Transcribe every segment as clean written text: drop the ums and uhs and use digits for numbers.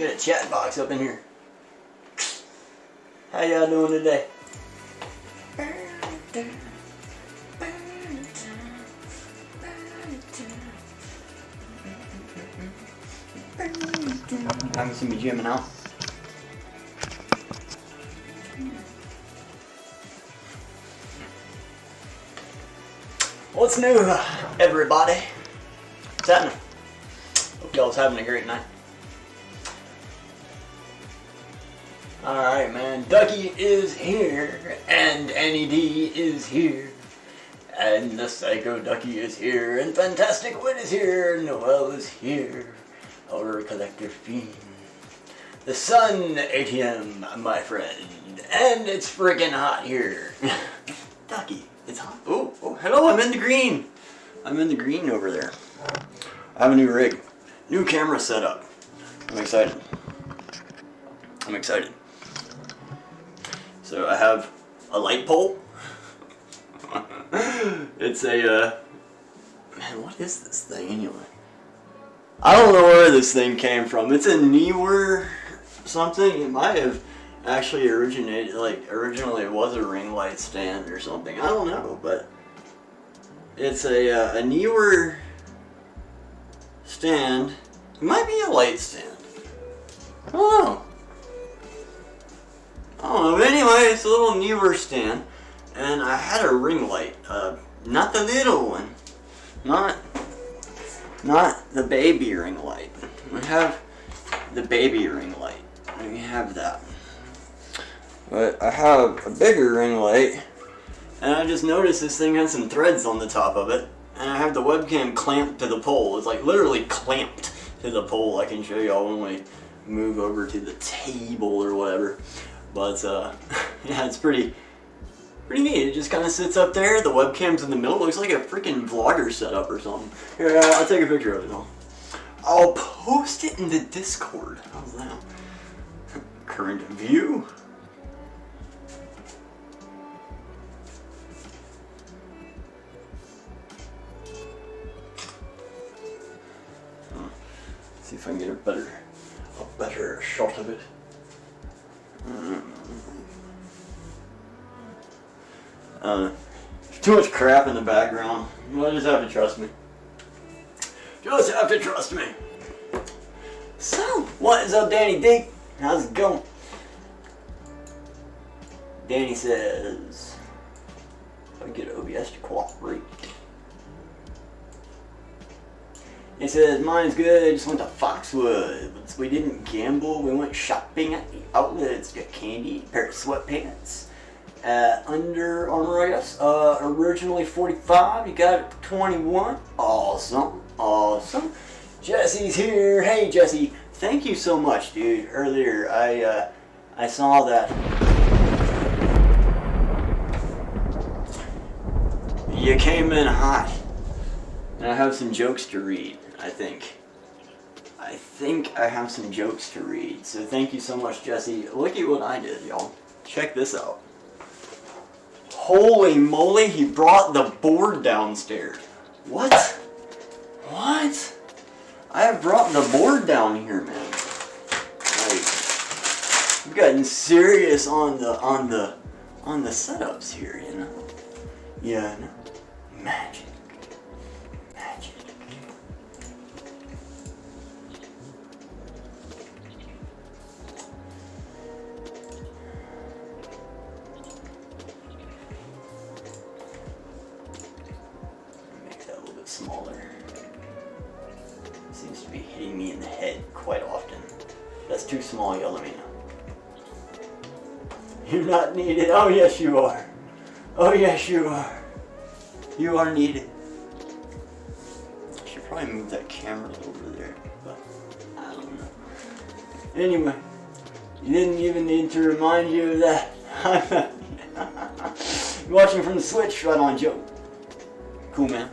get a chat box up in here. How y'all doing today? Haven't seen me jamming out. What's new, everybody? What's happening? Hope y'all's having a great night. Alright, man. Ducky is here, and Annie D is here, and the Psycho Ducky is here, and Fantastic Wit is here, Noel is here, our collector fiend. The Sun ATM, my friend, and it's freaking hot here. Ducky, it's hot. Oh, hello, I'm in the green. I'm in the green over there. I have a new rig, new camera setup. I'm excited. I'm excited. So I have a light pole. It's a, man, what is this thing anyway? I don't know where this thing came from. It's a newer something. It might have actually originated, like originally it was a ring light stand or something. I don't know, but it's a newer stand. It might be a light stand. I don't know. But anyway, it's a little newer stand, and I had a ring light, not the little one, not the baby ring light. We have the baby ring light. We have that, but I have a bigger ring light, and I just noticed this thing has some threads on the top of it, and I have the webcam clamped to the pole. It's like literally clamped to the pole. I can show y'all when we move over to the table or whatever. But yeah, it's pretty neat. It just kind of sits up there. The webcam's in the middle. It looks like a freaking vlogger setup or something. Here, I'll take a picture of it all. I'll post it in the Discord. How's that? Current view. Let's see if I can get a better shot of it. Too much crap in the background. You'll just have to trust me. Just have to trust me. So, what is up, Danny D? How's it going? Danny says, if I get OBS to cooperate. He says, mine's good, I just went to Foxwoods. We didn't gamble, we went shopping at the outlets, got candy, a pair of sweatpants. Under Armour, I guess. Originally 45, you got it for 21. Awesome, awesome. Jesse's here. Hey, Jesse, thank you so much, dude. Earlier, I saw that you came in hot, and I have some jokes to read. I think I have some jokes to read. So thank you so much, Jesse. Look at what I did, y'all. Check this out. Holy moly, he brought the board downstairs. What? What? I have brought the board down here, man. Like, we've gotten serious on the setups here, you know. Yeah, no. Magic. Magic. Smaller. Seems to be hitting me in the head quite often. If that's too small, y'all let me know. You're not needed. Oh yes you are. Oh yes you are. You are needed. I should probably move that camera over there, but I don't know. Anyway, you didn't even need to remind you of that. You're watching from the Switch, right on, Joe. Cool, man.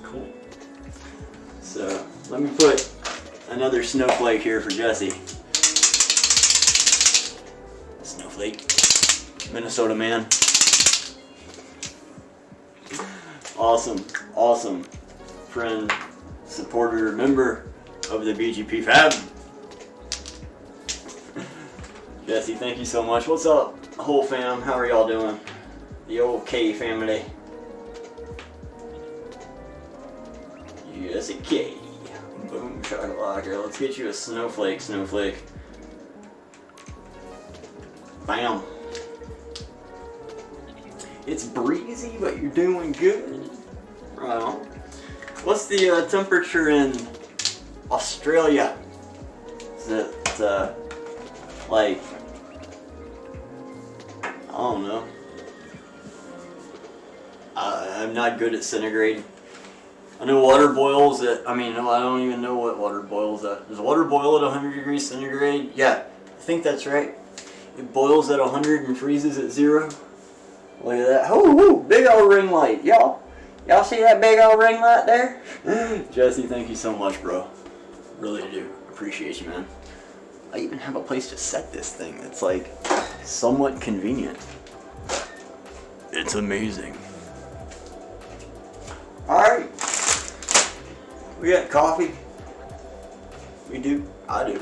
Cool. So, let me put another snowflake here for Jesse. Snowflake. Minnesota man. Awesome, awesome friend, supporter, member of the BGP Fab. Jesse, thank you so much. What's up, whole fam? How are y'all doing? The old K family. Jesse K. Boom, shakalaka. Let's get you a snowflake, snowflake. Bam. It's breezy, but you're doing good. Right on. What's the temperature in Australia? Is it like, I don't know. I'm not good at centigrade. I know water boils at, I don't even know what water boils at. Does water boil at 100 degrees centigrade? Yeah, I think that's right. It boils at 100 and freezes at 0. Look at that. Oh, big old ring light. Y'all see that big old ring light there? Jesse, thank you so much, bro. Really do. Appreciate you, man. I even have a place to set this thing. It's like somewhat convenient. It's amazing. Alright. We got coffee. We do. I do.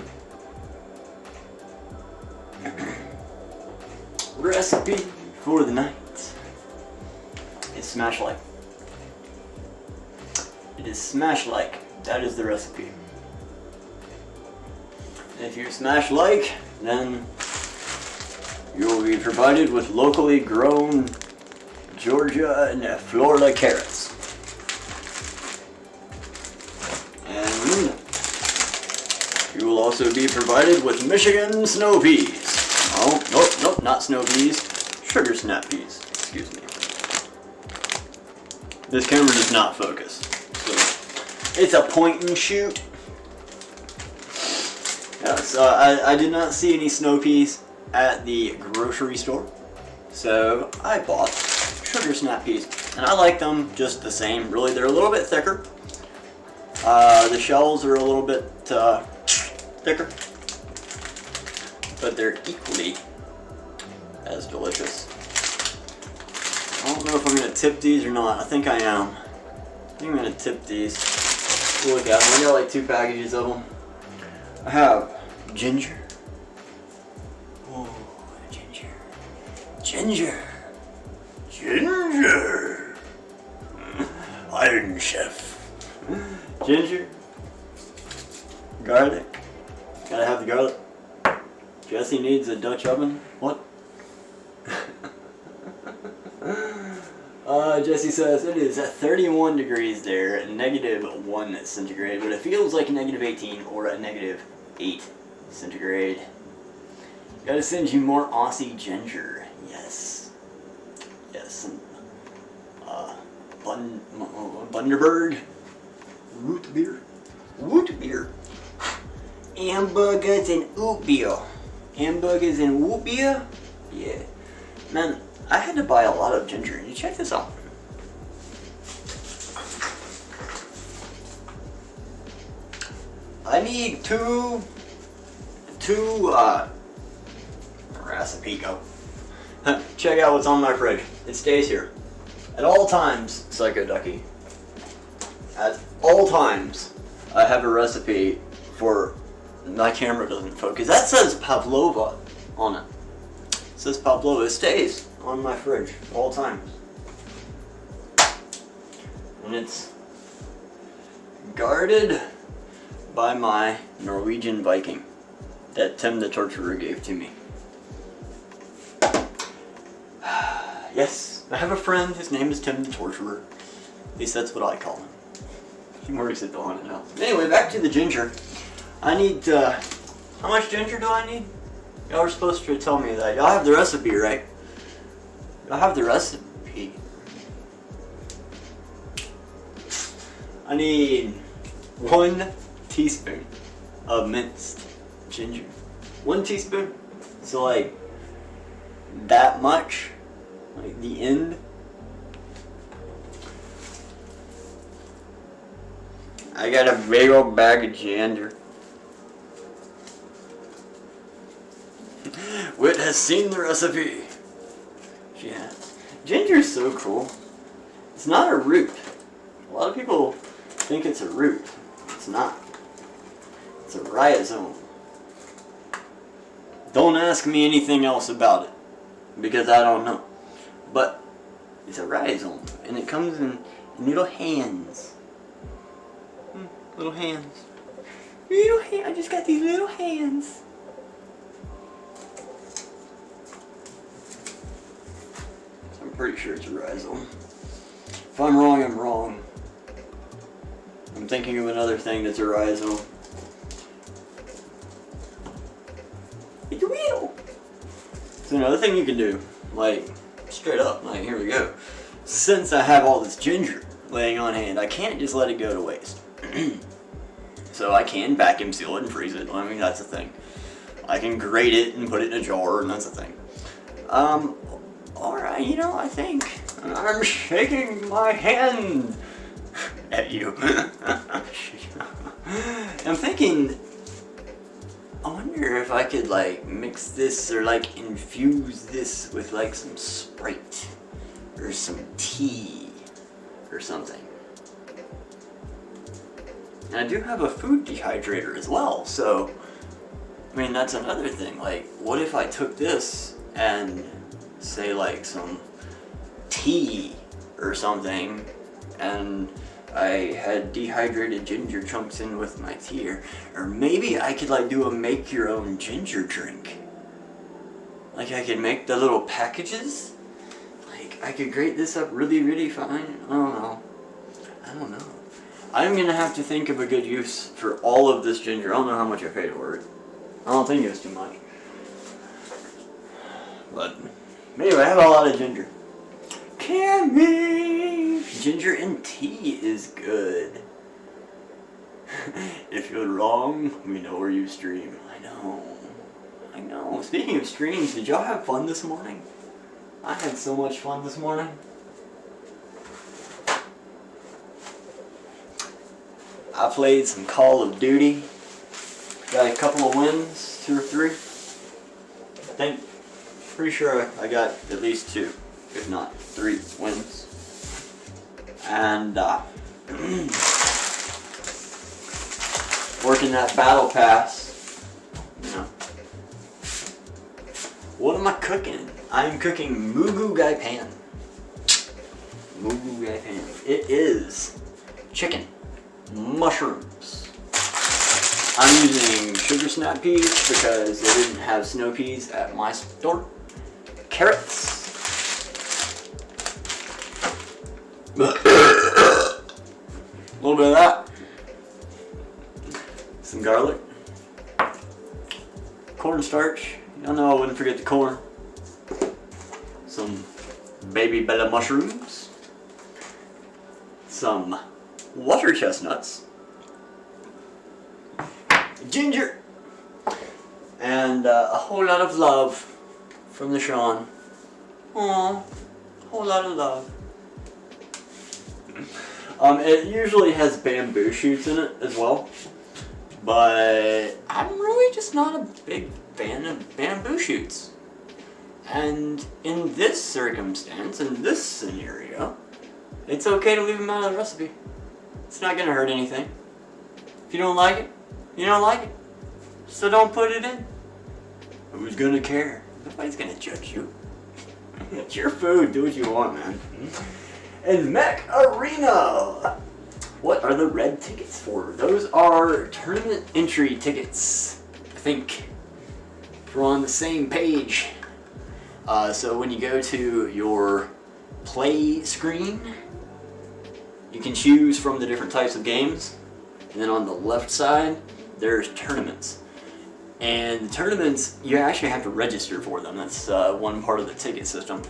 Recipe for the night. It's smash like. It is smash like. That is the recipe. If you smash like, then you will be provided with locally grown Georgia and Florida carrots. And you will also be provided with Michigan snow peas. Oh, nope, not snow peas. Sugar snap peas. Excuse me. This camera does not focus. So it's a point and shoot. So I did not see any snow peas at the grocery store, so I bought sugar snap peas, and I like them just the same. Really, they're a little bit thicker. The shells are a little bit thicker, but they're equally as delicious. I don't know if I'm gonna tip these or not. I think I am. I think I'm gonna tip these. Look at them. I got like 2 packages of them. I have ginger. Oh, ginger. Ginger. Ginger. Iron Chef. Ginger. Garlic. Gotta have the garlic. Jesse needs a Dutch oven. What? Jesse says it is at 31 degrees there, -1 centigrade, but it feels like -18 or a -8 centigrade. Gotta send you more Aussie ginger. Yes. Yes. And, Bundaberg. Root beer. Root beer. Hamburgers and oat beer. Hamburgers and oat beer? Yeah. Man, I had to buy a lot of ginger. You check this out. I need two recipe go. Check out what's on my fridge. It stays here. At all times, Psycho Ducky. At all times, I have a recipe for, my camera doesn't focus. That says Pavlova on it. It says Pavlova. It stays on my fridge at all times. And it's guarded by my Norwegian Viking that Tim the Torturer gave to me. Yes, I have a friend, his name is Tim the Torturer. At least that's what I call him. He works at the haunted house. Anyway, back to the ginger. I need, how much ginger do I need? Y'all were supposed to tell me that. Y'all have the recipe, right? Y'all have the recipe. I need 1 teaspoon of minced ginger. 1 teaspoon? So like, that much? Like the end? I got a big old bag of ginger. Whit has seen the recipe. Yeah. Ginger is so cool. It's not a root. A lot of people think it's a root. It's not. It's a rhizome. Don't ask me anything else about it, because I don't know. But it's a rhizome, and it comes in little hands. Little hands. Little hands. I just got these little hands. I'm pretty sure it's a rhizome. If I'm wrong, I'm wrong. I'm thinking of another thing that's a rhizome. It's a wheel. So another thing you can do, like straight up, like here we go. Since I have all this ginger laying on hand, I can't just let it go to waste. So I can vacuum seal it and freeze it. I mean, that's a thing. I can grate it and put it in a jar, and that's a thing. Alright, you know, I think I'm shaking my hand at you. I'm thinking, I wonder if I could like mix this or like infuse this with like some Sprite or some tea or something. And I do have a food dehydrator as well, so I mean that's another thing. Like, what if I took this and say like some tea or something, and I had dehydrated ginger chunks in with my tea, or maybe I could like do a make your own ginger drink. Like I could make the little packages. Like I could grate this up really, really fine. I don't know. I'm gonna have to think of a good use for all of this ginger. I don't know how much I paid for it. I don't think it was too much. But anyway, I have a lot of ginger. Cammy! Ginger and tea is good. If you're wrong, we know where you stream. I know. Speaking of streams, did y'all have fun this morning? I had so much fun this morning. I played some Call of Duty. Got a couple of wins, 2 or 3. Pretty sure I got at least 2, if not 3 wins. And working that battle pass. You know. What am I cooking? I'm cooking Moo Goo Gai pan. Moo Goo Gai pan. It is chicken, mushrooms. I'm using sugar snap peas because they didn't have snow peas at my store. Carrots. A little bit of that. Some garlic. Cornstarch. Y'all know I wouldn't forget the corn. Some baby bella mushrooms. Some water chestnuts. Ginger. And a whole lot of love from the Sean. Aww. A whole lot of love. It usually has bamboo shoots in it as well, but I'm really just not a big fan of bamboo shoots. And in this circumstance, in this scenario, it's okay to leave them out of the recipe. It's not gonna hurt anything. If you don't like it, you don't like it. So don't put it in. Who's gonna care? Nobody's gonna judge you. It's your food, do what you want, man. And Mech Arena! What are the red tickets for? Those are tournament entry tickets, I think. If we're on the same page. So when you go to your play screen, you can choose from the different types of games. And then on the left side, there's tournaments. And the tournaments, you actually have to register for them. That's one part of the ticket system.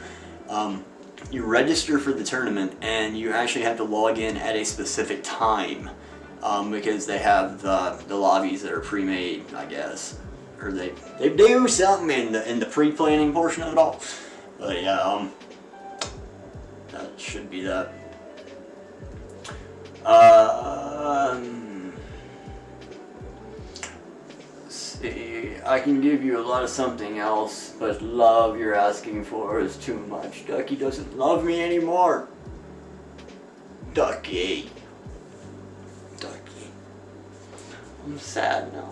You register for the tournament, and you actually have to log in at a specific time because they have the lobbies that are pre-made, I guess, or they do something in the pre-planning portion of it all. But yeah, that should be that. See, I can give you a lot of something else, but love you're asking for is too much. Ducky doesn't love me anymore. Ducky. I'm sad now.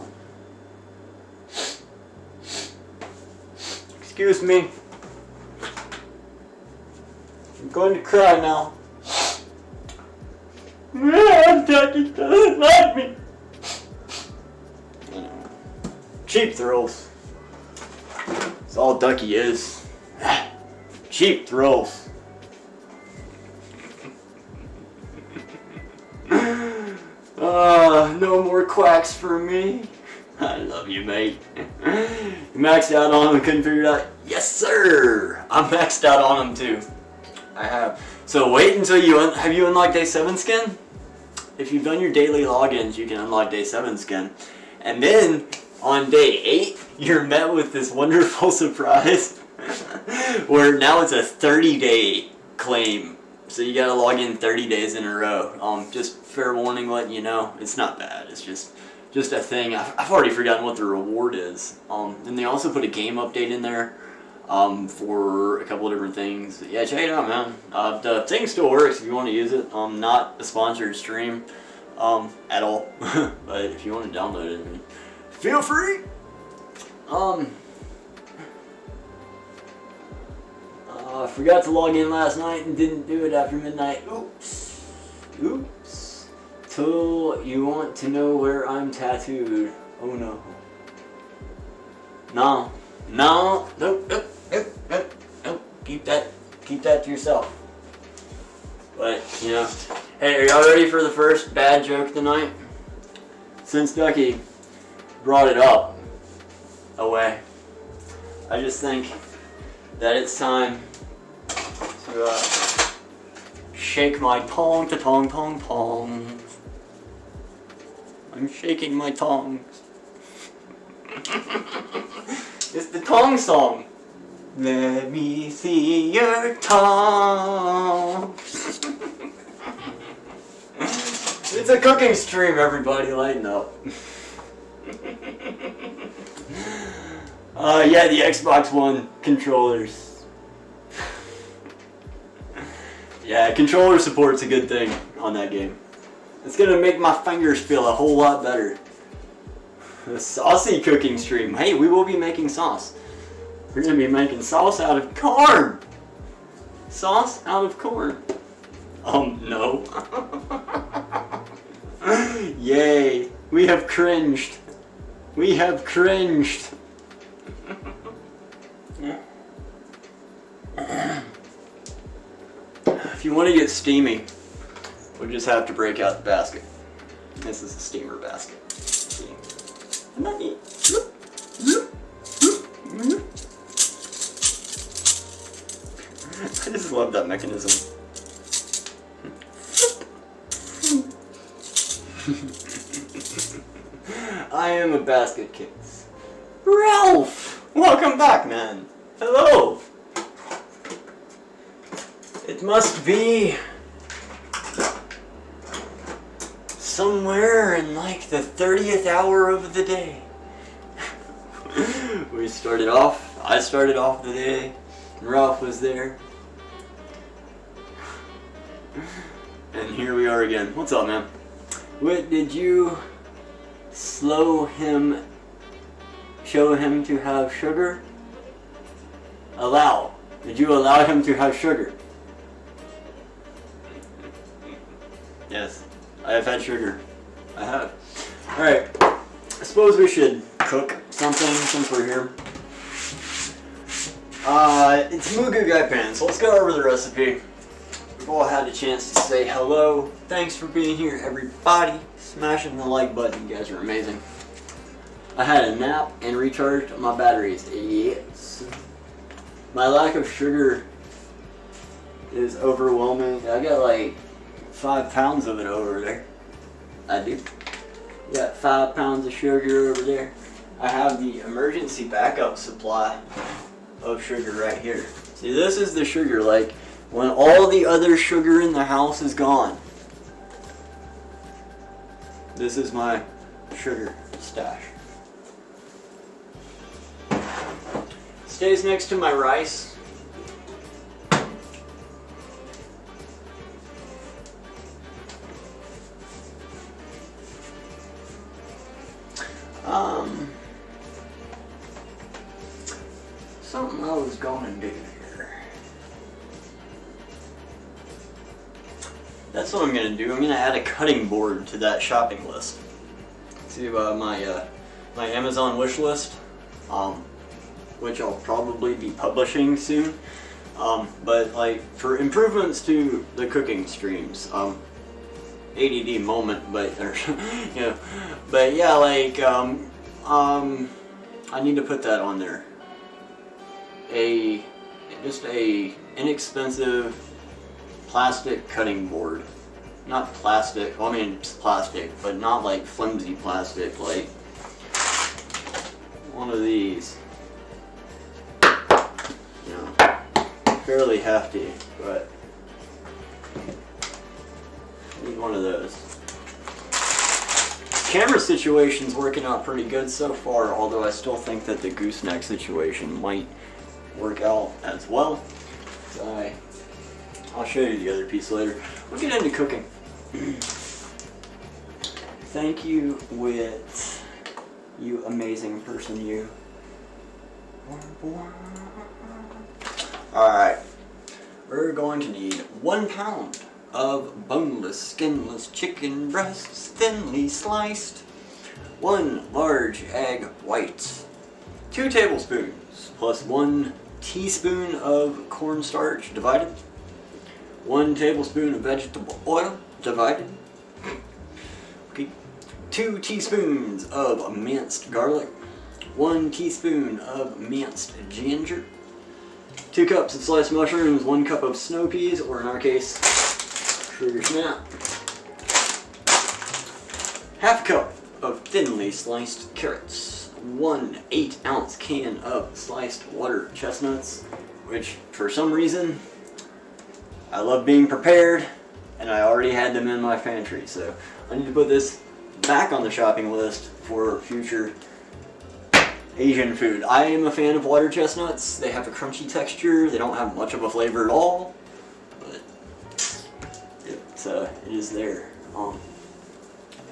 Excuse me. I'm going to cry now. Ducky doesn't like me. Cheap thrills. That's all Ducky is. Cheap thrills. No more quacks for me. I love you, mate. You maxed out on them, couldn't figure it out. Yes, sir. I'm maxed out on them too. I have. So wait until have you unlocked day 7 skin? If you've done your daily logins, you can unlock day 7 skin. And then on day 8, you're met with this wonderful surprise where now it's a 30-day claim. So you gotta log in 30 days in a row. Just fair warning, letting you know, it's not bad. It's just a thing. I've already forgotten what the reward is. And they also put a game update in there for a couple of different things. Yeah, check it out, man. The thing still works if you want to use it. Not a sponsored stream at all. But if you want to download it, I mean, feel free. I forgot to log in last night and didn't do it after midnight. Oops. Oops. So you want to know where I'm tattooed? Oh no. No. No. Nope. Nope. Nope. Nope. Nope. Keep that to yourself. But, you know. Hey, are y'all ready for the first bad joke tonight? Since Ducky brought it up away, I just think that it's time to shake my tong to tong tong tong. I'm shaking my tongs. It's the tong song. Let me see your tongs. It's a cooking stream, everybody, lighten up. Yeah, the Xbox One controllers. Yeah, controller support's a good thing on that game. It's gonna make my fingers feel a whole lot better. A saucy cooking stream. Hey, we will be making sauce. We're gonna be making sauce out of corn. Sauce out of corn. No. Yay. We have cringed. We have cringed. If you want to get steamy, we'll just have to break out the basket. This is a steamer basket. See? I just love that mechanism. I am a basket case. Ralph! Welcome back, man. Hello! It must be somewhere in like the 30th hour of the day. I started off the day, and Ralph was there. And here we are again. What's up, man? What did you show him to have sugar? Did you allow him to have sugar? Yes, I have had sugar. I have. Alright, I suppose we should cook something since we're here. It's Moo Goo Gai pan, so let's go over the recipe. We've all had a chance to say hello. Thanks for being here, everybody. Smashing the like button, you guys are amazing. I had a nap and recharged my batteries. Yes. My lack of sugar is overwhelming. I got like 5 pounds of it over there. I do. Got 5 pounds of sugar over there. I have the emergency backup supply of sugar right here. See, this is the sugar, like when all the other sugar in the house is gone. This is my sugar stash. Stays next to my rice. Something was going to do here. That's what I'm going to do. I'm going to add a cutting board to that shopping list. See my Amazon wish list, which I'll probably be publishing soon. But like for improvements to the cooking streams, ADD moment, but you know, but yeah, like I need to put that on there. Just a inexpensive plastic cutting board. Not plastic, well, I mean it's plastic, but not like flimsy plastic, like one of these. You know, fairly hefty, but need one of those. Camera situation's working out pretty good so far, although I still think that the gooseneck situation might work out as well. So I'll show you the other piece later. We'll get into cooking. Thank you, Wit. You amazing person, you. Alright. We're going to need 1 pound of boneless, skinless chicken breasts, thinly sliced. 1 large egg white. 2 tablespoons plus 1 teaspoon of cornstarch divided. 1 tablespoon of vegetable oil divided. Okay. 2 teaspoons of minced garlic. 1 teaspoon of minced ginger. 2 cups of sliced mushrooms. 1 cup of snow peas, or in our case, sugar snap. Half cup of thinly sliced carrots. 1 8-ounce can of sliced water chestnuts, which for some reason I love being prepared, and I already had them in my pantry, so I need to put this back on the shopping list for future Asian food. I am a fan of water chestnuts. They have a crunchy texture. They don't have much of a flavor at all, but it is there.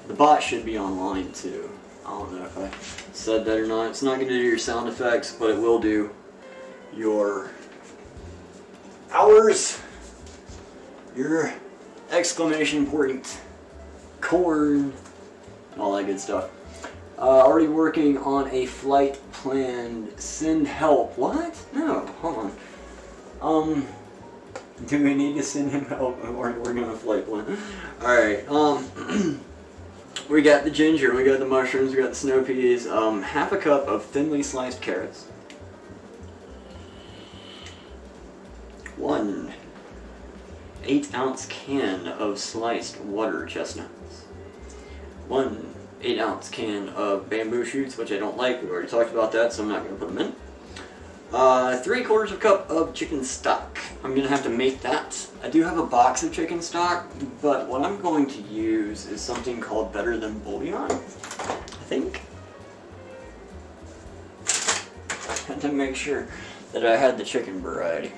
The bot should be online too. I don't know if I said that or not. It's not going to do your sound effects, but it will do your hours, your exclamation point, corn, and all that good stuff. Already working on a flight planned. Send help. What? No, hold on. Do we need to send him help? We're working on a flight plan. Alright, we got the ginger, we got the mushrooms, we got the snow peas, half a cup of thinly sliced carrots. 1 8-ounce can of sliced water chestnuts. 1 8-ounce can of bamboo shoots, which I don't like. We've already talked about that, so I'm not going to put them in. 3/4 cup of chicken stock. I'm going to have to make that. I do have a box of chicken stock, but what I'm going to use is something called Better Than Bouillon, I think. I had to make sure that I had the chicken variety.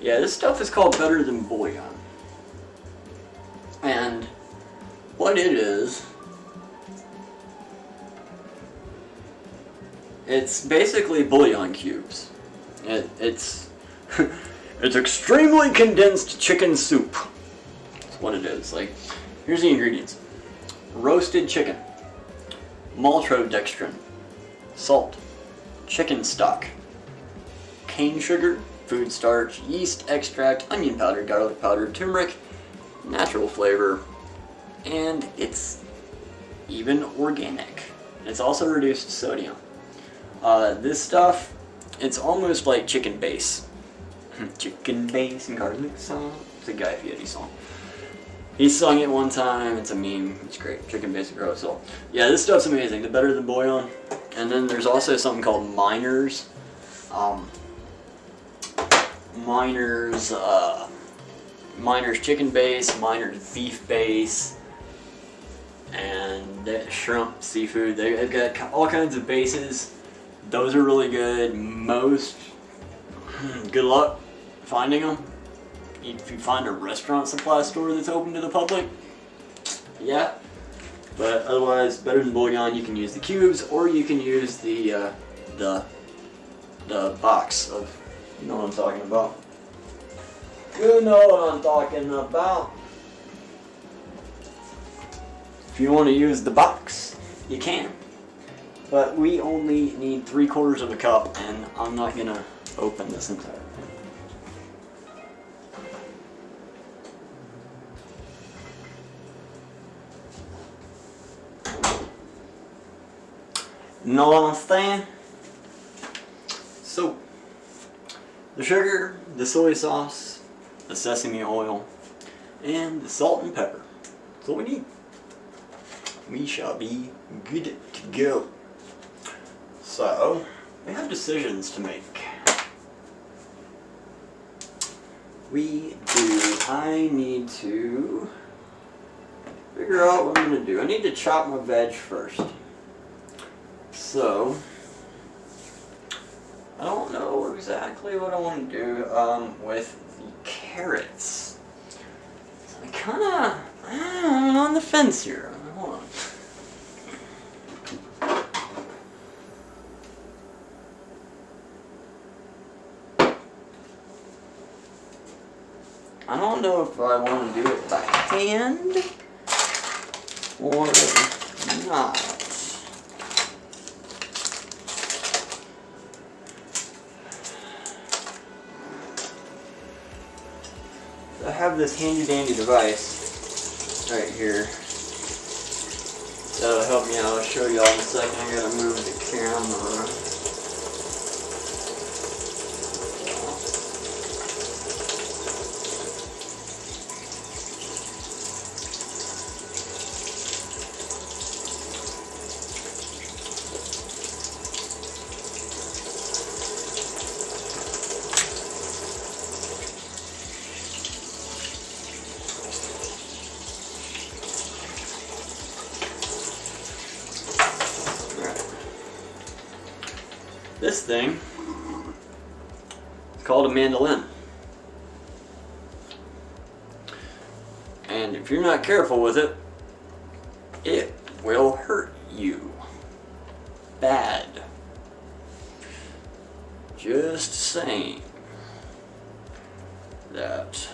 Yeah, this stuff is called Better Than Bouillon. And what it is, it's basically bouillon cubes. It's it's extremely condensed chicken soup. That's what it is. Like, here's the ingredients: roasted chicken, maltodextrin, salt, chicken stock, cane sugar, food starch, yeast extract, onion powder, garlic powder, turmeric, natural flavor, and it's even organic. It's also reduced sodium. This stuff, it's almost like chicken base. Chicken base and garlic song. It's a Guy Fieri song. He sung it one time. It's a meme. It's great. Chicken base and garlic salt. Yeah, this stuff's amazing. The Better Than Bouillon. And then there's also something called Miners. Miners chicken base, Miners beef base, and shrimp, seafood. They've got all kinds of bases. Those are really good. Good luck finding them. If you find a restaurant supply store that's open to the public, yeah. But otherwise, Better Than Bouillon, you can use the cubes, or you can use the the box of, you know what I'm talking about. You know what I'm talking about. If you want to use the box, you can. But we only need 3/4 of a cup, and I'm not going to open this entire thing. Know what I'm saying? So, the sugar, the soy sauce, the sesame oil, and the salt and pepper. That's all we need. We shall be good to go. So, we have decisions to make. We do. I need to figure out what I'm going to do. I need to chop my veg first. So, I don't know exactly what I want to do with the carrots. I kind of, I'm on the fence here. Hold on. I don't know if I want to do it by hand or not. I have this handy dandy device right here that'll help me out. I'll show y'all in a second. I gotta move the camera. This thing is called a mandolin. And if you're not careful with it, it will hurt you bad. Just saying that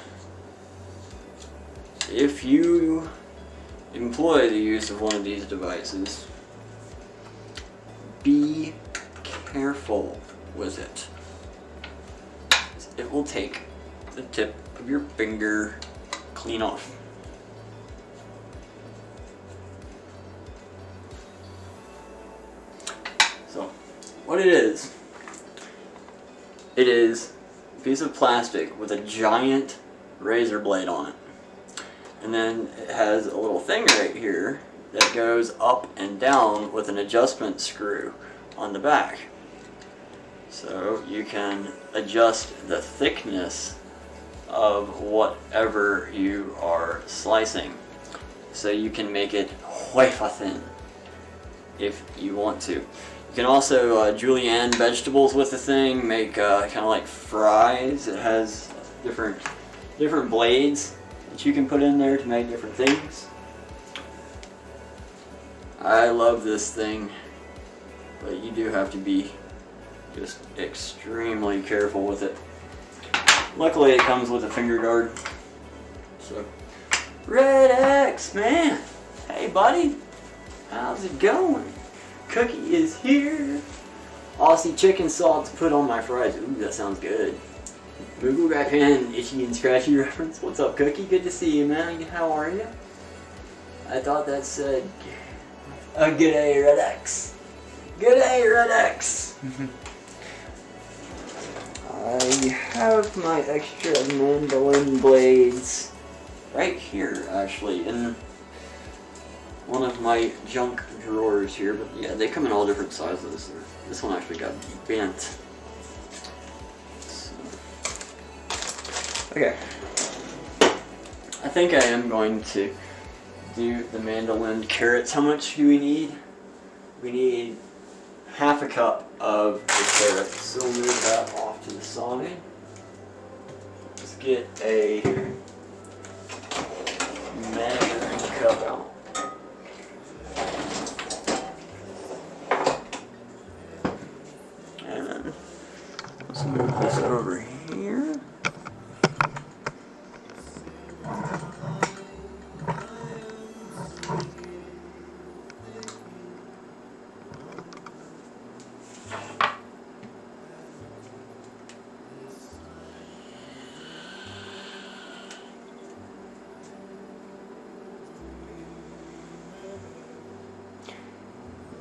if you employ the use of one of these devices, be careful with it. It will take the tip of your finger clean off. So, what it is a piece of plastic with a giant razor blade on it. And then it has a little thing right here that goes up and down with an adjustment screw on the back. So you can adjust the thickness of whatever you are slicing. So you can make it wafer thin if you want to. You can also julienne vegetables with the thing, make kind of like fries. It has different blades that you can put in there to make different things. I love this thing, but you do have to be just extremely careful with it. Luckily it comes with a finger guard. So, Red X, man! Hey buddy! How's it going? Cookie is here! Aussie chicken salt to put on my fries. Ooh, that sounds good. Moo Goo Gai fan, itchy and scratchy reference. What's up, Cookie? Good to see you, man. How are you? I thought that said, good day, Red X. Good day, Red X! I have my extra mandolin blades right here, actually, in one of my junk drawers here. But yeah, they come in all different sizes. This one actually got bent. So, okay. I think I am going to do the mandolin carrots. How much do we need? We need half a cup of the carrots. So we'll move that off to the side. Let's get a measuring cup out. And Move this over here.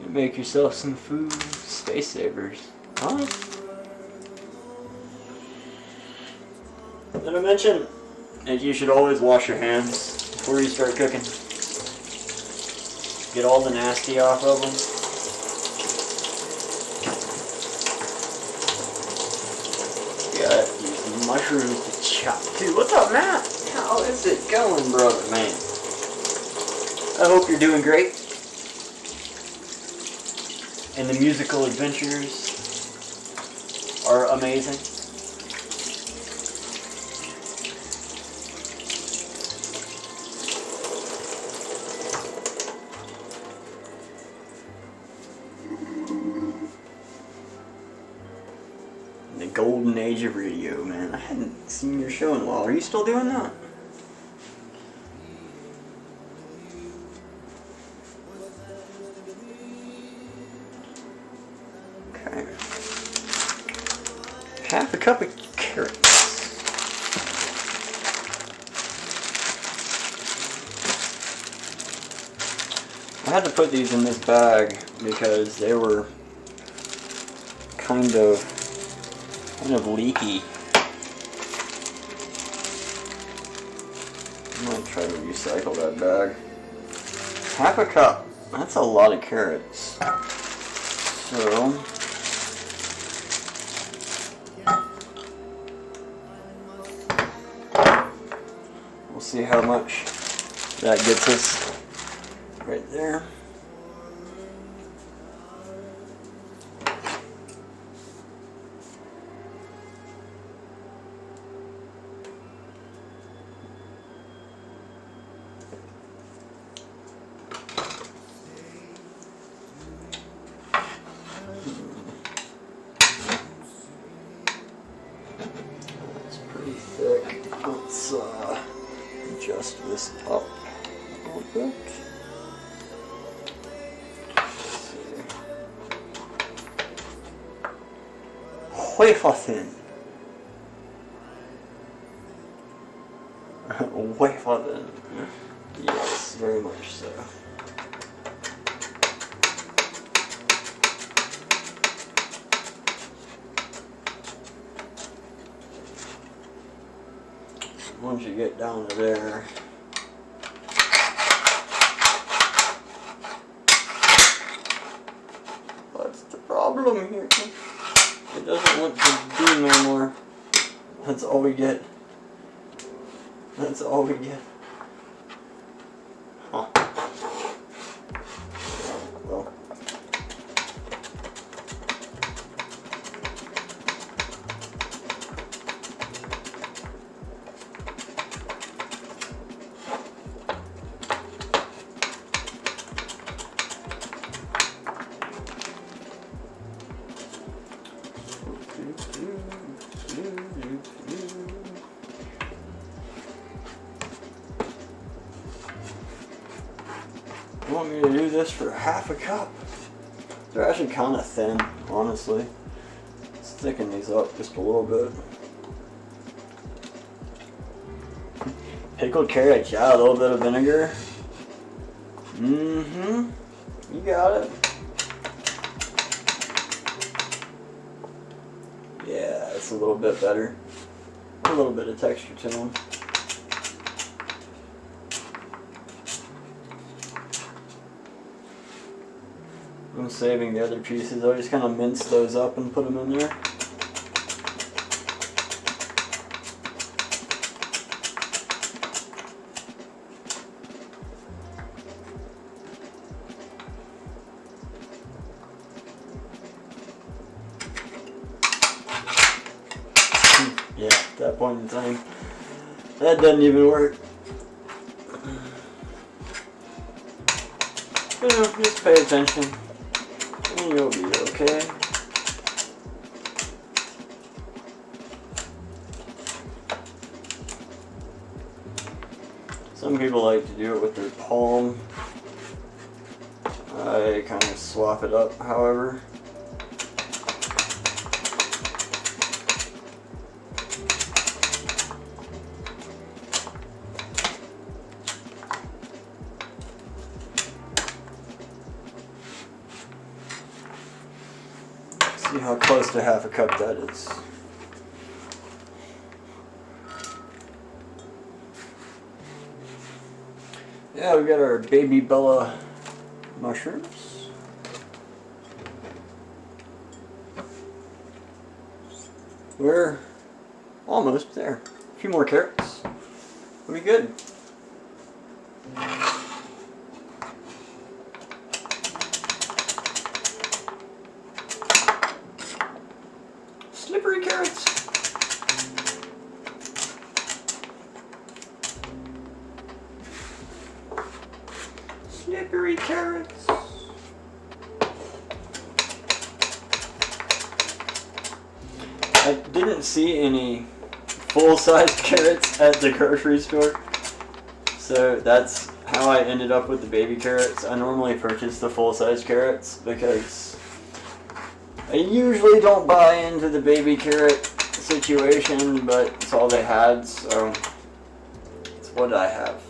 Make yourself some food, space savers. Huh? Did I mention that you should always wash your hands before you start cooking? Get all the nasty off of them. Got these mushrooms to chop too. What's up, Matt? How is it going, brother, man? I hope you're doing great. And the musical adventures are amazing. The golden age of radio, man. I hadn't seen your show in a while. Are you still doing that? Half a cup of carrots. I had to put these in this bag because they were kind of leaky. I'm gonna try to recycle that bag. Half a cup. That's a lot of carrots. So see how much that gets us right there. It's pretty thick. Let's adjust this up a little bit. Wafer thin. Wafer thin. Yes, very much so. Once you get down to there, what's the problem here? It doesn't want to do no more. That's all we get. That's all we get. Huh. Well. You want me to do this for half a cup? They're actually kind of thin, honestly. Let's thicken these up just a little bit. Pickled carrots, yeah, a little bit of vinegar. Mm-hmm. You got it. Yeah, it's a little bit better. A little bit of texture to them. I'm saving the other pieces. I just kind of mince those up and put them in there. Yeah, at that point in time, that doesn't even work. You know, just pay attention. And you'll be okay. Some people like to do it with their palm. I kind of swap it up, however. See how close to half a cup that is. Yeah, we got our baby Bella mushrooms. We're almost there. A few more carrots. We'll be good. Slippery carrots. Slippery carrots. I didn't see any full-sized carrots at the grocery store, so that's how I ended up with the baby carrots. I normally purchase the full-sized carrots because I usually don't buy into the baby carrot situation, but it's all they had, so it's what I have.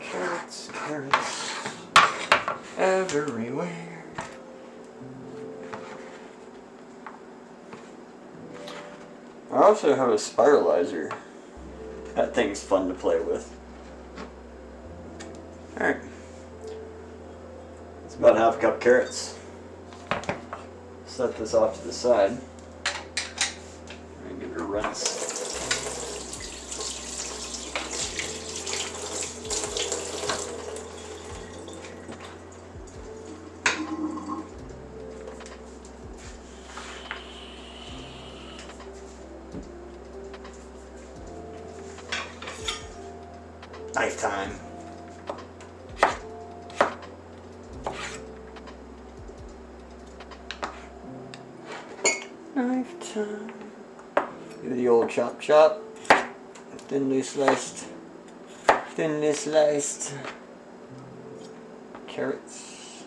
Carrots everywhere. I also have a spiralizer. That thing's fun to play with. Alright. It's about half a cup of carrots. Set this off to the side. And give it a rinse. Knife time. Knife time. Do the old chop chop. Thinly sliced carrots.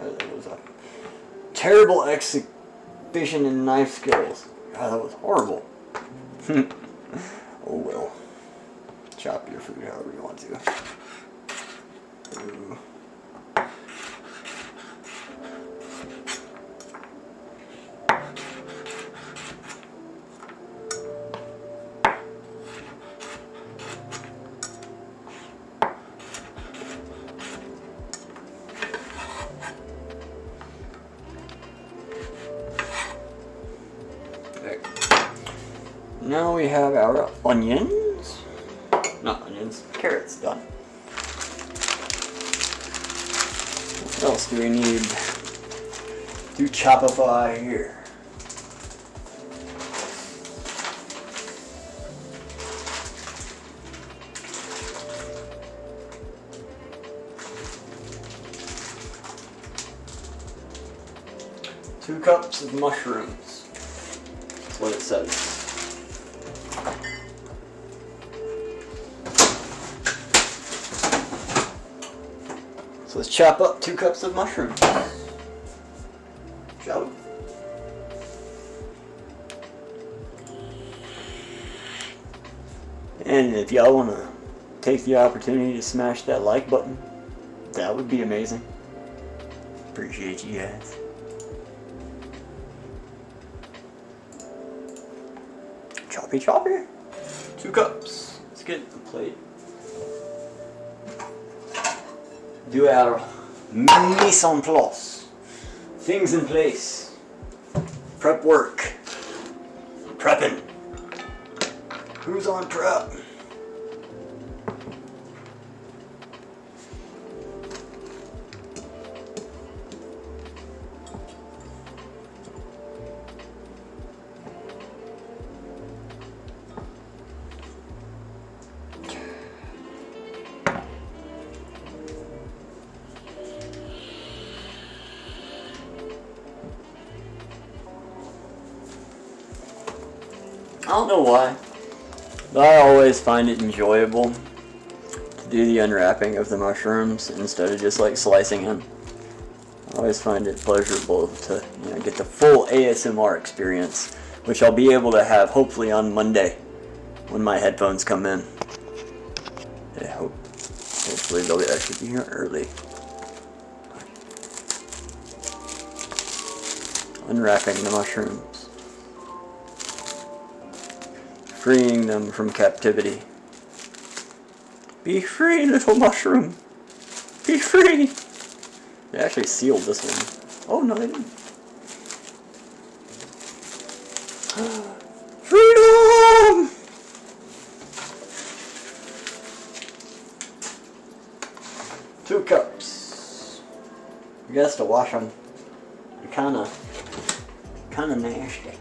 That was a terrible exhibition in knife skills. God, that was horrible. Oh well. Chop your food however you want to. Ooh. Now we have our onions. Not onions, carrots done. What else do we need to chopify here? Two cups of mushrooms. That's what it says. So let's chop up 2 cups of mushrooms. Shall we? And if y'all want to take the opportunity to smash that like button, that would be amazing. Appreciate you guys. Choppy choppy. 2 cups. Let's get the plate. Do our mise en place. Things in place. Prep work. Prepping. Who's on prep? don't know why, but I always find it enjoyable to do the unwrapping of the mushrooms instead of just like slicing them. I always find it pleasurable to get the full ASMR experience, which I'll be able to have hopefully on Monday when my headphones come in. Hopefully they'll actually be here early. Unwrapping the mushrooms. Freeing them from captivity. Be free, little mushroom. Be free. They actually sealed this one. Oh, no, they didn't. Freedom! Two cups. You guys to wash them. They're kind of nasty.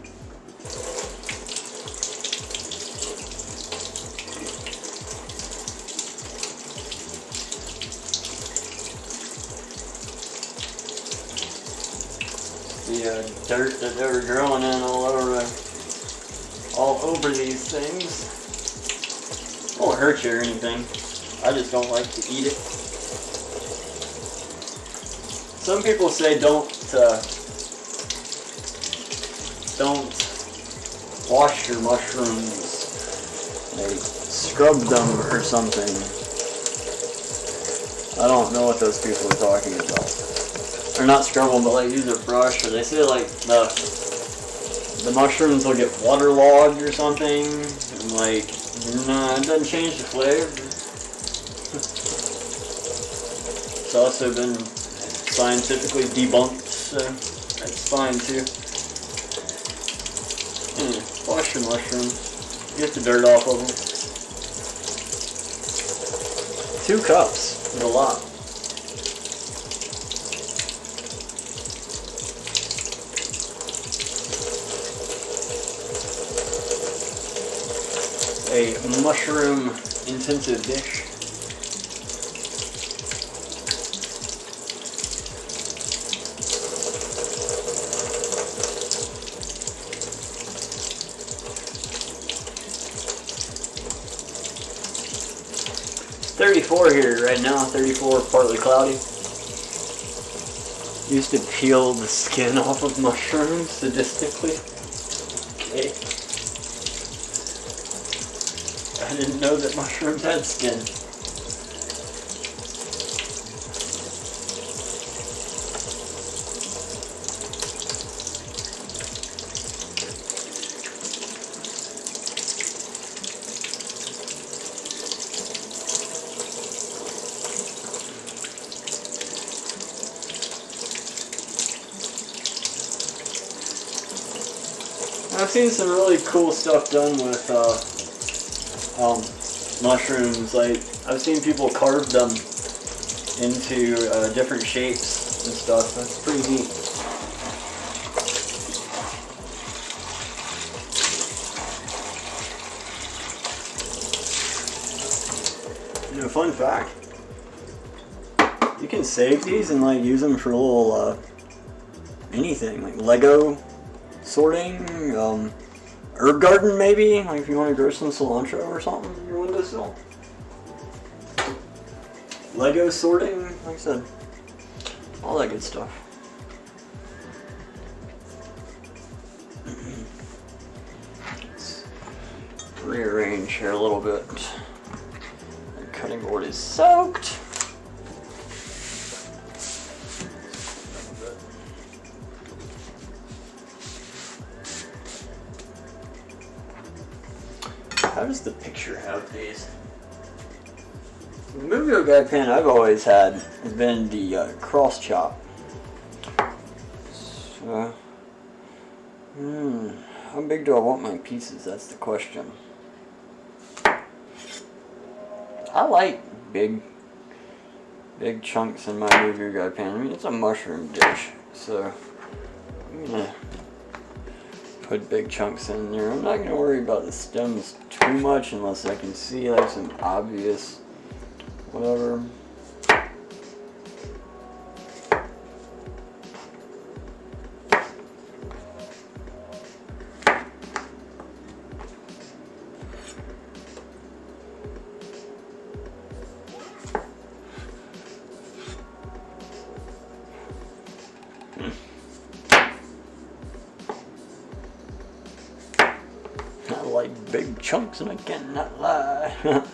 The dirt that they were growing in all over these things. Won't hurt you or anything. I just don't like to eat it. Some people say don't wash your mushrooms. They scrub them or something. I don't know what those people are talking about. Or not scrub them, but like use a brush. Or they say like the mushrooms will get waterlogged or something. And like, no, it doesn't change the flavor. It's also been scientifically debunked, so that's fine too. Wash your mushrooms. Get the dirt off of them. 2 cups is a lot. A mushroom intensive dish. It's 34 here right now, 34, partly cloudy. Used to peel the skin off of mushrooms sadistically. Okay. I didn't know that mushrooms had skin. I've seen some really cool stuff done with mushrooms. Like, I've seen people carve them into different shapes and stuff. That's pretty neat. Fun fact. You can save these and like use them for a little anything, like Lego sorting, herb garden maybe, like if you want to grow some cilantro or something in your windowsill. Lego sorting, like I said, all that good stuff. Let's rearrange here a little bit. The cutting board is soaked. How does the picture have these? The Moo Goo Gai pen I've always had has been the cross chop. So, how big do I want my pieces? That's the question. I like big chunks in my Moo Goo Gai pan. I mean, it's a mushroom dish, so I'm gonna put big chunks in there. I'm not gonna worry about the stems too much unless I can see like some obvious whatever. like big chunks and I cannot lie.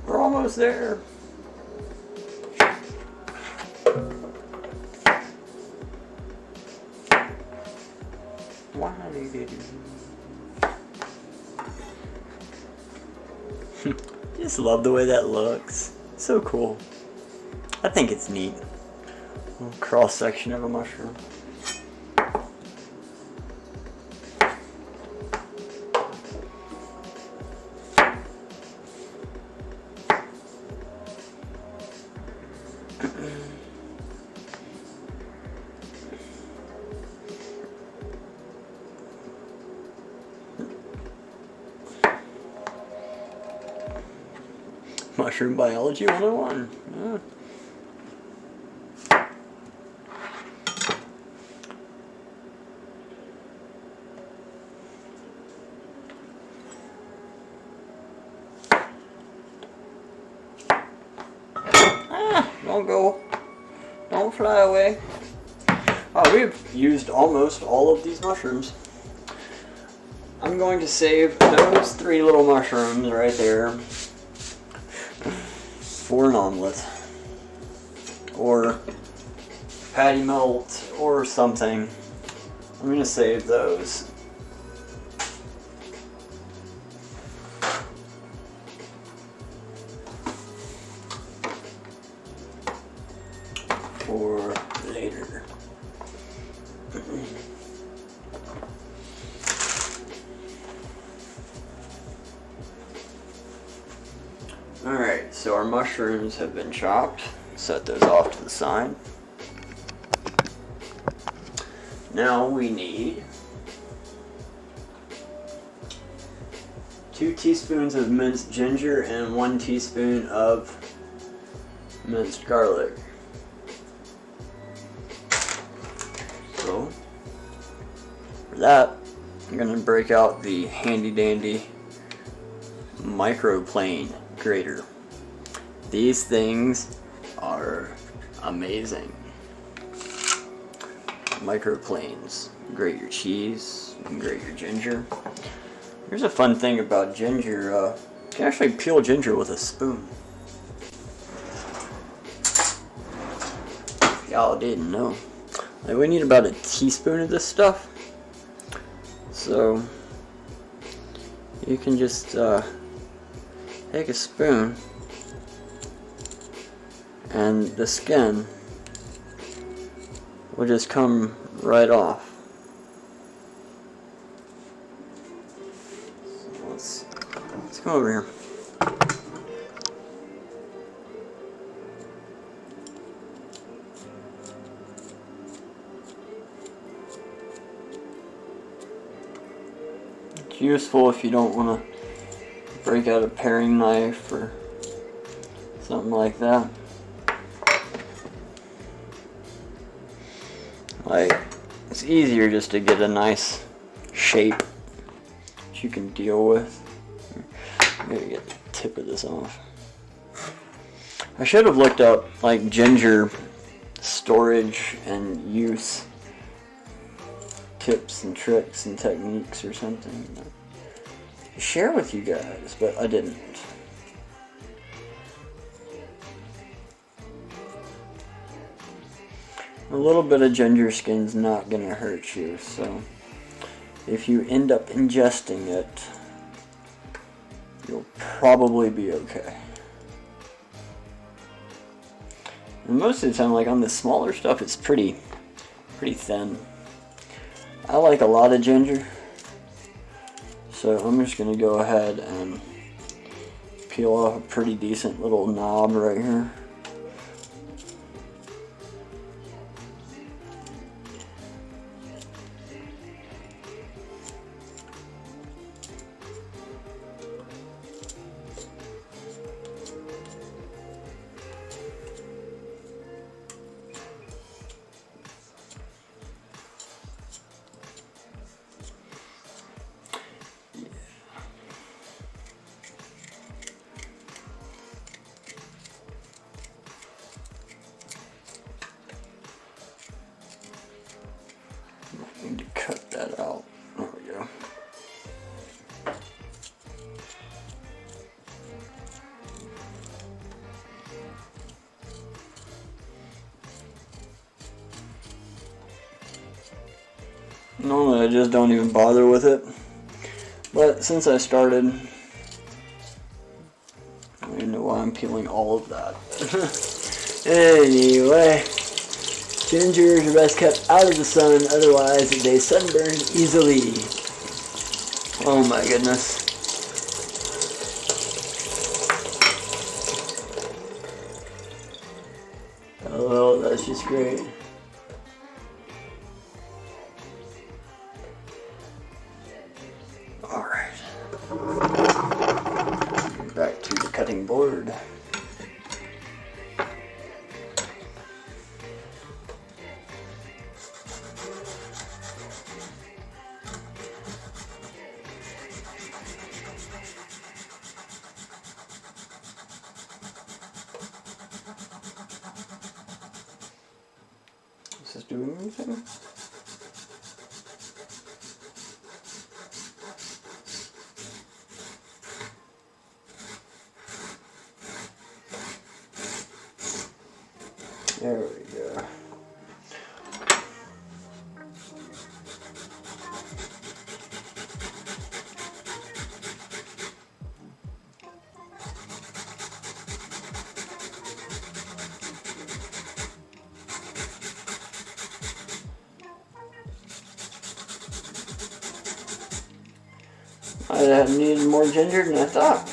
We're almost there. Just love the way that looks. So cool. I think it's neat. A little cross section of a mushroom. Mushroom Biology 101. Yeah. Don't go. Don't fly away. Oh, we've used almost all of these mushrooms. I'm going to save those 3 little mushrooms right there for an omelet or patty melt or something. I'm going to save those. For later. Alright, so our mushrooms have been chopped. Set those off to the side. Now we need 2 teaspoons of minced ginger and 1 teaspoon of minced garlic. So, for that, I'm going to break out the handy dandy microplane grater. These things are amazing. Microplanes. Grate your cheese, you can grate your ginger. Here's a fun thing about ginger. You can actually peel ginger with a spoon. Y'all didn't know. Like, we need about a teaspoon of this stuff. So you can just take a spoon and the skin will just come right off. So let's come over here. It's useful if you don't want to break out a paring knife or something like that. Like, it's easier just to get a nice shape that you can deal with. Maybe get the tip of this off. I should have looked up like ginger storage and use tips and tricks and techniques or something to share with you guys, but I didn't. A little bit of ginger skin's not gonna hurt you, so if you end up ingesting it, you'll probably be okay. And most of the time, like on the smaller stuff, it's pretty thin. I like a lot of ginger, so I'm just gonna go ahead and peel off a pretty decent little knob right here. need to cut that out. There we go. Normally I just don't even bother with it, but since I started, I don't even know why I'm peeling all of that. Anyway, gingers are best kept out of the sun, otherwise they sunburn easily. Oh my goodness. Oh well, that's just great. Alright. Back to the cutting board. Is this doing anything? There we go. I needed more ginger than I thought.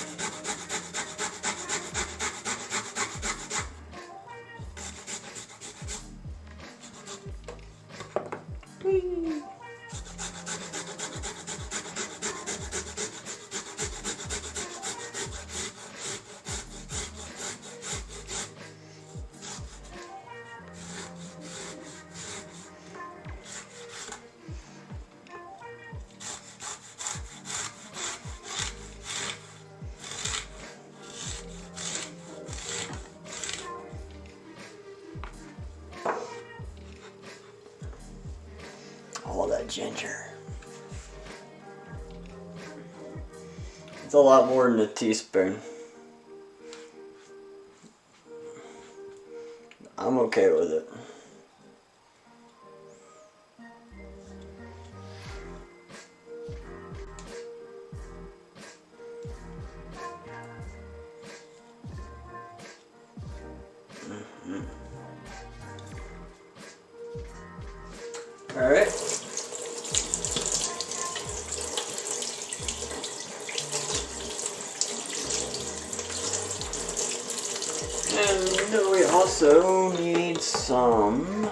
Whee. All that ginger. It's a lot more than a teaspoon. I'm okay with it. All right. And we also need some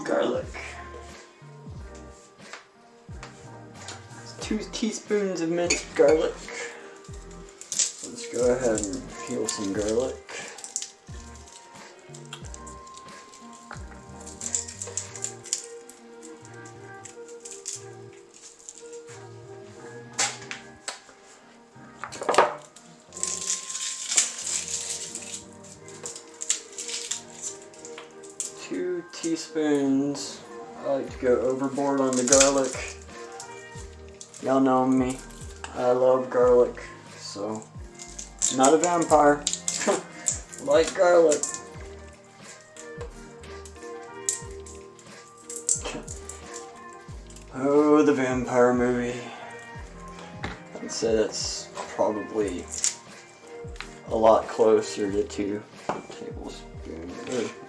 garlic. 2 teaspoons of minced garlic. Let's go ahead and peel some garlic. Two teaspoons. I like to go overboard on the garlic. Y'all know me. I love garlic, so not a vampire. Like garlic. Oh, the vampire movie. I'd say that's probably a lot closer to 2 tablespoons.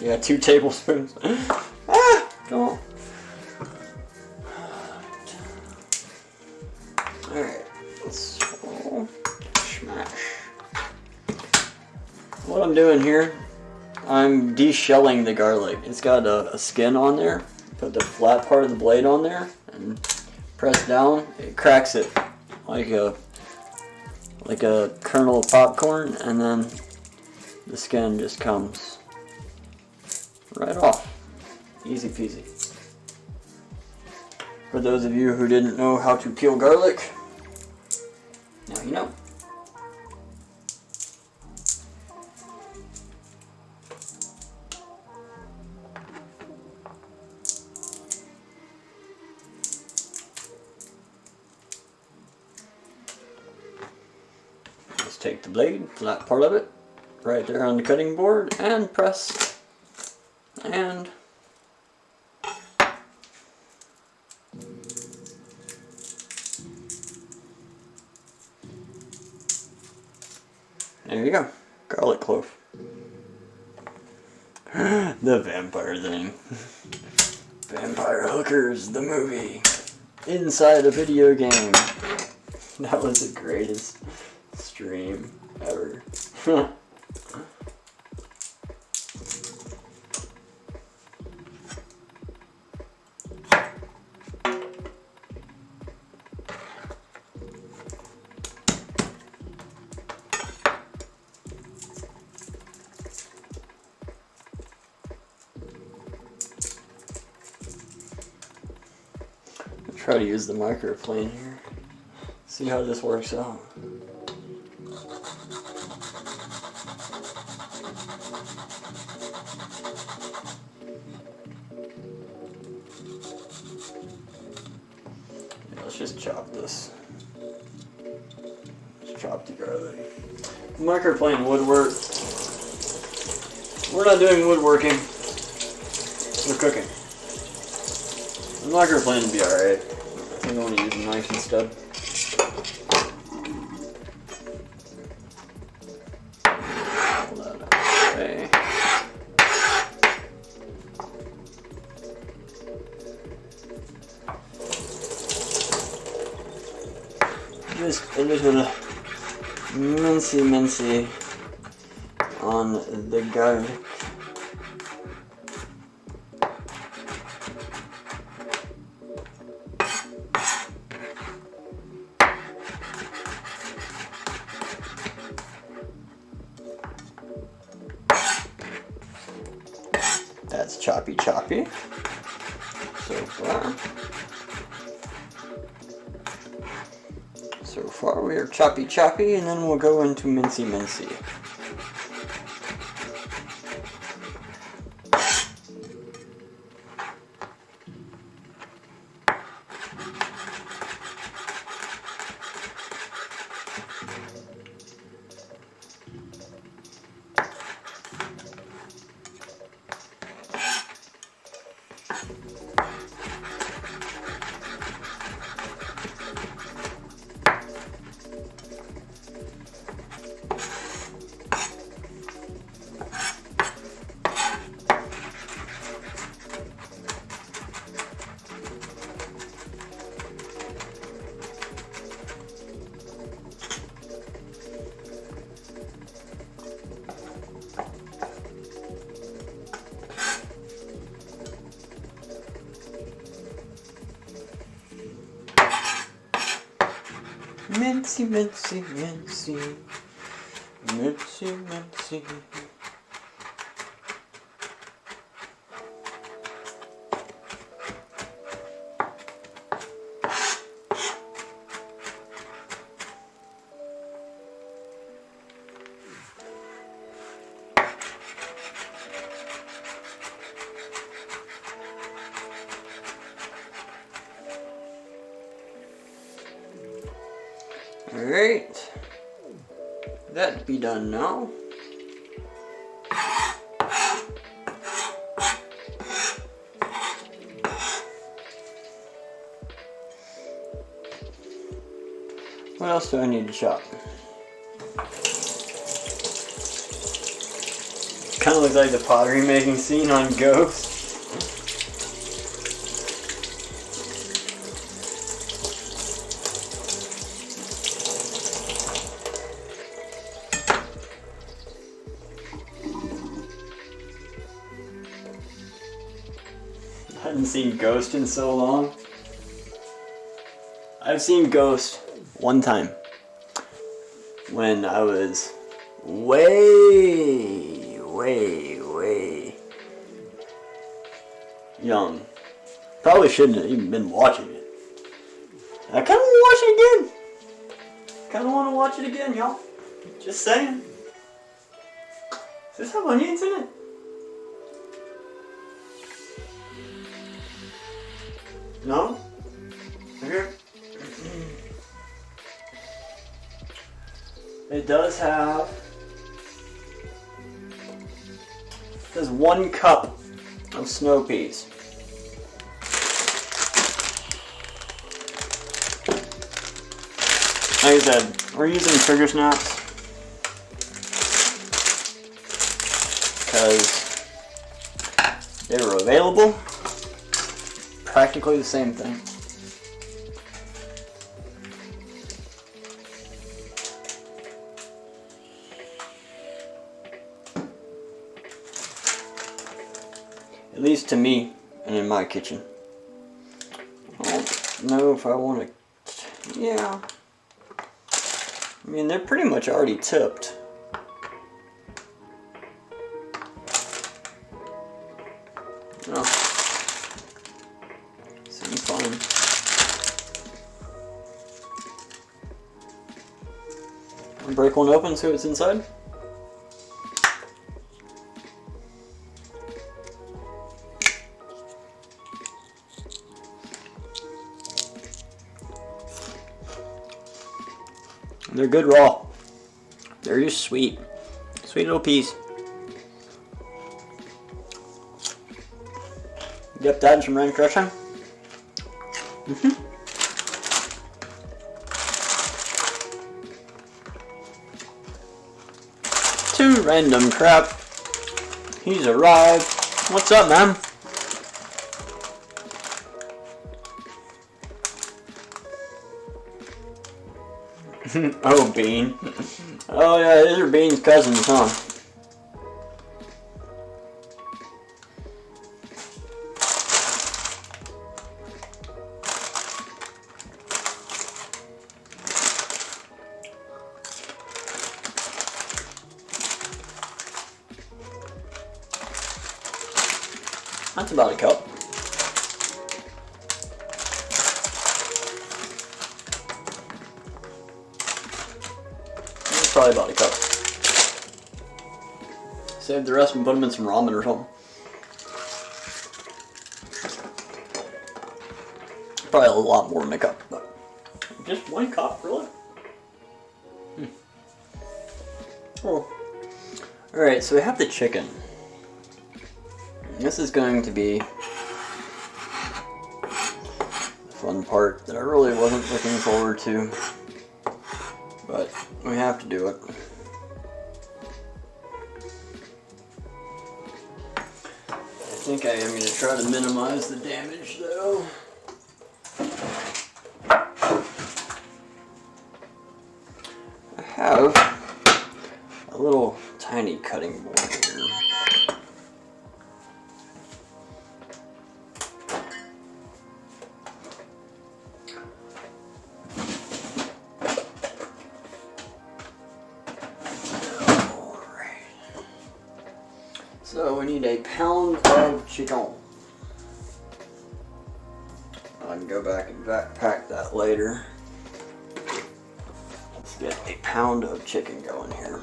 Yeah, 2 tablespoons. Ah, come on. Alright, so smash. What I'm doing here, I'm deshelling the garlic. It's got a skin on there. Put the flat part of the blade on there and press down. It cracks it like a kernel of popcorn, and then the skin just comes right off. Easy peasy. For those of you who didn't know how to peel garlic, now you know. Just take the blade, flat part of it, right there on the cutting board, and press, and there you go, garlic clove. The vampire thing. Vampire Hookers, the movie. Inside a video game. That was the greatest stream ever. Try to use the microplane here. See how this works out. Yeah, let's just chop this. Let's chop the garlic. Microplane would work. We're not doing woodworking. We're cooking. The microplane would be alright. I think I want to use a knife instead. Pull that out of the way. Just a little mincy on the garlic. That's choppy so far. So far we are choppy, and then we'll go into mincy. Mincy. Alright, that be done now. What else do I need to chop? Kind of looks like the pottery making scene on Ghost. I hadn't seen Ghost in so long. I've seen Ghost one time when I was way young. Probably shouldn't have even been watching it. I kind of want to watch it again. Kind of want to watch it again, y'all. Just saying. Does this have onions in it? No? Okay. It does have, it has 1 cup of snow peas. Like I said, we're using trigger snaps because they were available. Practically the same thing. At least to me and in my kitchen. I don't know if I want to. Yeah. I mean, they're pretty much already tipped. Oh. Seems fine. I'll break one open, see what's inside. They're good raw. They're just sweet. Sweet little peas. Dip that in some ranch dressing. To Random Crap. He's arrived. What's up, man? Oh, Bean. Oh yeah, these are Bean's cousins, huh? That's about a cup. Probably about a cup. Save the rest and put them in some ramen or something. Probably a lot more than a cup, but just 1 cup, really? Oh. Alright, so we have the chicken. This is going to be the fun part that I really wasn't looking forward to. But we have to do it. I think I am going to try to minimize the damage though. I have a little tiny cutting board here. So we need a pound of chicken. I can go back and pack that later. Let's get a pound of chicken going here.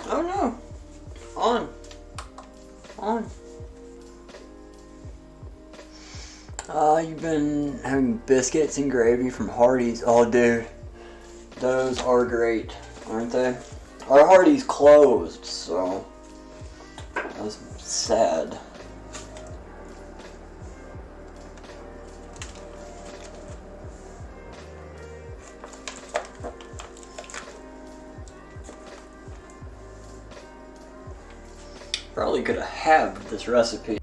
Oh no! On. You've been having biscuits and gravy from Hardee's. Oh dude, those are great, aren't they? Our Hardee's closed, so that's sad. Probably could have halved this recipe.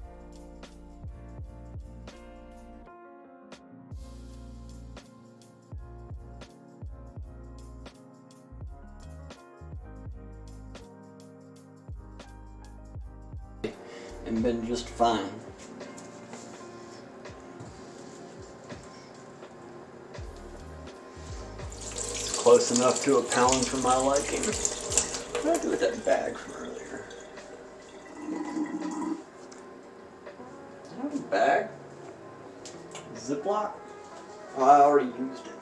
And been just fine. close enough to a pound for my liking. What did I do with that bag from earlier? Did I have a bag? Ziploc? Oh, I already used it.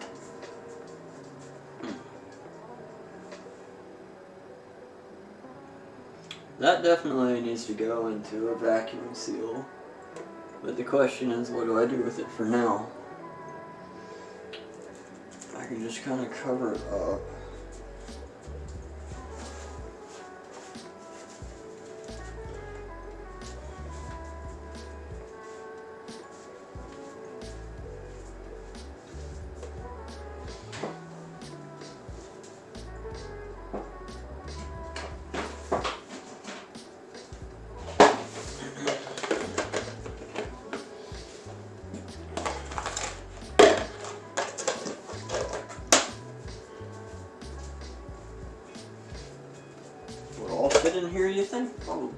That definitely needs to go into a vacuum seal. But the question is, what do I do with it for now? I can just kind of cover it up. Fit in here, you think? Probably.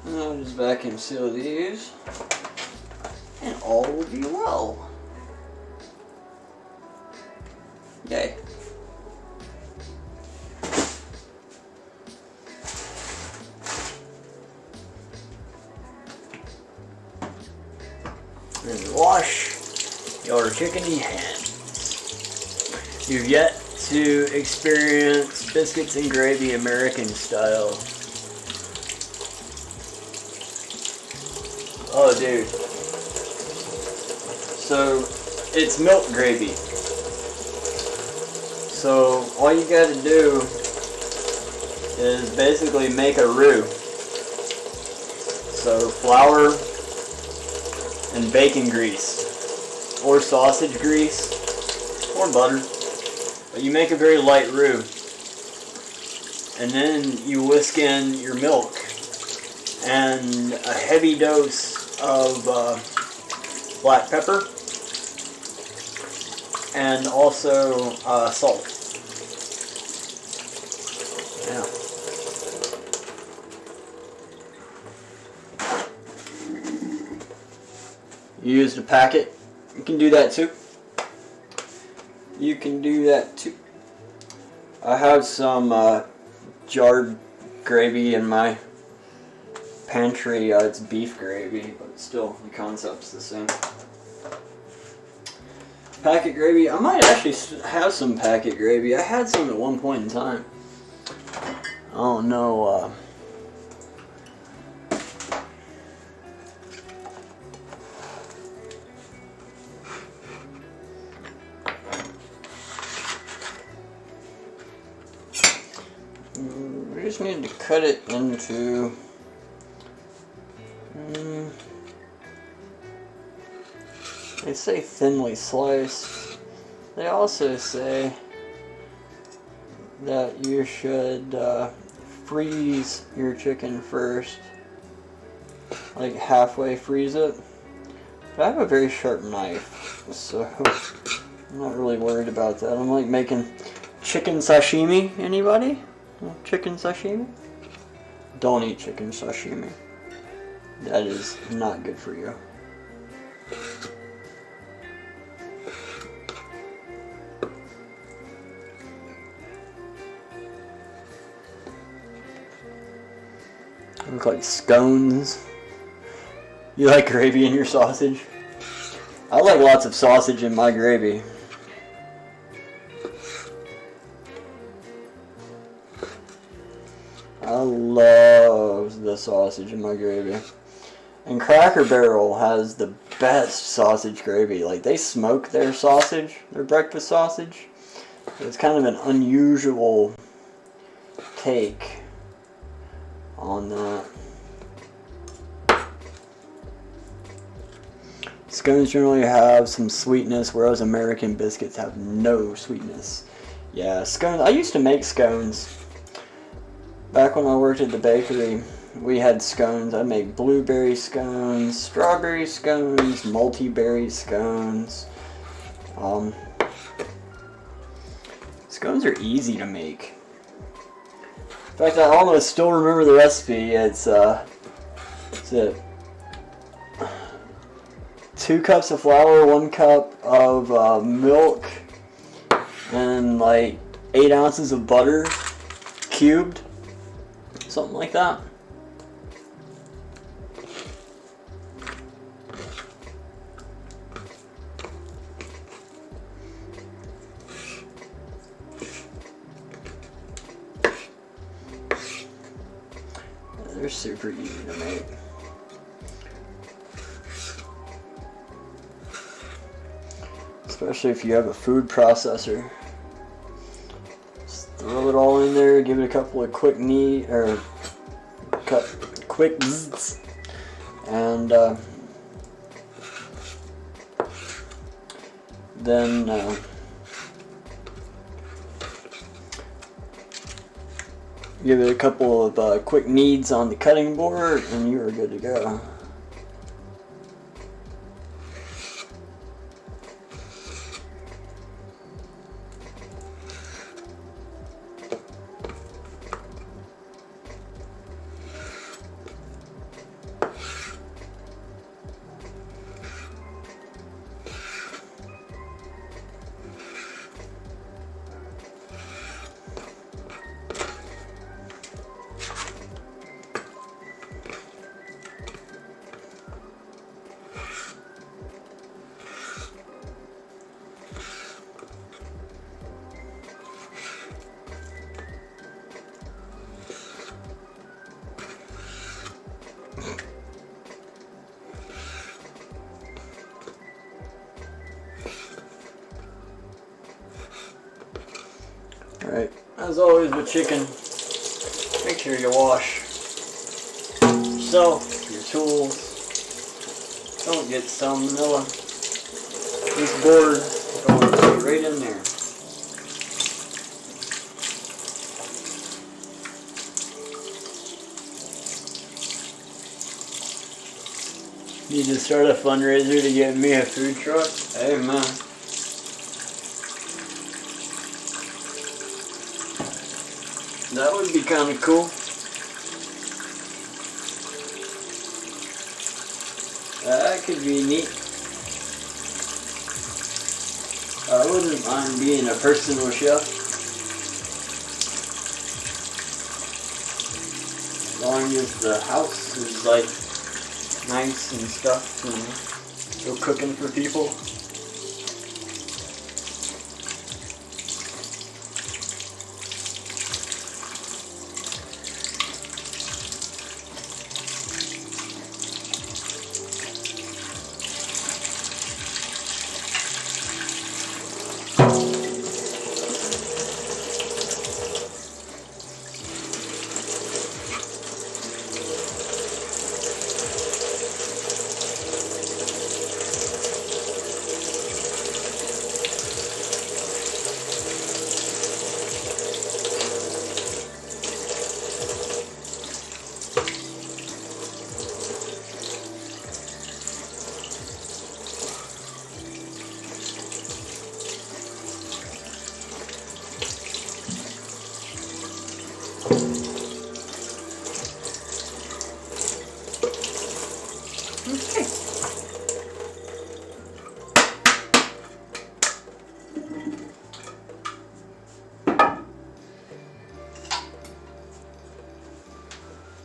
I'll just vacuum seal these, and all will be well. Yay. And wash your chickeny hands. You've yet to experience biscuits and gravy American style. Oh, dude. So, it's milk gravy. So, all you gotta do is basically make a roux. So, flour and bacon grease, or sausage grease, or butter. But you make a very light roux. And then you whisk in your milk and a heavy dose of black pepper and also salt. Yeah. You used a packet. You can do that too. You can do that too. I have some jarred gravy in my pantry. It's beef gravy, but still the concept's the same. Packet gravy. I might actually have some packet gravy. I had some at one point in time. Oh no. We just need to cut it into they say thinly sliced. They also say that you should freeze your chicken first, like halfway freeze it. But I have a very sharp knife, so I'm not really worried about that. I'm like making chicken sashimi. Anybody? Chicken sashimi? Don't eat chicken sashimi. That is not good for you. Look like scones. You like gravy in your sausage? I like lots of sausage in my gravy. I love the sausage in my gravy. And Cracker Barrel has the best sausage gravy. Like, they smoke their sausage, their breakfast sausage. It's kind of an unusual take on that. Scones generally have some sweetness, whereas American biscuits have no sweetness. Yeah, scones. I used to make scones. Back when I worked at the bakery, we had scones. I'd make blueberry scones, strawberry scones, multi-berry scones. Scones are easy to make. In fact, I almost still remember the recipe. It's 2 cups of flour, 1 cup of milk, and like 8 ounces of butter cubed, something like that. They're super easy to make. Especially if you have a food processor. Just throw it all in there, give it a couple of quick quick bzzz, and then give it a couple of quick kneads on the cutting board, and you are good to go. Alright, as always with chicken, make sure you wash yourself, your tools. Don't get salmonella. This board is going to be right in there. Need to start a fundraiser to get me a food truck? Hey man. That would be kind of cool. That could be neat. I wouldn't mind being a personal chef. As long as the house is like nice and stuff and still cooking for people.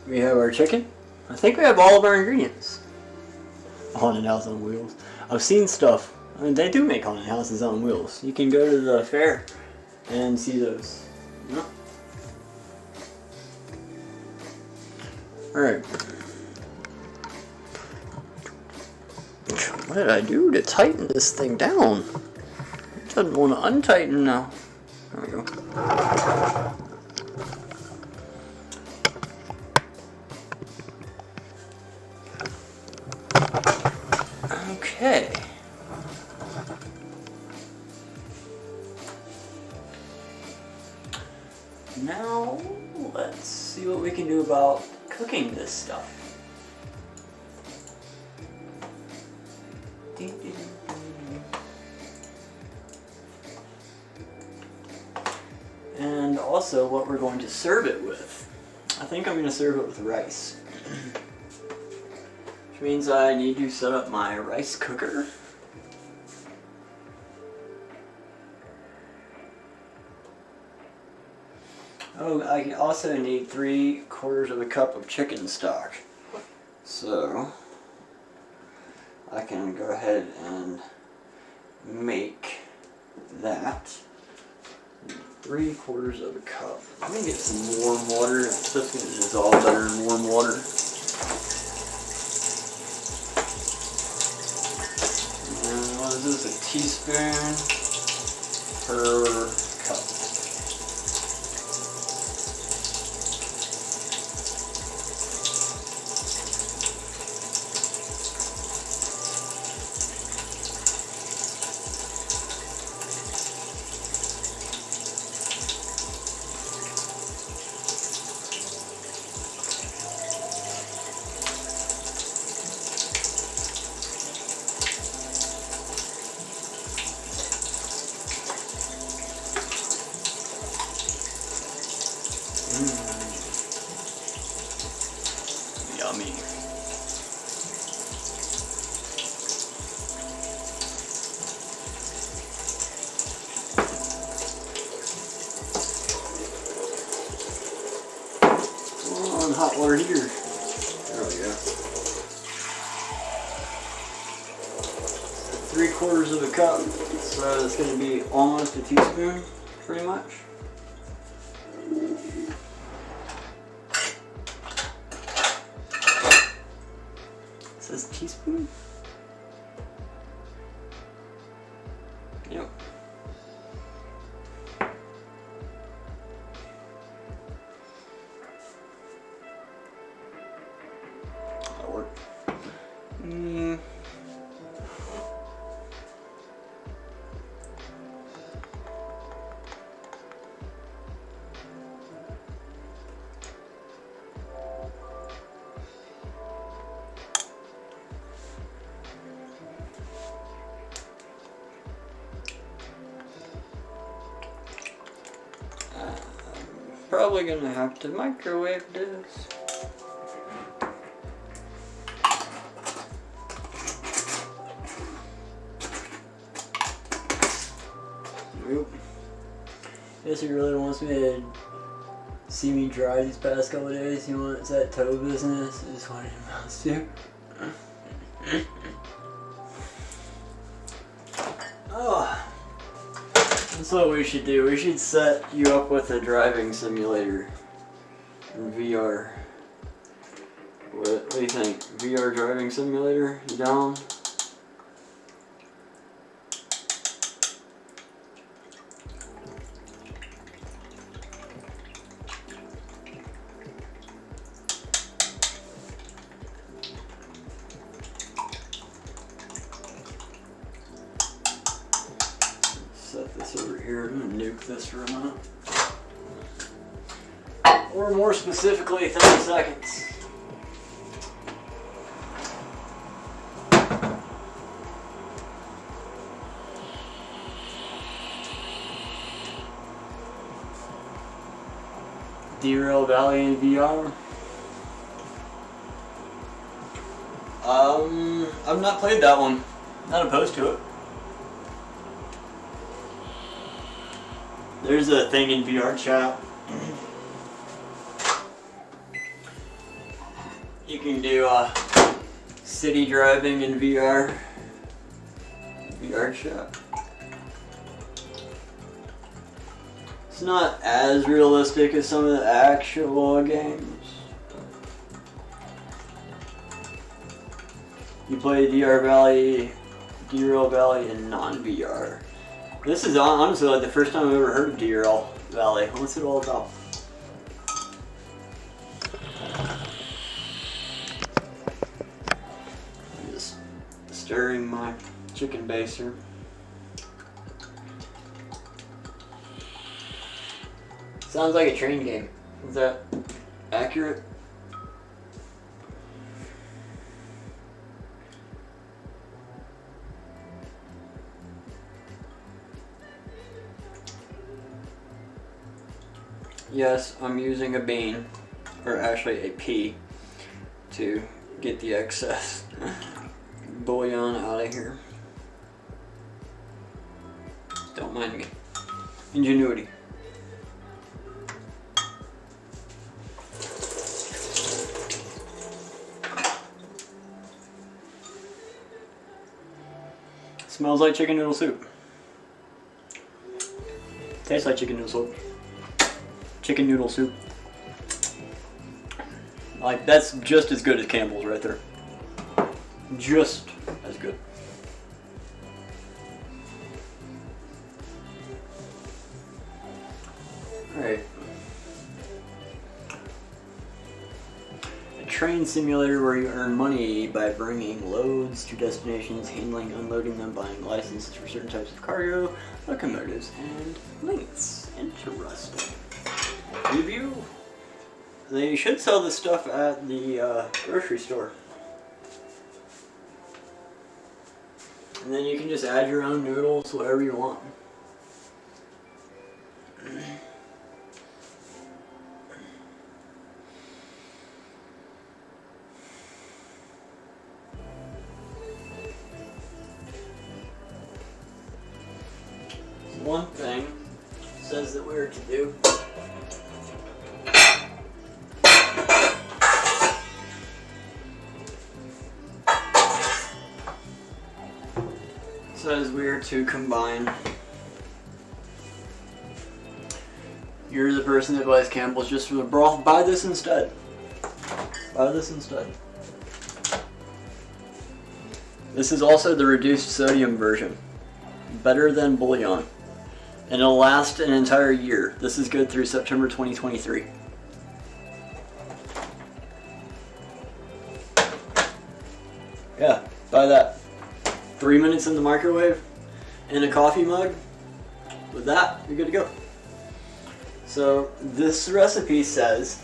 We have our chicken. I think we have all of our ingredients. Haunted house on wheels. I've seen stuff. I mean, they do make haunted houses on wheels. You can go to the fair and see those. Yeah. Alright. What did I do to tighten this thing down? It doesn't want to untighten now. There we go. Okay. Now, let's see what we can do about cooking this stuff. And also what we're going to serve it with. I think I'm going to serve it with rice. Which means I need to set up my rice cooker. Oh, I also need 3/4 of a cup of chicken stock. So, I can go ahead and make that. 3/4 of a cup. Let me get some warm water. It's just going to dissolve better in warm water. And what is this? A teaspoon per cup. Yummy. On hot water heater. There we go. 3/4 of a cup. So it's going to be almost a teaspoon, pretty much. Says teaspoon? Yep. That'll work. Probably gonna have to microwave this. Nope. Guess he really wants me to see me dry these past couple of days. He wants that toe business. I just wanted him else to. Oh. That's what we should do. We should set you up with a driving simulator in VR. What do you think? VR driving simulator? You down? Set this over here. I'm gonna nuke this for a minute. Or more specifically, 30 seconds. Derail Valley in VR. I've not played that one. Not opposed to it. There's a thing in VR chat. You can do city driving in VR. VR chat. It's not as realistic as some of the actual games. You play Derail Valley in non-VR. This is honestly like the first time I've ever heard of Derail Valley. What's it all about? Just stirring chicken baster. Sounds like a train game. Is that accurate? Yes, I'm using a bean, or actually a pea, to get the excess bouillon out of here. Don't mind me. Ingenuity. Smells like chicken noodle soup. Tastes like chicken noodle soup. Chicken noodle soup. Like, that's just as good as Campbell's right there. Just as good. Alright. A train simulator where you earn money by bringing loads to destinations, handling, unloading them, buying licenses for certain types of cargo, locomotives, and links. Interesting. Review. They should sell this stuff at the grocery store. And then you can just add your own noodles, whatever you want. One thing says that we're to do. Says we're to combine. You're the person that buys Campbell's just for the broth. Buy this instead. Buy this instead. This is also the reduced sodium version. Better than bouillon. And it'll last an entire year. This is good through September 2023. Yeah, buy that. 3 minutes in the microwave in a coffee mug. With that, you're good to go. So this recipe says,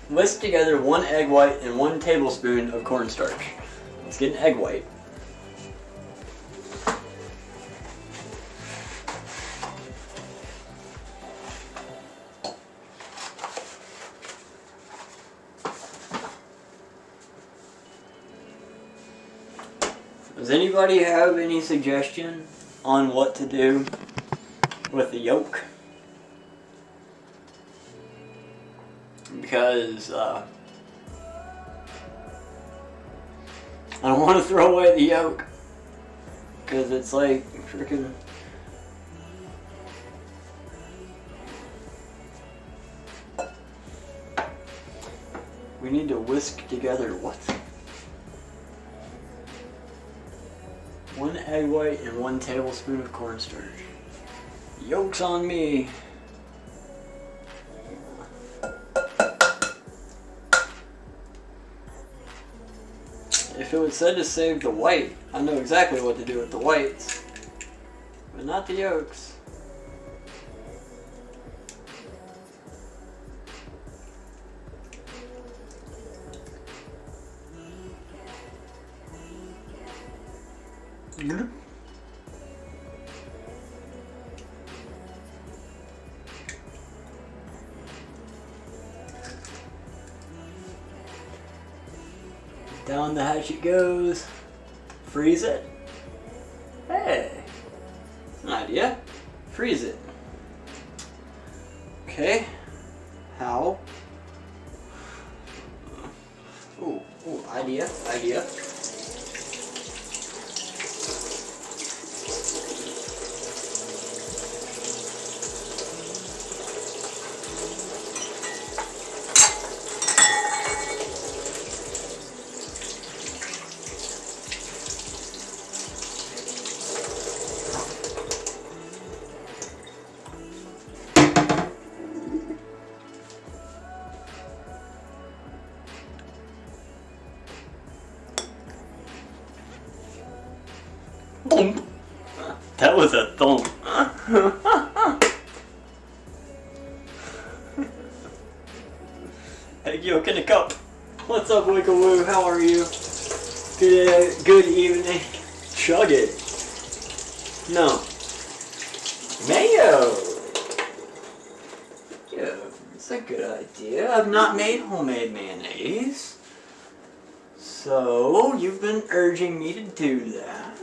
whisk together 1 egg white and 1 tablespoon of cornstarch. Let's get an egg white. Does anybody have any suggestion on what to do with the yolk? Because I don't want to throw away the yolk, because it's like freaking. We need to whisk together what? 1 egg white and 1 tablespoon of cornstarch. Yolk's on me. If it was said to save the white, I know exactly what to do with the whites, but not the yolks. Down the hatch it goes. Freeze it. Hey, that's an idea. Freeze it. Okay. How? Ooh, idea. Thump. That was a thump. Egg yolk in a cup. What's up, Wiggle Woo? How are you? Good evening. Chug it. No. Mayo. Yeah, it's a good idea. I've not made homemade mayonnaise. So, you've been urging me to do that.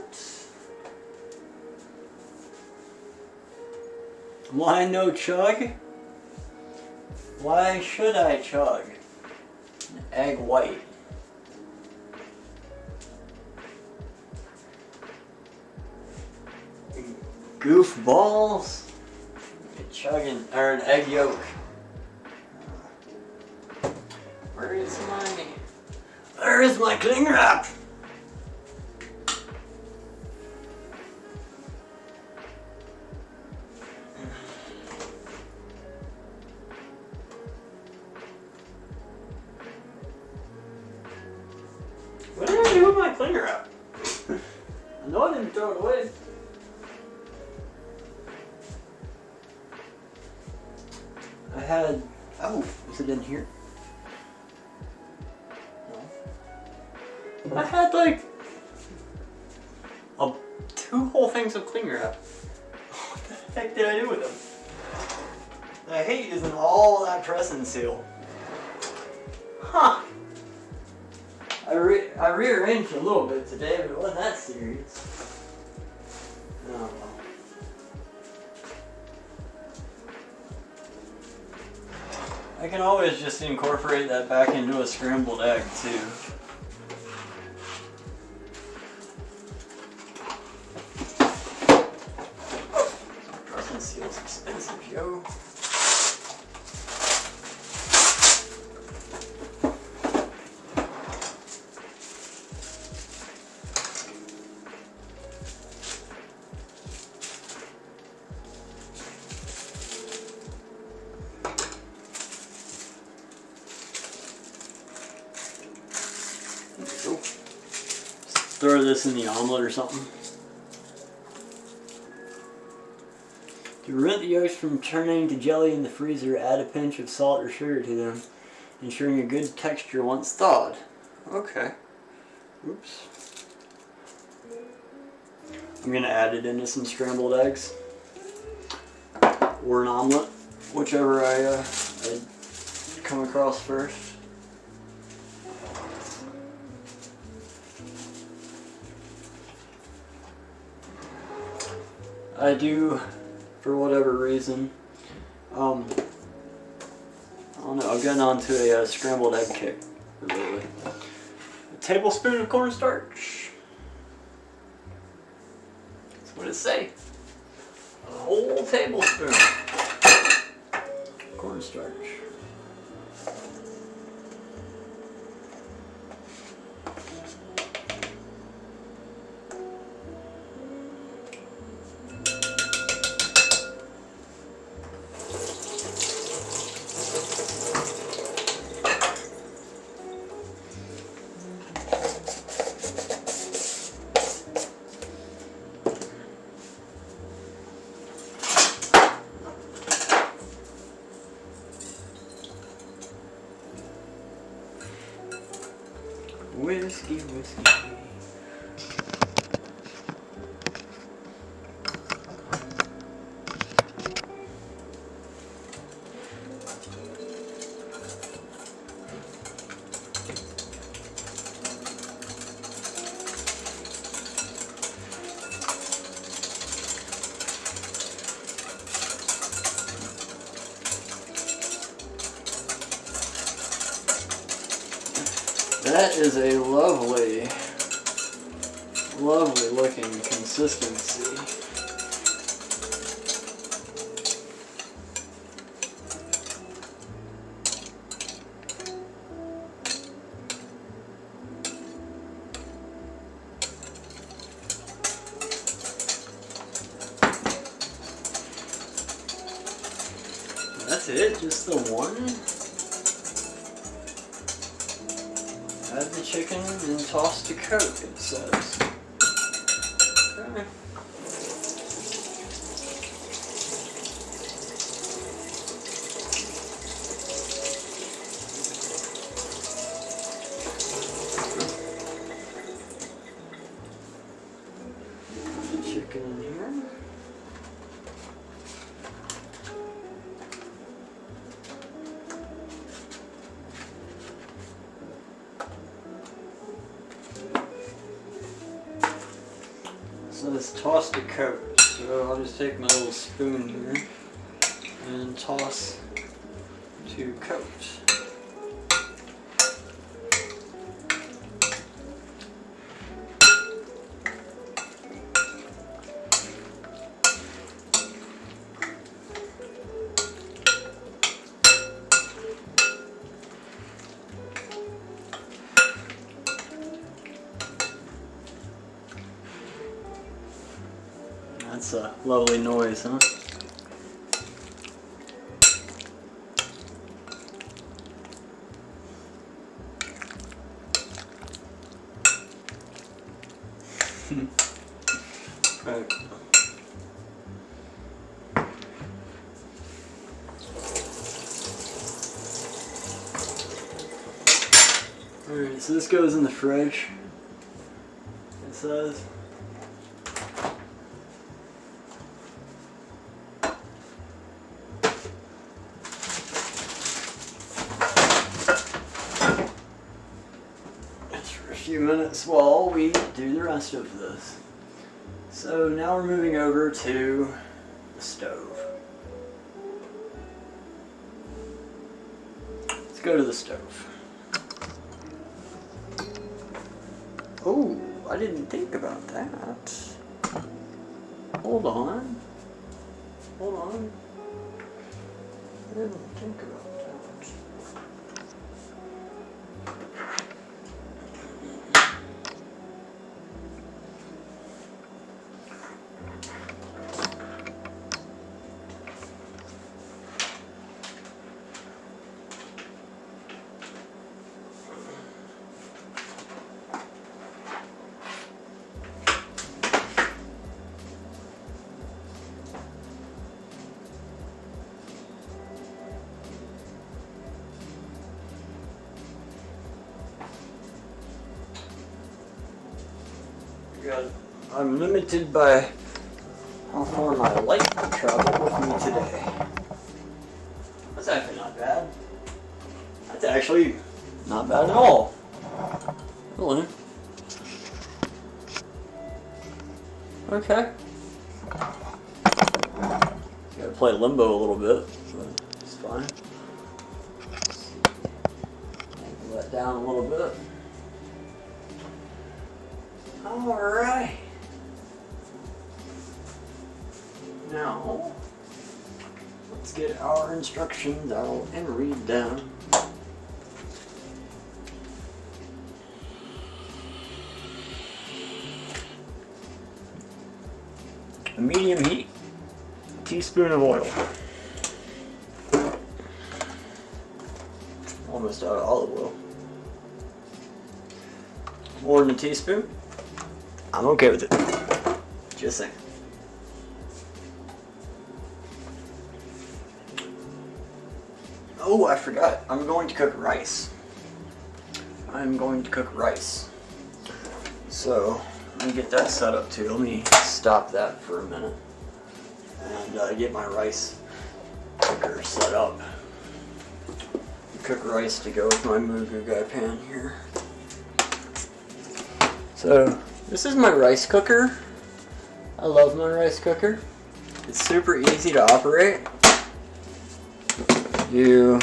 Why no chug? Why should I chug? An egg white. Goofballs. Chugging, or an egg yolk. Where is my cling wrap? What did I do with my cling wrap? I know I didn't throw it away. I had, oh, is it in here? No. I had like two whole things of cling wrap. What the heck did I do with them? I hate using all that press and seal. Huh. I rearranged a little bit today, but it wasn't that serious. Oh well. I can always just incorporate that back into a scrambled egg too. Press and seal's expensive, yo. Throw this in the omelet or something. To prevent the yolks from turning to jelly in the freezer, add a pinch of salt or sugar to them, ensuring a good texture once thawed. Okay. Oops. I'm gonna add it into some scrambled eggs or an omelet, whichever I come across first. I do, for whatever reason, I don't know, I've gotten onto a scrambled egg kick lately. A tablespoon of cornstarch. That's what it say. A whole tablespoon cornstarch. Whiskey. That is a lovely looking consistency. That's it? Just the one? Add the chicken and toss to coat, it says. Okay. Okay. Chicken in here. So let's toss the coat. So I'll just take my little spoon here and toss to coat. That's a lovely noise, huh? Right. Alright, so this goes in the fridge. It says. Few minutes while we do the rest of this. So now we're moving over to the stove. Let's go to the stove. Oh, I didn't think about that. Hold on. Hold on. I didn't think about that. I'm limited by how far my light can travel with me today. That's actually not bad. That's actually not bad at all. Really. Okay. Gotta play limbo a little bit, but it's fine. Let down a little bit. Alright. Now, let's get our instructions out and read them. A medium heat, a teaspoon of oil. Almost out of olive oil. More than a teaspoon? I'm okay with it. Just saying. Oh, I forgot. I'm going to cook rice. I'm going to cook rice. So, let me get that set up too. Let me stop that for a minute. And get my rice cooker set up. Cook rice to go with my Moo Goo Gai pan here. So, this is my rice cooker. I love my rice cooker. It's super easy to operate. You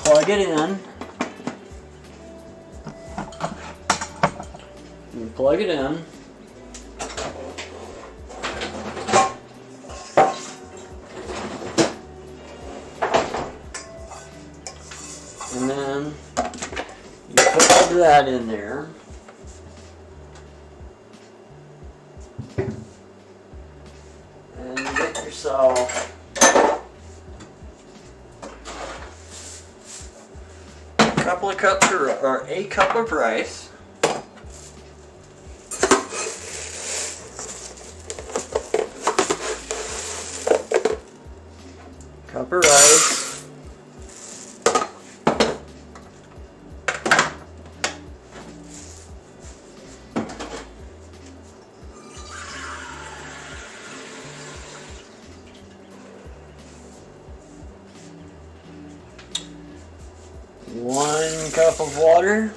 plug it in. You plug it in. And then you put all that in there. And you get yourself a cup of rice. cup of rice. One cup of water.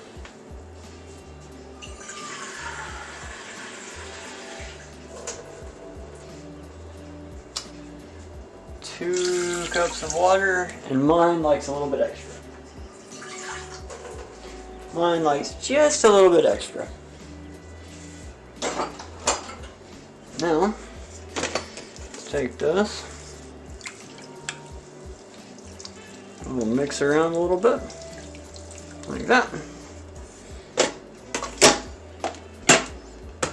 2 cups of water, and mine likes a little bit extra. Mine likes just a little bit extra. Now, let's take this. We'll mix around a little bit, like that.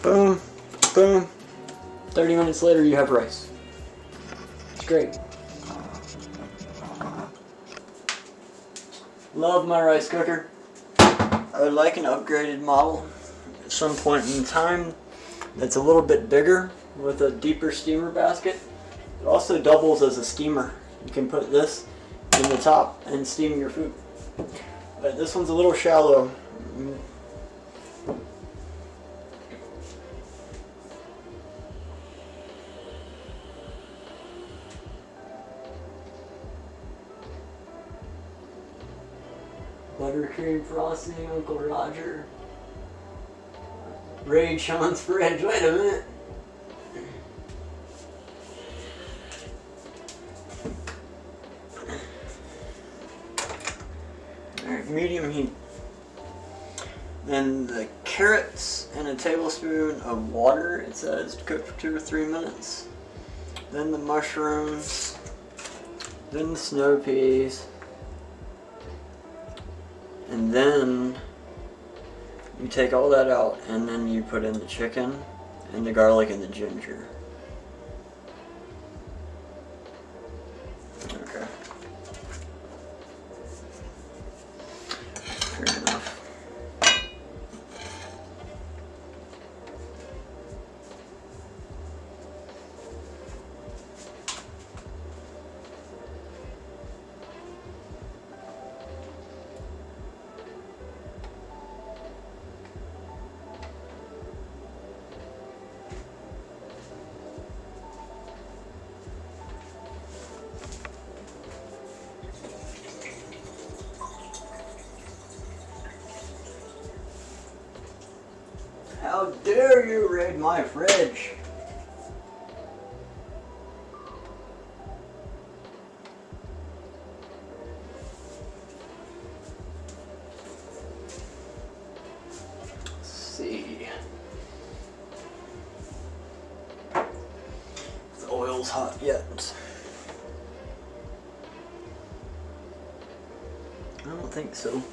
Boom, boom. 30 minutes later, you have rice. It's great. Love my rice cooker. I would like an upgraded model at some point in time that's a little bit bigger with a deeper steamer basket. It also doubles as a steamer. You can put this in the top and steam your food. But this one's a little shallow. Buttercream frosting, Uncle Roger. Raid Sean's fridge. Wait a minute. Alright, medium heat. Then the carrots and a tablespoon of water, it says, to cook for 2 or 3 minutes. Then the mushrooms. Then the snow peas. And then you take all that out, and then you put in the chicken and the garlic and the ginger. Okay. Fair enough. How dare you raid my fridge? Let's see. The oil's hot yet. I don't think so.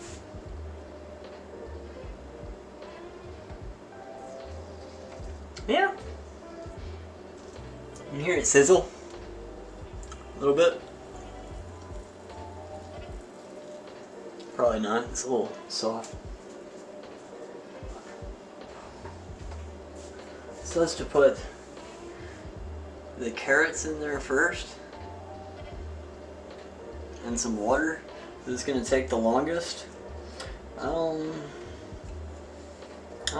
Yeah. You hear it sizzle? A little bit. Probably not. It's a little soft. So let's just put the carrots in there first. And some water. This is going to take the longest. I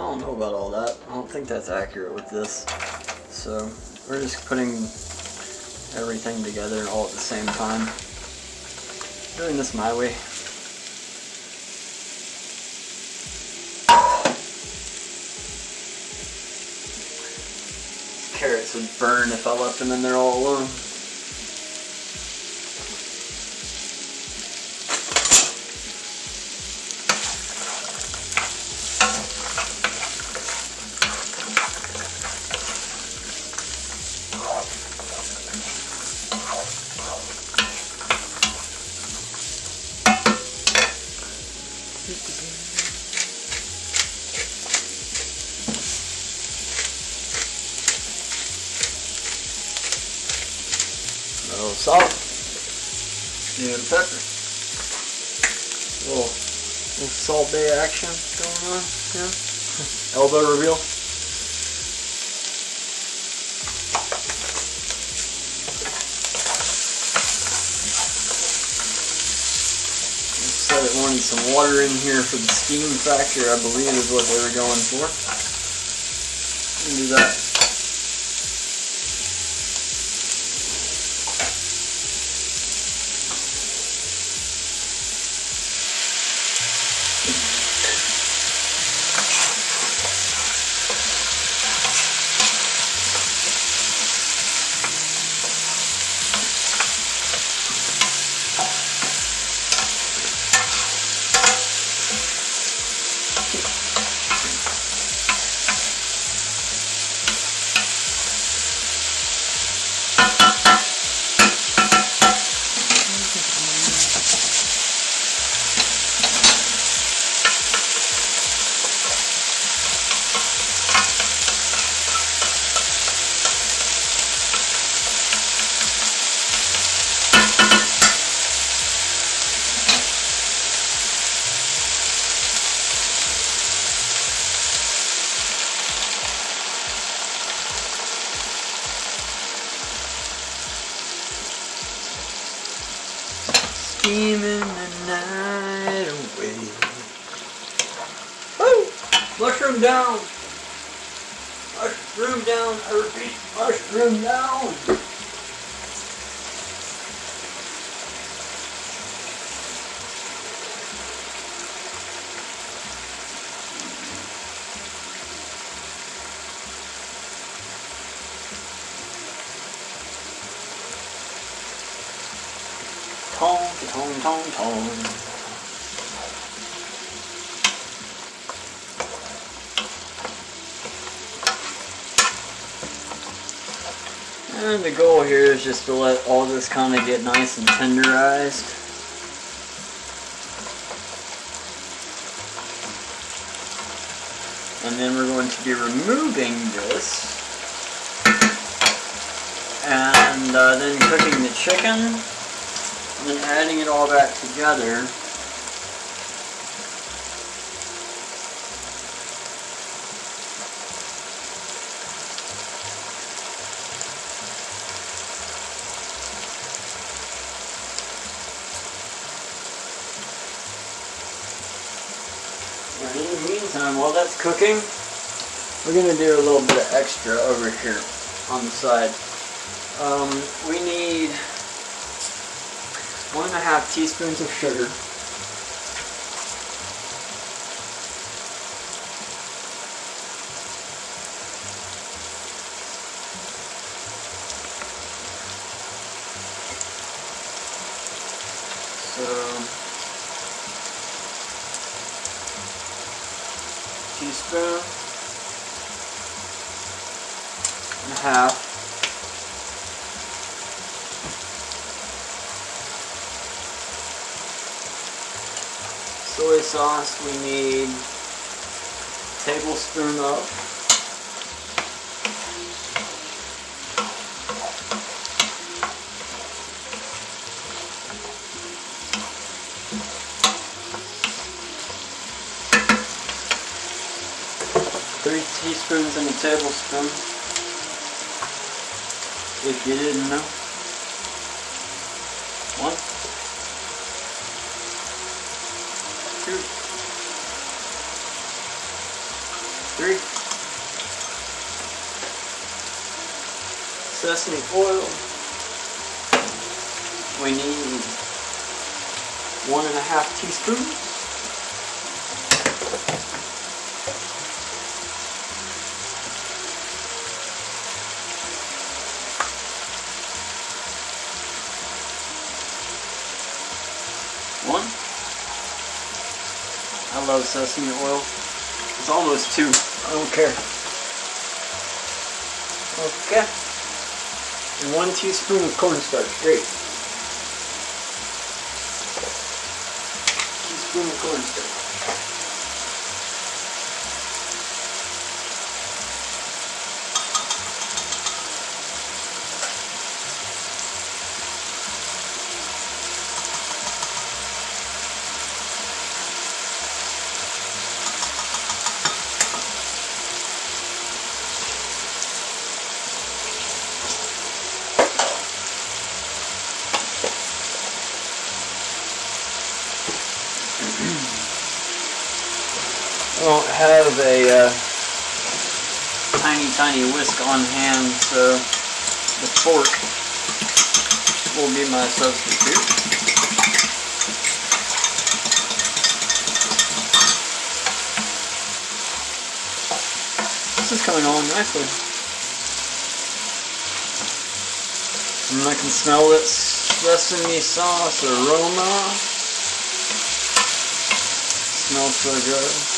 don't know about all that. I don't think that's accurate with this. So we're just putting everything together all at the same time. Doing this my way. Carrots would burn if I left them in there all alone. A little salt, and pepper. Little Salt Bay action going on, yeah. Elbow reveal. some water in here for the steam factor, I believe is what they were going for. Do that. Steaming the night away. Woo! Mushroom down! Mushroom down, I repeat, mushroom down! Tong, tong, tong, tong. And the goal here is just to let all this kind of get nice and tenderized. And then we're going to be removing this and then cooking the chicken. And then adding it all back together. And in the meantime, while that's cooking, we're going to do a little bit of extra over here on the side. We need 1.5 teaspoons of sugar. So, teaspoon and a half. Soy sauce, we need a tablespoon of. Three teaspoons and a tablespoon, if you didn't know. 1, 2, 3. Sesame oil. We need 1.5 teaspoons. I love sesame oil. It's almost 2. I don't care. Okay. And 1 teaspoon of cornstarch. Great. Teaspoon of cornstarch. I don't have a tiny whisk on hand, so the fork will be my substitute. This is coming on nicely. And I can smell that sesame sauce aroma. Smells so good.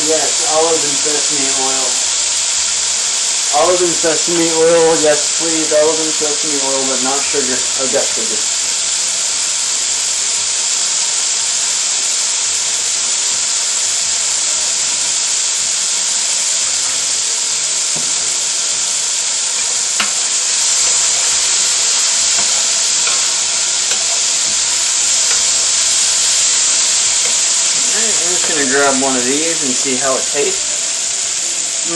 Yes, olive and sesame oil. Olive and sesame oil, yes please, olive and sesame oil, but not sugar. I've got sugar. Grab one of these and see how it tastes.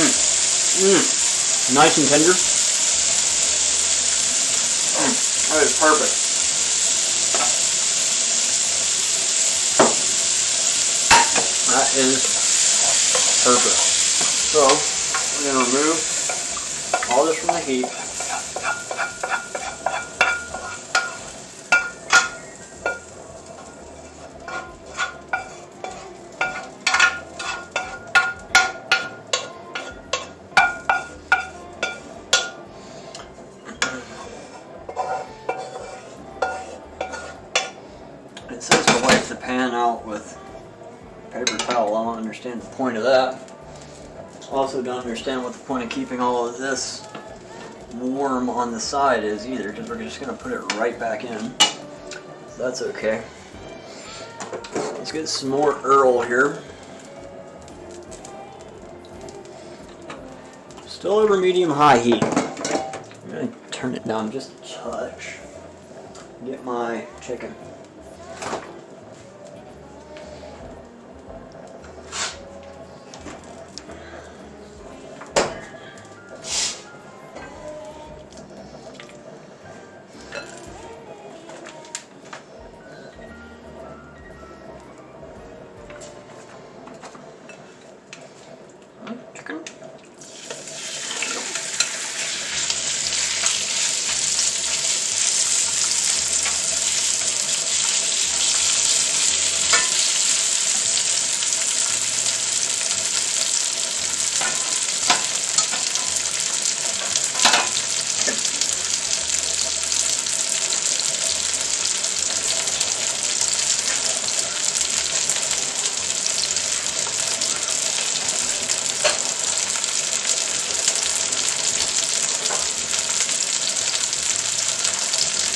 Nice and tender. That is perfect. That is perfect. So we're going to remove all this from the heat. It says to wipe the pan out with paper towel. I don't understand the point of that. Also don't understand what the point of keeping all of this warm on the side is either, because we're just going to put it right back in. So that's okay. Let's get some more Earl here. Still over medium-high heat. I'm going to turn it down just a touch. Get my chicken.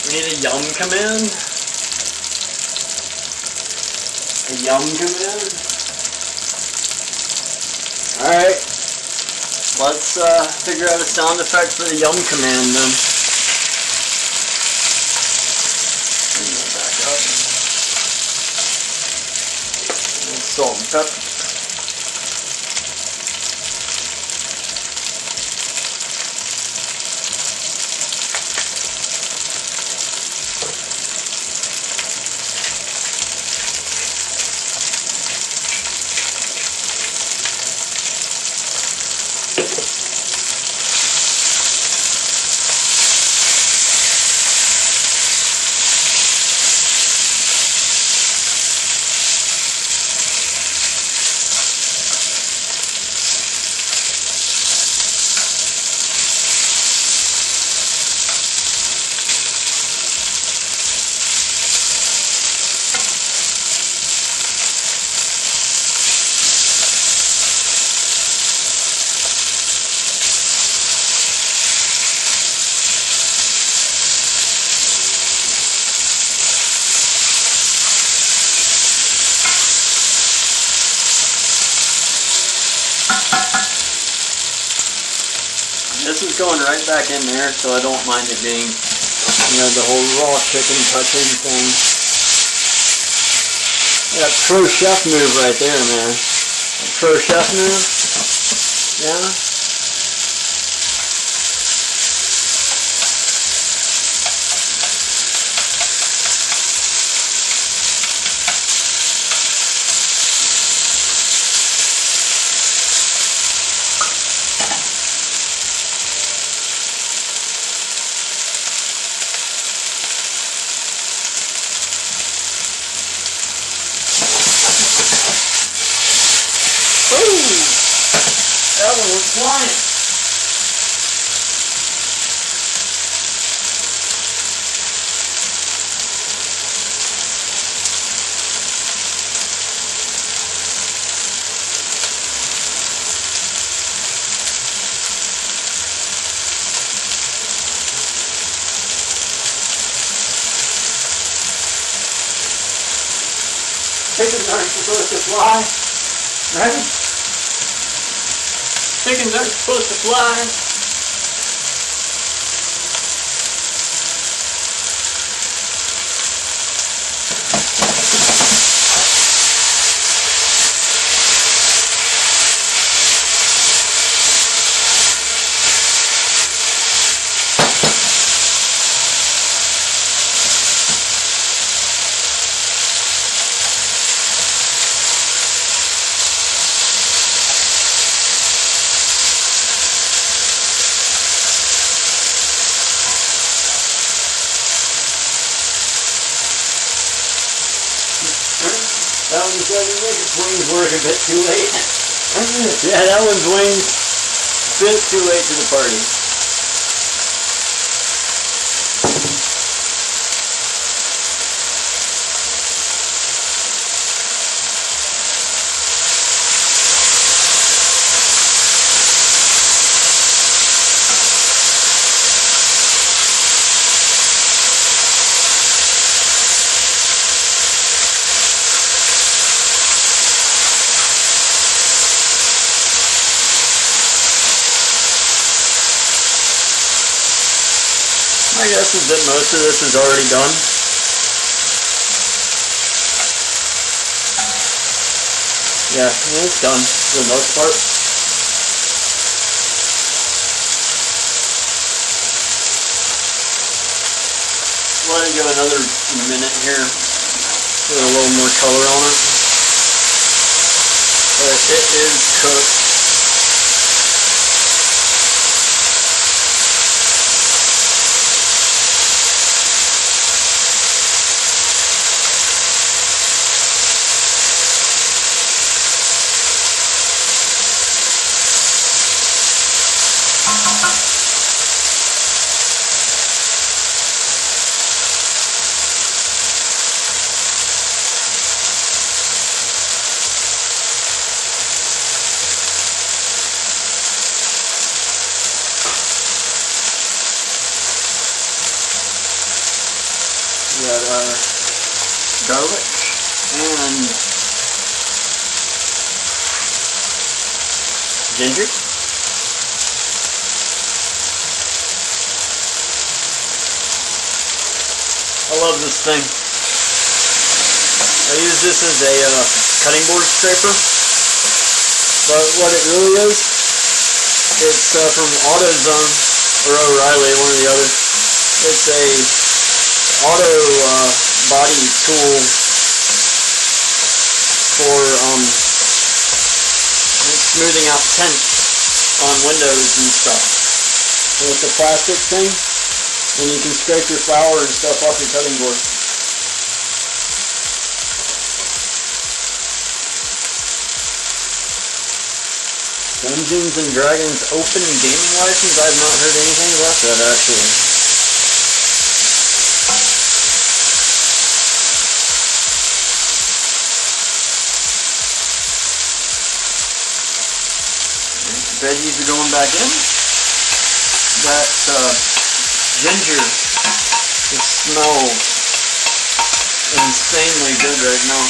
We need a yum command. A yum command. Alright. Let's figure out a sound effect for the yum command then. Bring that back up. A little salt and pepper. just going right back in there, so I don't mind it being, you know, the whole raw chicken touching thing. That pro chef move right there, man. That pro chef move. Yeah. That one was flying. Chickens aren't supposed to fly, right? Chickens aren't supposed to fly. That one doesn't make its wings work a bit too late. Yeah, that one's wings a bit too late to the party. My guess is that most of this is already done. Yeah, it's done for the most part. Let it go another minute here. Get a little more color on it. But it is cooked. We got our garlic and ginger. I love this thing. I use this as a cutting board scraper, but what it really is, it's from AutoZone or O'Reilly, one or the other. It's a auto body tool for smoothing out tents on windows and stuff. So it's a plastic thing, and you can scrape your flour and stuff off your cutting board. Dungeons and Dragons open gaming license? I've not heard anything about that actually. Veggies are going back in. That ginger just smells insanely good right now.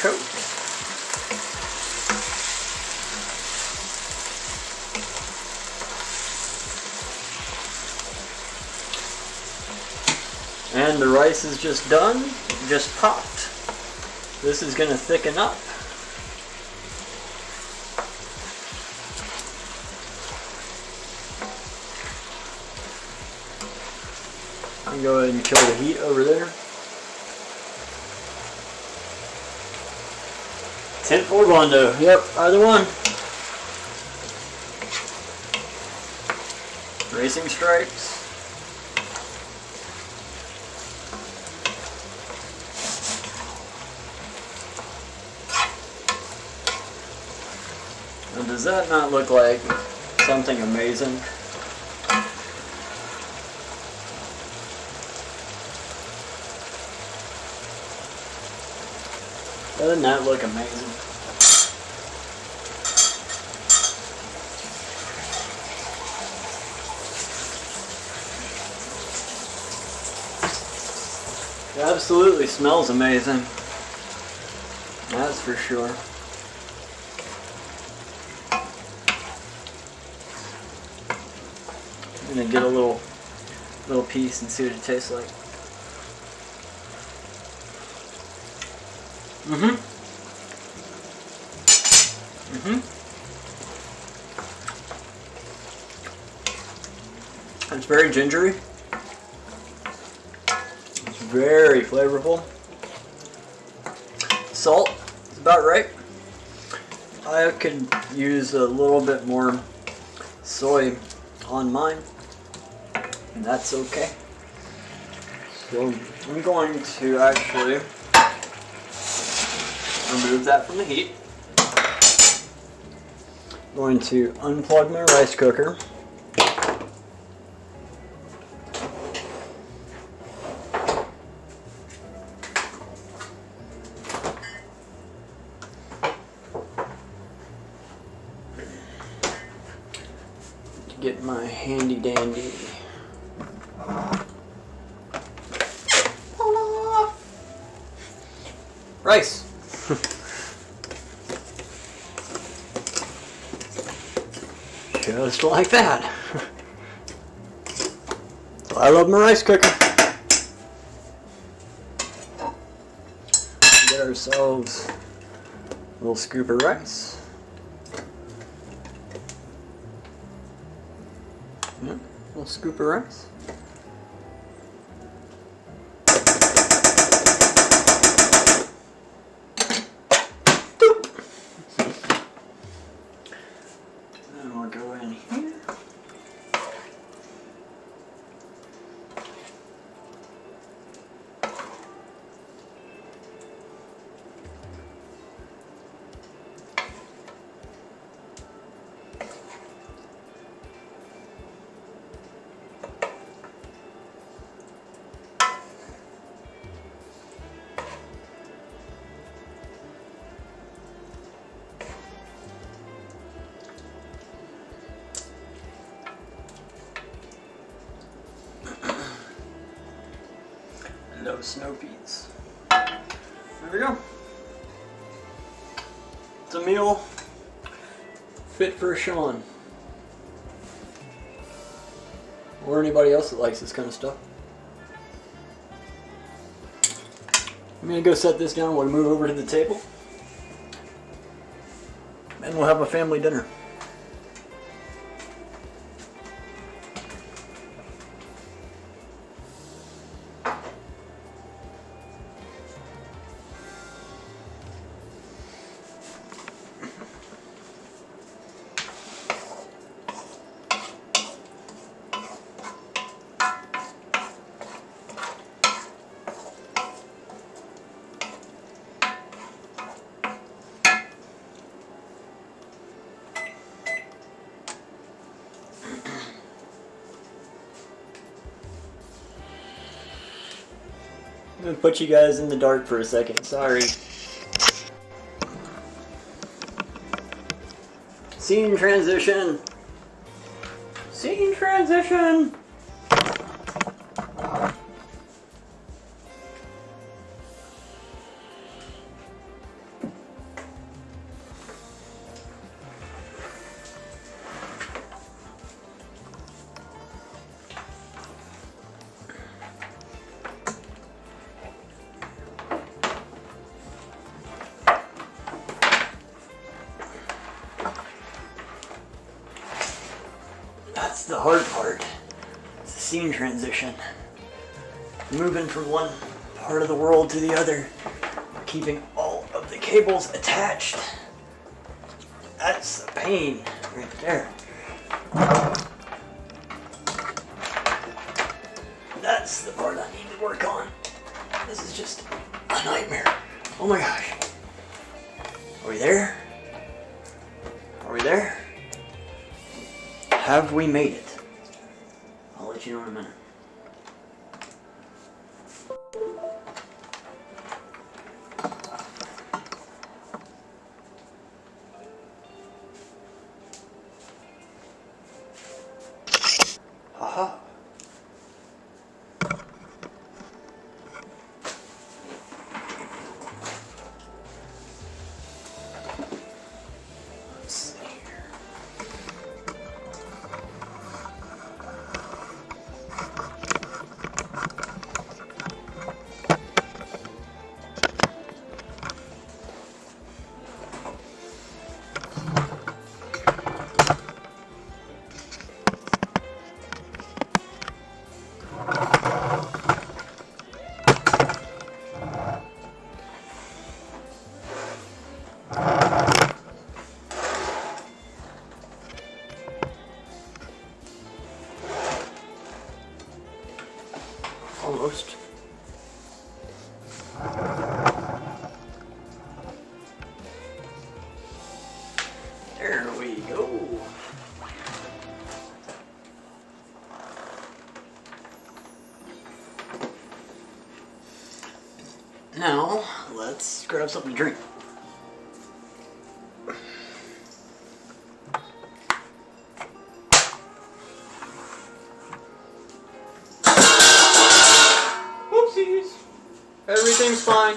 coat. And the rice is just done, just popped. This is gonna thicken up. I can go ahead and kill the heat over there. Tint or Rondo, yep, either one. Racing stripes. Now, does that not look like something amazing? Doesn't that look amazing? It absolutely smells amazing. That's for sure. I'm gonna get a little piece and see what it tastes like. It's very gingery. It's very flavorful. Salt is about right. I could use a little bit more soy on mine, and that's okay. So I'm going to actually remove that from the heat. I'm going to unplug my rice cooker. Get my handy dandy rice. Just like that. I love my rice cooker. Get ourselves a little scoop of rice. Yep, a little scoop of rice. Then we'll go in here. No snow peas. There we go. It's a meal fit for Sean. Or anybody else that likes this kind of stuff. I'm gonna go set this down. We'll move over to the table. And we'll have a family dinner. I'm gonna put you guys in the dark for a second, sorry. Scene transition! Scene transition! That's the hard part. It's the scene transition. Moving from one part of the world to the other, keeping all of the cables attached. That's the pain right there. That's the part I need to work on. This is just a nightmare. Oh my gosh. Are we there? Are we there? Have we made it? I'll let you know in a minute. Haha. Let's see here. Almost. There we go. Now, let's grab something to drink. Whoopsies. Everything's fine.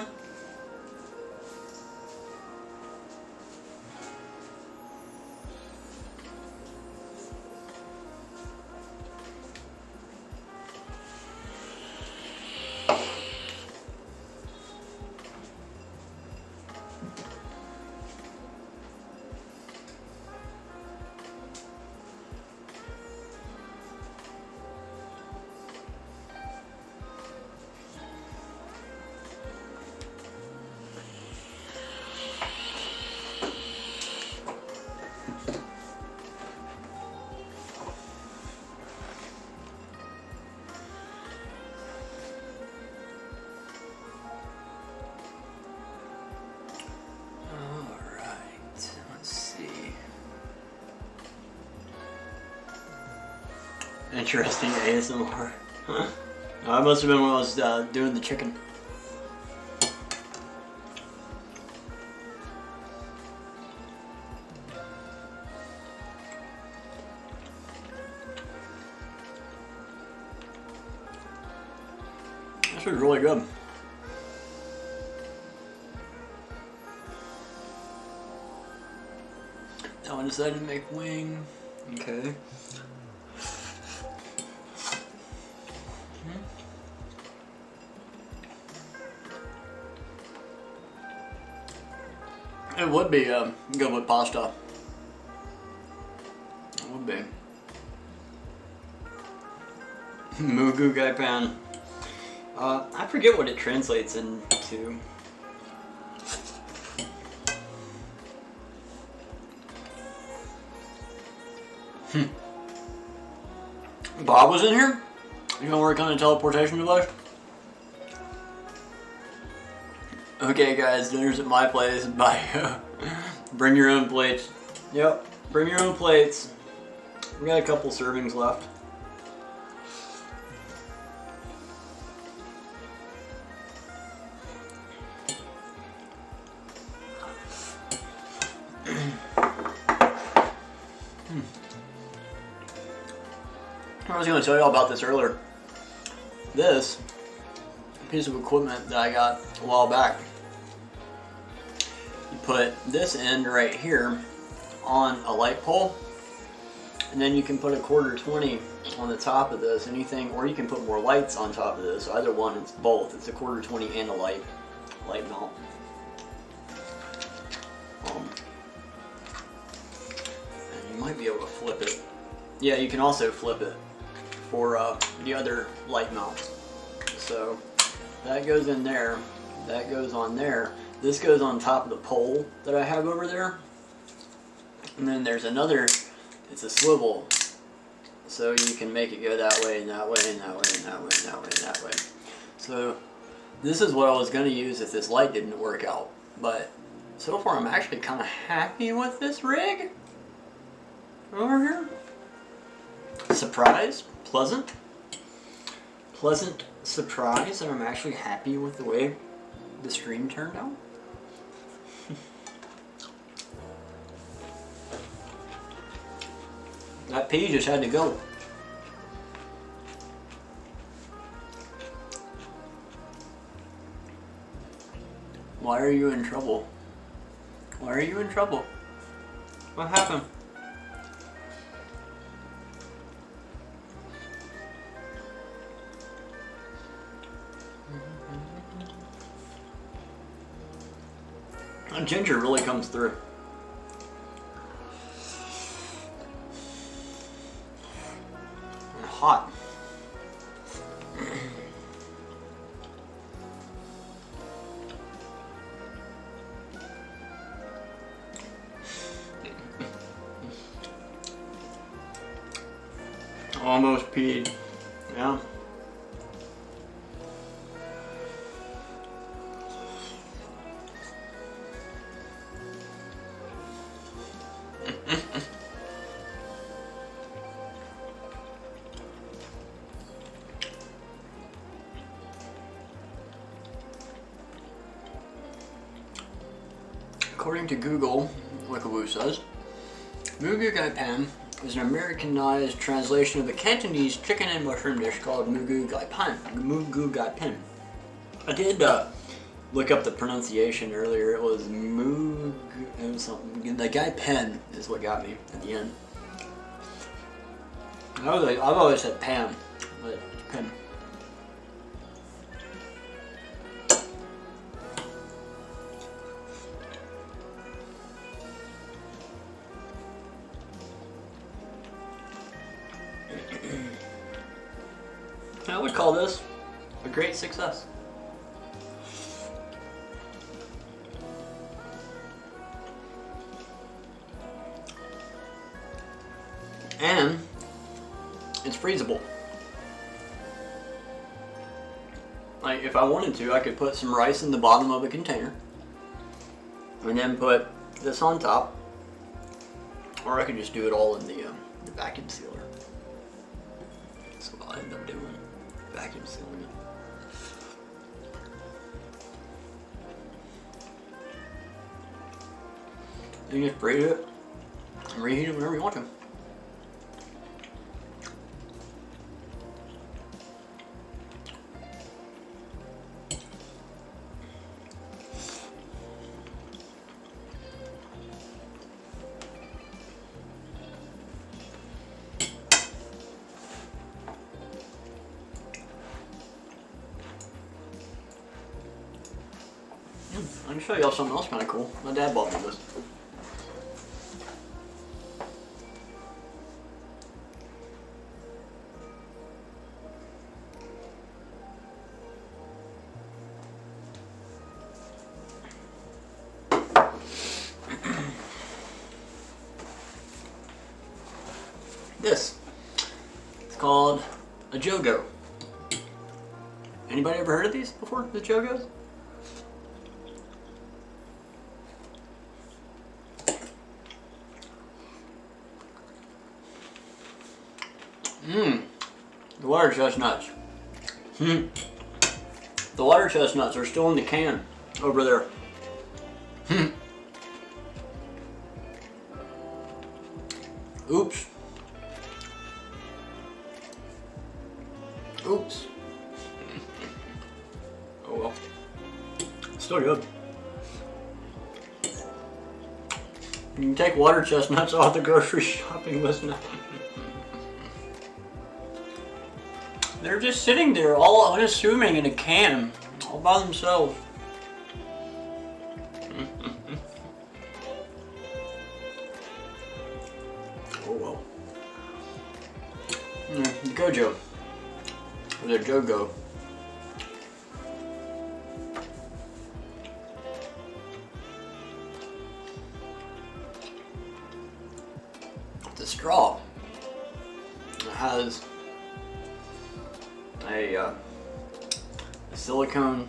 Interesting ASMR. Huh. I must have been when I was doing the chicken. This was really good. That one decided to make wing. Okay. It would be good with pasta. It would be. Moo Goo Gai pan. I forget what it translates into. Bob was in here? You gonna work on a teleportation device? Okay guys, dinner's at my place. Bye. Bring your own plates. Yep, bring your own plates. We got a couple servings left. I was going to tell you all about this earlier. This piece of equipment that I got a while back. You put this end right here on a light pole, and then you can put a 1/4-20 on the top of this, anything, or you can put more lights on top of this. Either one, it's both. It's a 1/4-20 and a light mount. And you might be able to flip it. yeah, you can also flip it for the other light mount. So that goes in there, that goes on there. This goes on top of the pole that I have over there. And then there's another, it's a swivel. So you can make it go that way and that way and that way and that way and that way and that way. So this is what I was going to use if this light didn't work out. But so far I'm actually kind of happy with this rig over here. Surprise, pleasant surprise that I'm actually happy with the way the stream turned out. That pea just had to go. Why are you in trouble? Why are you in trouble? What happened? Ginger really comes through. And hot. Almost peed. Yeah. According to Google, Wikiboo says, Moo Goo Gai Pan is an Americanized translation of the Cantonese chicken and mushroom dish called Moo Goo Gai Pan. Moo Goo Gai Pan. I did look up the pronunciation earlier. It was Moo Goo something. The Gai Pen is what got me at the end. I've always said Pan, but it's Pen. I would call this a great success. And it's freezable. Like if I wanted to, I could put some rice in the bottom of a container and then put this on top, or I could just do it all in the vacuum sealer. That's what I end up doing. Vacuum sealing it. You can just braid it and reheat it whenever you want to. I can show y'all something else kind of cool. My dad bought me this. This. It's called a Jogo. Anybody ever heard of these before? The Jogos? The water chestnuts. The water chestnuts are still in the can over there. Oops. Oops. Oh well. Still good. You can take water chestnuts off the grocery shopping list now. They're just sitting there, all unassuming in a can, all by themselves. Oh well. Jojo. Or the Jogo. The straw has a silicone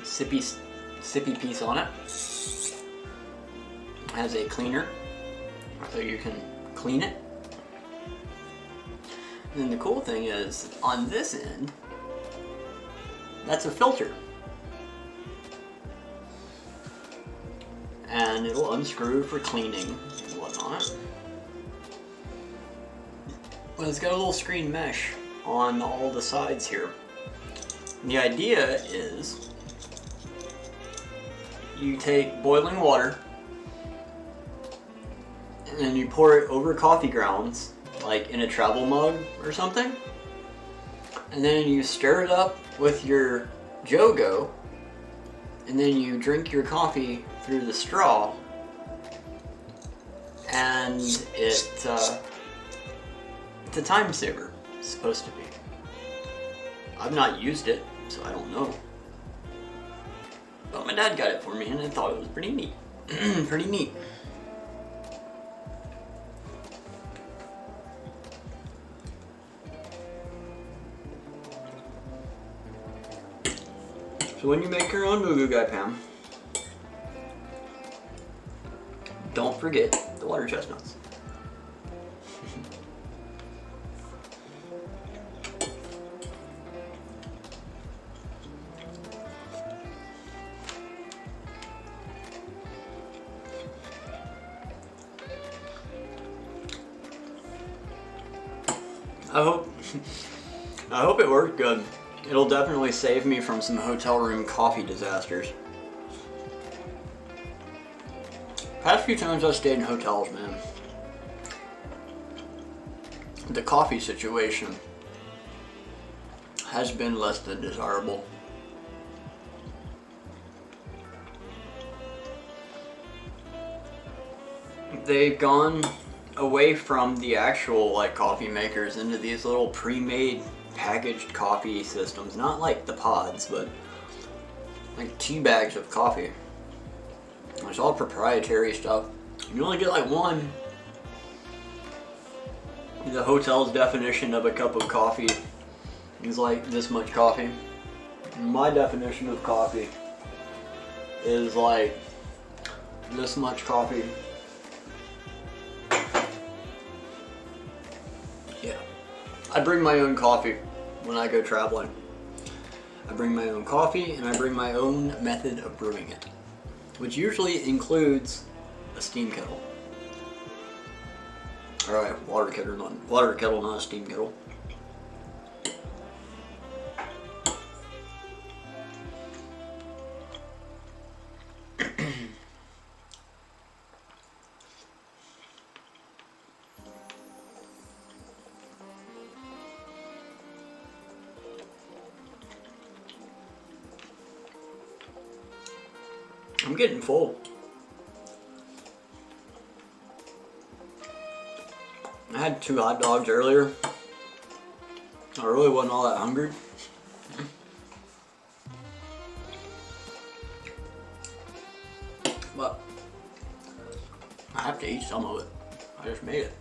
sippy piece on it. It has a cleaner, so you can clean it. And then the cool thing is, on this end, that's a filter. And it'll unscrew for cleaning and whatnot. But it's got a little screen mesh on all the sides here. And the idea is you take boiling water and then you pour it over coffee grounds, like in a travel mug or something. And then you stir it up with your Jogo, and then you drink your coffee through the straw. And it's a time saver, it's supposed to be. I've not used it, so I don't know. But my dad got it for me and I thought it was pretty neat. Pretty neat. So when you make your own Moo Goo Gai, Pam, don't forget the water chestnuts. I hope it worked good. It'll definitely save me from some hotel room coffee disasters. Past few times I've stayed in hotels, man, the coffee situation has been less than desirable. They've gone away from the actual like coffee makers into these little pre-made packaged coffee systems. Not like the pods, but like tea bags of coffee. It's all proprietary stuff. You only get like one. The hotel's definition of a cup of coffee is like this much coffee. My definition of coffee is like this much coffee. Yeah. I bring my own coffee when I go traveling. I bring my own coffee and I bring my own method of brewing it, which usually includes a steam kettle. Alright, water kettle, not a steam kettle. I'm getting full. I had 2 hot dogs earlier. I really wasn't all that hungry. But I have to eat some of it. I just made it.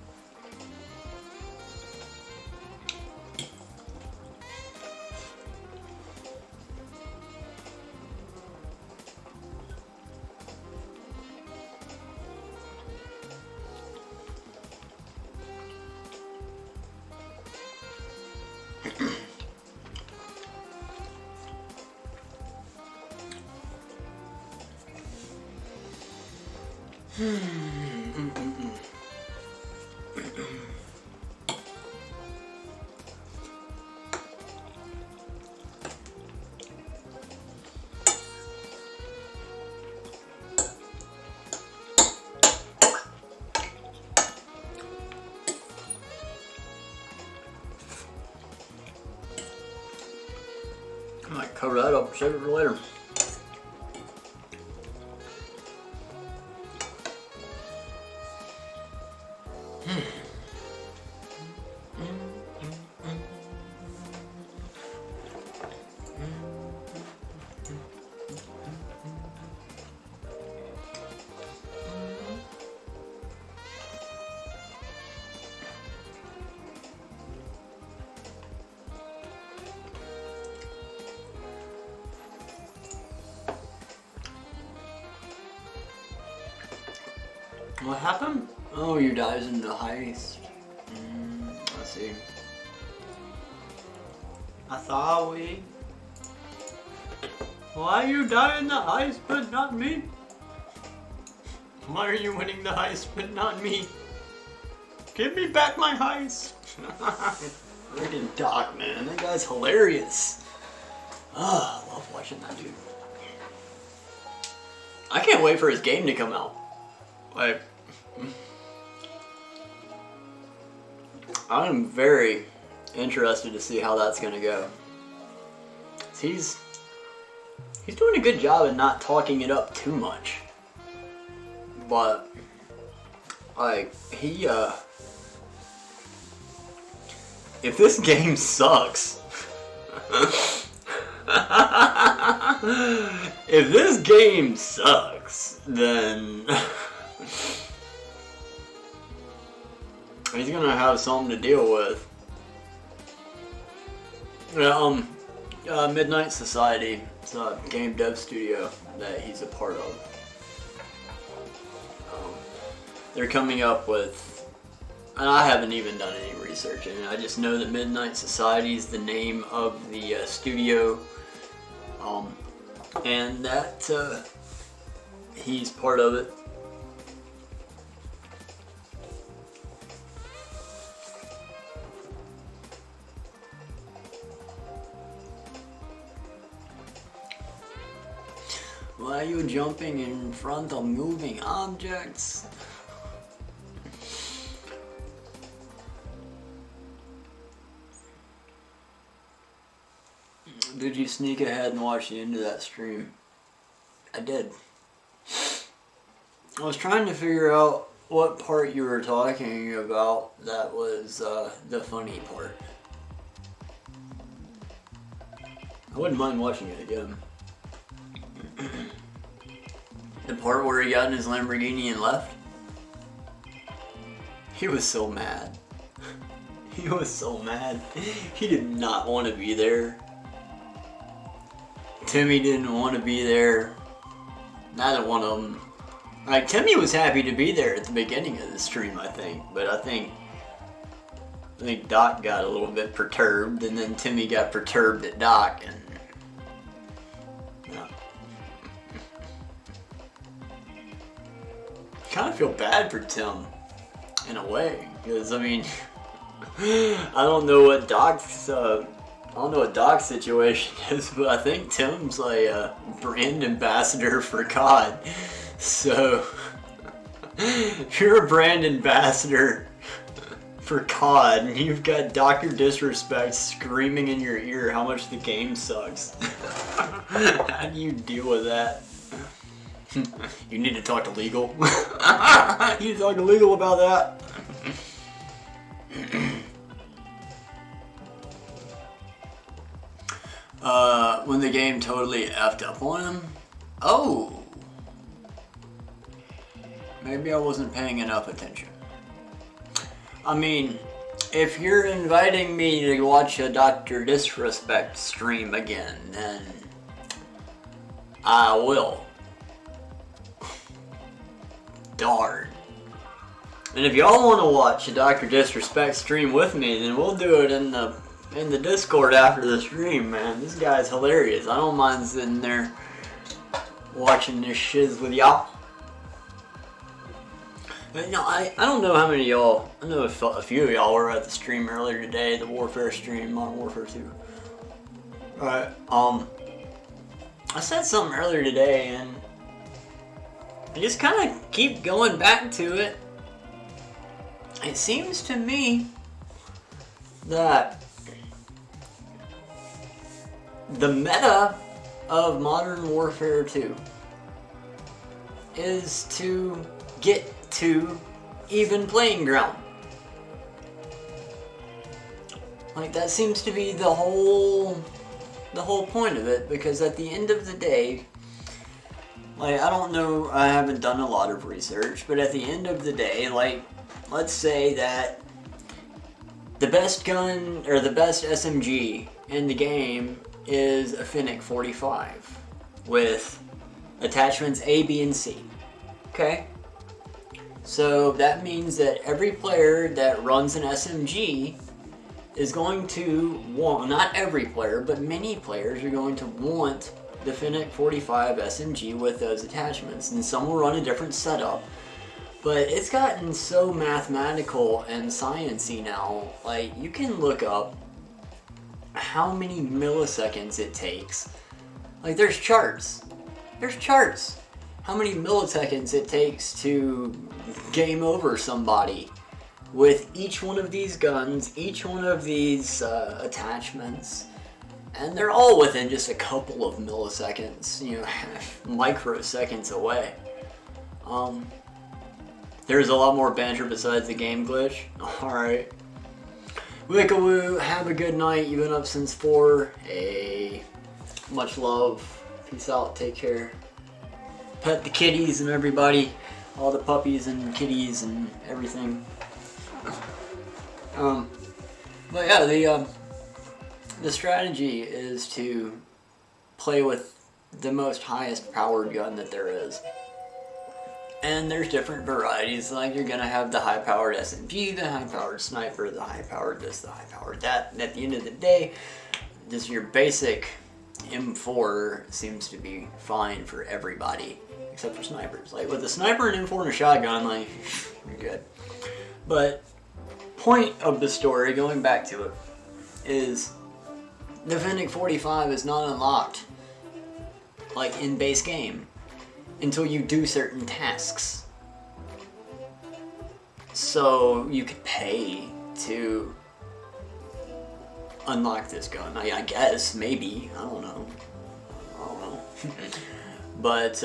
I might cover that up, save it for later. What happened? Oh, you died in the heist. Let's see. I thought we... Why you die in the heist but not me? Why are you winning the heist but not me? Give me back my heist! Freaking Doc, man. That guy's hilarious. I love watching that dude. I can't wait for his game to come out. Like... I'm very interested to see how that's gonna go. He's doing a good job at not talking it up too much. But like if this game sucks if this game sucks, then he's gonna have something to deal with. Midnight Society, it's a game dev studio that he's a part of. They're coming up with, and I haven't even done any research in it, I just know that Midnight Society is the name of the studio, and that he's part of it. Why are you jumping in front of moving objects? Did you sneak ahead and watch the end of that stream? I did. I was trying to figure out what part you were talking about that was the funny part. I wouldn't mind watching it again. The part where he got in his Lamborghini and left? He was so mad. He was so mad. He did not want to be there. Timmy didn't want to be there. Neither one of them. Like, Timmy was happy to be there at the beginning of the stream, I think. But I think Doc got a little bit perturbed, and then Timmy got perturbed at Doc, and kind of feel bad for Tim in a way, because I mean, I don't know what Doc's situation is, but I think Tim's like a brand ambassador for COD. So if you're a brand ambassador for COD and you've got Dr. Disrespect screaming in your ear how much the game sucks, how do you deal with that? You need to talk to legal. You need to talk to legal about that. When the game totally effed up on him? Oh! Maybe I wasn't paying enough attention. I mean, if you're inviting me to watch a Dr. Disrespect stream again, then I will. Darn. And if y'all want to watch a Dr. Disrespect stream with me, then we'll do it in the Discord after the stream, man. This guy's hilarious. I don't mind sitting there watching this shiz with y'all. But no, I don't know how many of y'all, I know a few of y'all were at the stream earlier today, the Warfare stream, Modern Warfare 2. Alright, I said something earlier today, and I just kind of keep going back to it. It seems to me that the meta of Modern Warfare 2 is to get to even playing ground. Like, that seems to be the whole point of it, because at the end of the day, like, I don't know, I haven't done a lot of research, but at the end of the day, like, let's say that the best gun, or the best SMG in the game is a Fennec 45 with attachments A, B, and C. Okay? So that means that every player that runs an SMG is going to want, not every player, but many players are going to want the Fennec 45 SMG with those attachments. And some will run a different setup. But it's gotten so mathematical and sciencey now. Like, you can look up how many milliseconds it takes. Like, there's charts. There's charts. How many milliseconds it takes to game over somebody with each one of these guns, each one of these attachments. And they're all within just a couple of milliseconds, you know, microseconds away. There's a lot more banter besides the game glitch. Alright. Wickawoo, have a good night. You've been up since 4. Hey. Much love. Peace out. Take care. Pet the kitties and everybody. All the puppies and kitties and everything. But yeah, the strategy is to play with the most highest powered gun that there is. And there's different varieties, like you're gonna have the high-powered SMG, the high-powered sniper, the high-powered this, the high-powered that, and at the end of the day, just your basic M4 seems to be fine for everybody, except for snipers. Like with the sniper and M4 and a shotgun, like, you're good. But, point of the story, going back to it, is the Fennec 45 is not unlocked, like in base game, until you do certain tasks. So you could pay to unlock this gun. I guess, maybe, I don't know. But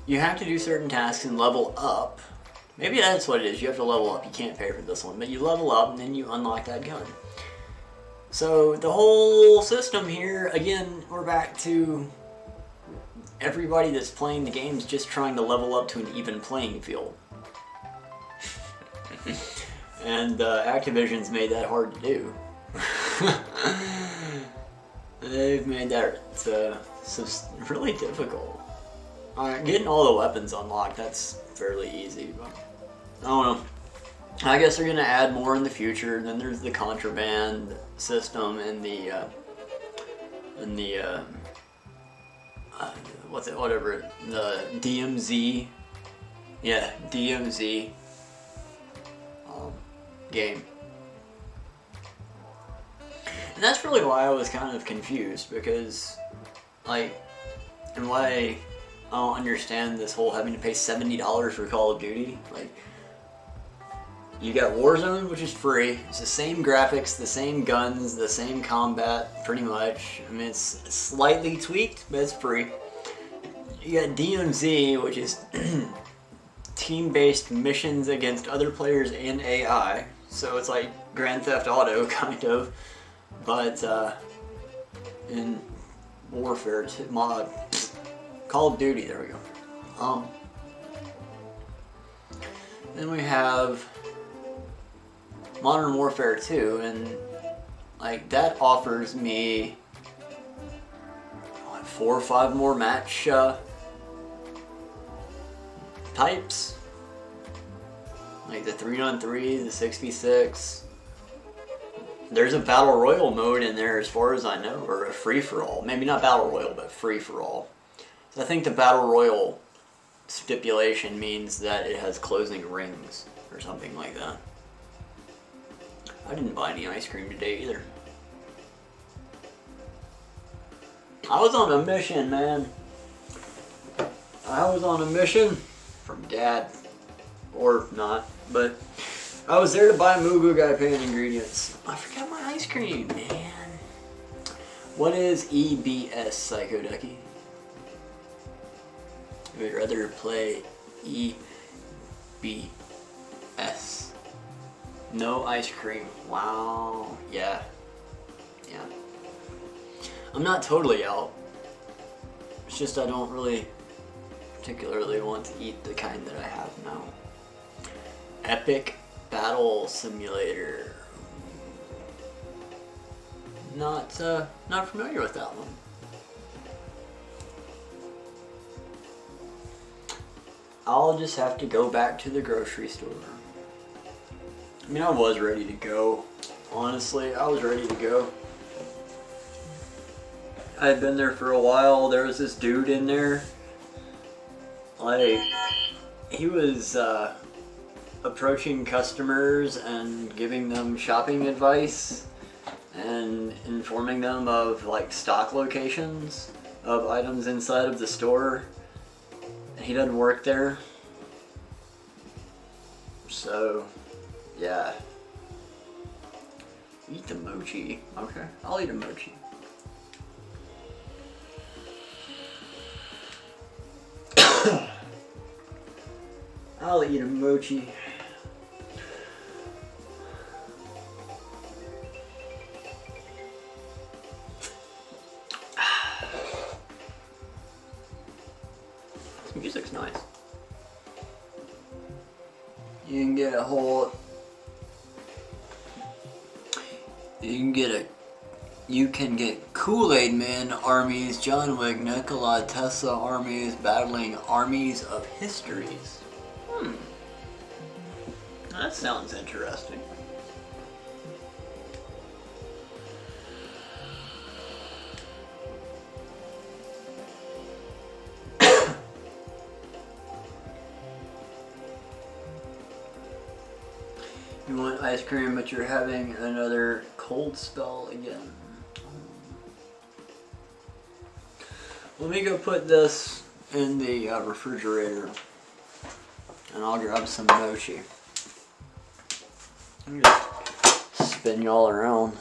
you have to do certain tasks and level up. Maybe that's what it is, you have to level up. You can't pay for this one, but you level up and then you unlock that gun. So the whole system here, again, we're back to everybody that's playing the game's just trying to level up to an even playing field. And Activision's made that hard to do. They've made that really difficult. Getting all the weapons unlocked, that's fairly easy, but I don't know. I guess they're gonna add more in the future. And then there's the contraband system and the the DMZ, yeah, DMZ game. And that's really why I was kind of confused, because, like, and why I don't understand this whole having to pay $70 for Call of Duty. Like, you got Warzone, which is free. It's the same graphics, the same guns, the same combat, pretty much. I mean, it's slightly tweaked, but it's free. You got DMZ, which is team-based missions against other players and AI. So it's like Grand Theft Auto, kind of, but in Warfare mod, Call of Duty. There we go. Then we have Modern Warfare 2, and like that offers me what, 4 or 5 more match types, like the 3-on-3, the 6v6. There's a battle royale mode in there, as far as I know, or a free for all. Maybe not battle royale, but free for all. So I think the battle royale stipulation means that it has closing rings or something like that. I didn't buy any ice cream today either. I was on a mission, man. I was on a mission from Dad. Or not, but I was there to buy Moo Goo Gai pan ingredients. I forgot my ice cream, man. What is EBS, Psycho Ducky? I would rather play EBS. No ice cream. Wow. Yeah. Yeah. I'm not totally out. It's just I don't really particularly want to eat the kind that I have now. Epic Battle Simulator. Not familiar with that one. I'll just have to go back to the grocery store. I mean, I was ready to go. Honestly, I was ready to go. I had been there for a while. There was this dude in there. Like, he was approaching customers and giving them shopping advice and informing them of like stock locations of items inside of the store. He doesn't work there. So, yeah. Eat the mochi. Okay, I'll eat a mochi. I'll eat a mochi. This music's nice. You can get a whole... You can get Kool-Aid Man armies, John Wick, Nikola Tesla armies, battling armies of histories. That sounds interesting. You want ice cream, but you're having another cold spell again. Let me go put this in the refrigerator, and I'll grab some mochi. I'm just spin y'all around.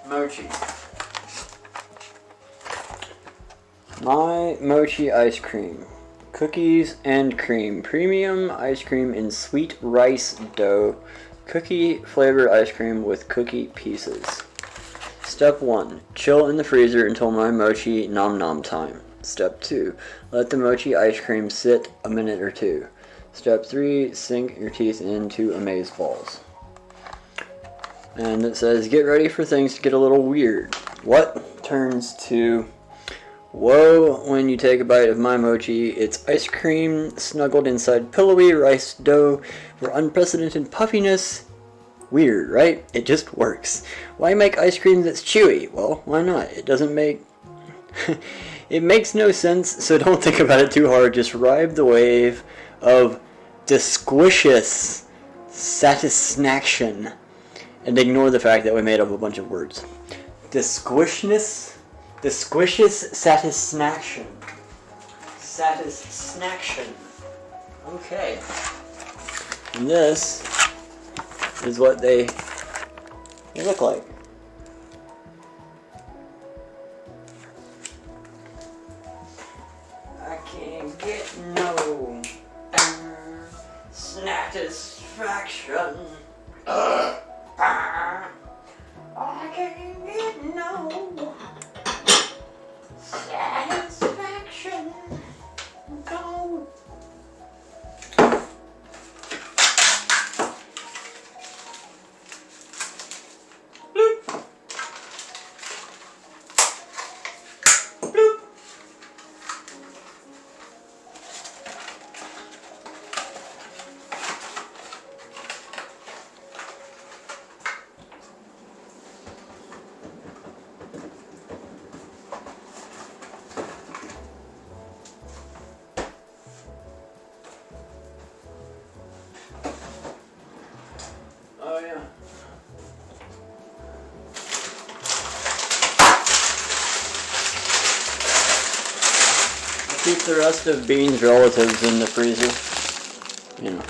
Mochi. My mochi ice cream. Cookies and cream. Premium ice cream in sweet rice dough. Cookie flavored ice cream with cookie pieces. Step 1. Chill in the freezer until my mochi nom nom time. Step 2. Let the mochi ice cream sit a minute or 2. Step 3. Sink your teeth into amaze balls. And it says, get ready for things to get a little weird. What turns to, whoa, when you take a bite of my mochi? It's ice cream snuggled inside pillowy rice dough for unprecedented puffiness. Weird, right? It just works. Why make ice cream that's chewy? Well, why not? It doesn't make... It makes no sense, so don't think about it too hard. Just ride the wave of disquicious satisfaction. And ignore the fact that we made up a bunch of words. Disquicious satisfaction. Satisfaction. Okay. And this is what they look like. I can't get no satisfaction. I can't get no satisfaction. Go. Bloop. Bloop. keep the rest of Bean's relatives in the freezer. You know.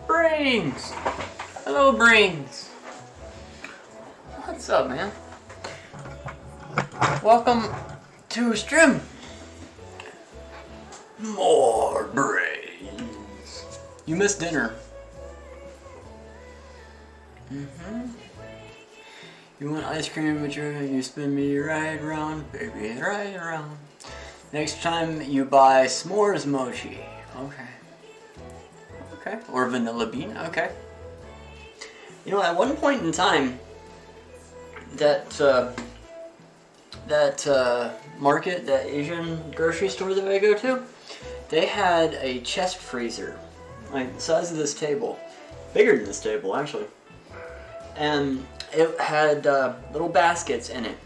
Brains! Hello, Brains! What's up, man? Welcome to stream. More brains. You missed dinner. You want ice cream, but you spin me right around, baby, right around. Next time you buy s'mores mochi. Okay. Okay. Or vanilla bean. Okay. You know, at one point in time, that market, that Asian grocery store that I go to, they had a chest freezer, like the size of this table, bigger than this table actually, and it had little baskets in it,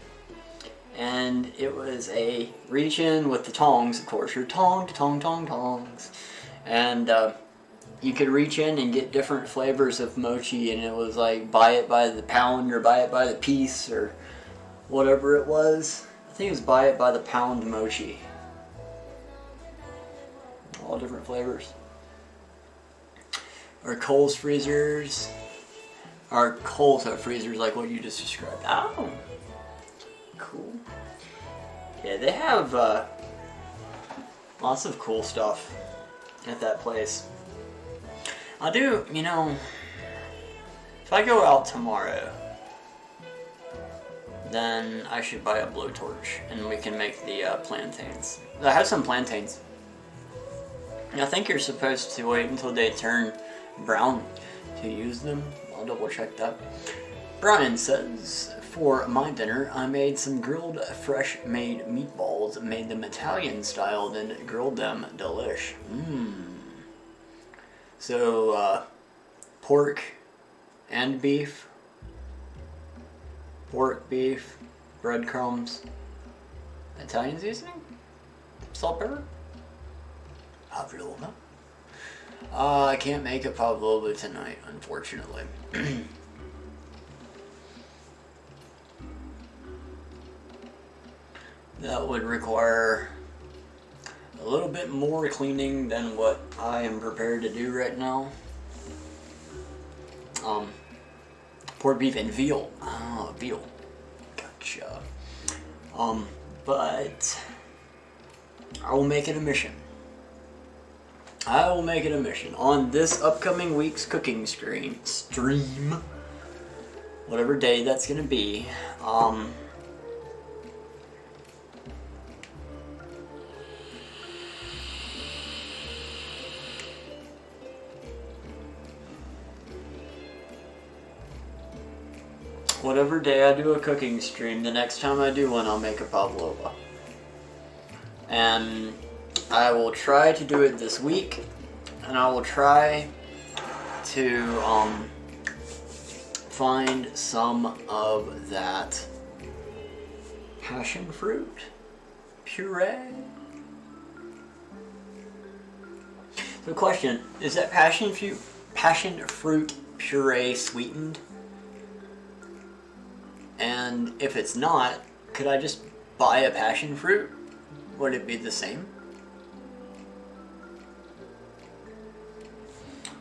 and it was a reach in with the tongs, of course, your tongs, and you could reach in and get different flavors of mochi, and it was like buy it by the pound or buy it by the piece or whatever it was. I think it was buy it by the pound mochi. All different flavors. Or Kohl's freezers. Or Kohl's have freezers like what you just described. Oh, cool. Yeah, they have lots of cool stuff at that place. I do, you know, if I go out tomorrow, then I should buy a blowtorch and we can make the plantains. I have some plantains. I think you're supposed to wait until they turn brown to use them. I'll double check that. Brian says, for my dinner, I made some grilled fresh made meatballs, made them Italian style, then grilled them. Delish. So, pork and beef, beef, breadcrumbs, Italian seasoning, salt, pepper, pavlova. I can't make a pavlova tonight, unfortunately. That would require a little bit more cleaning than what I am prepared to do right now. Pork, beef, and veal. Ah, veal. Gotcha. But I will make it a mission. I will make it a mission on this upcoming week's cooking stream, whatever day that's gonna be. Whatever day I do a cooking stream, the next time I do one, I'll make a pavlova. And I will try to do it this week, and I will try to find some of that passion fruit puree. So question, is that passion fruit puree sweetened? And if it's not, could I just buy a passion fruit? Would it be the same?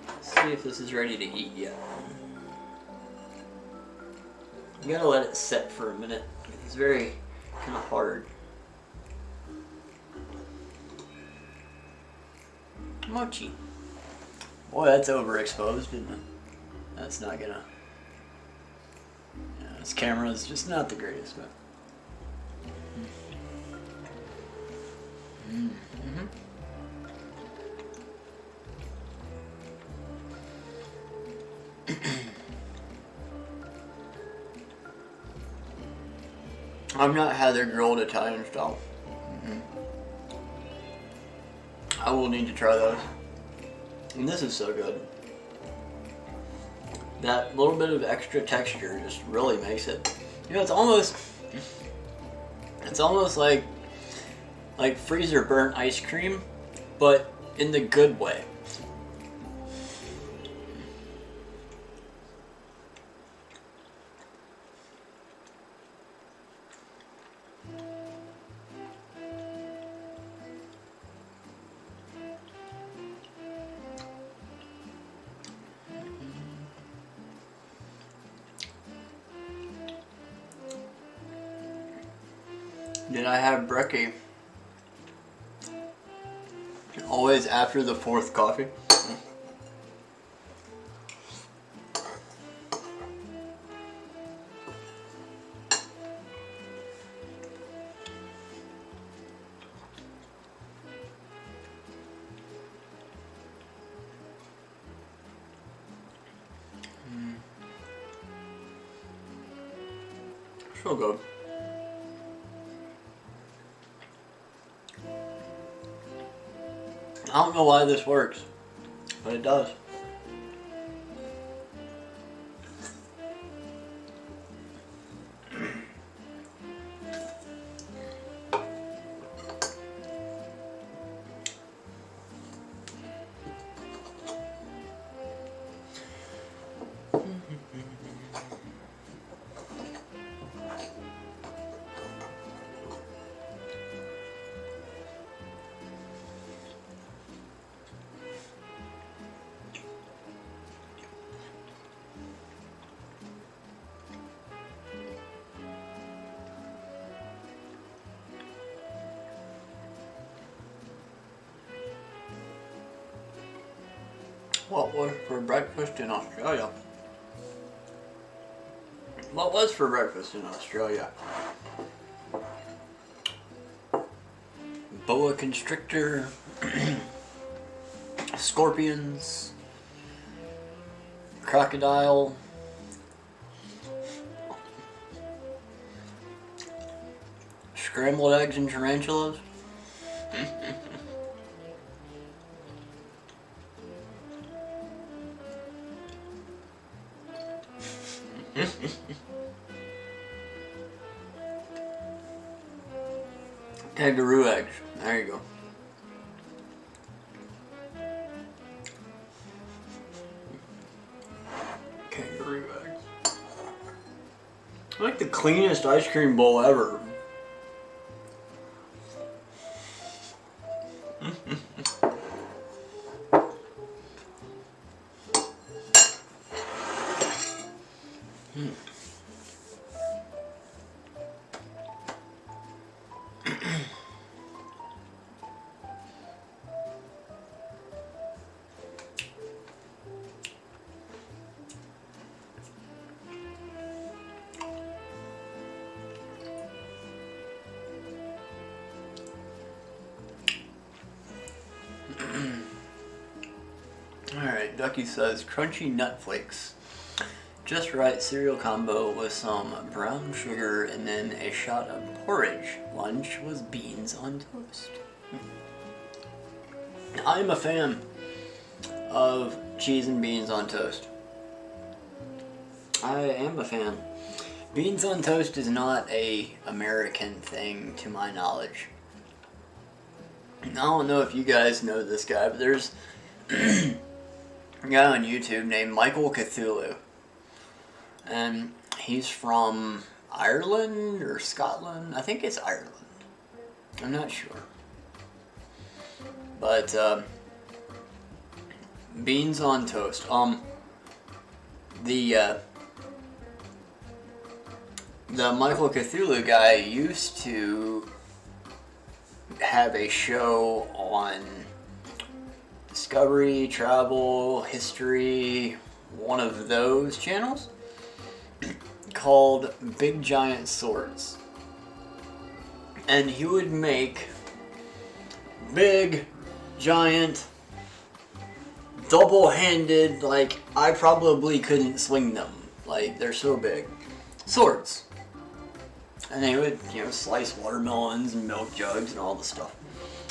Let's see if this is ready to eat yet. You gotta let it set for a minute. It's very kind of hard. Mochi. Boy, that's overexposed, isn't it? That's not gonna... This camera is just not the greatest, but. I've not had their grilled Italian style. I will need to try those. And this is so good. That little bit of extra texture just really makes it. You know, it's almost like freezer burnt ice cream, but in the good way. Did I have brekkie? Always after the 4th coffee. So good. I don't know why this works, but it does. What was for breakfast in Australia? What was for breakfast in Australia? Boa constrictor, scorpions, crocodile, scrambled eggs and tarantulas. Kangaroo eggs. There you go. Kangaroo eggs. Like the cleanest ice cream bowl ever. Alright, Ducky says crunchy nut flakes. Just right cereal combo with some brown sugar and then a shot of porridge. Lunch was beans on toast. I'm a fan of cheese and beans on toast. I am a fan. Beans on toast is not a American thing to my knowledge. I don't know if you guys know this guy, but there's a guy on YouTube named Michael Cthulhu. And he's from Ireland or Scotland. I think it's Ireland. I'm not sure. But beans on toast. The Michael Cthulhu guy used to have a show on Discovery, Travel, History, one of those channels, called Big Giant Swords. And he would make big, giant, double-handed, like, I probably couldn't swing them. Like, they're so big. Swords. And they would, you know, slice watermelons and milk jugs and all the stuff.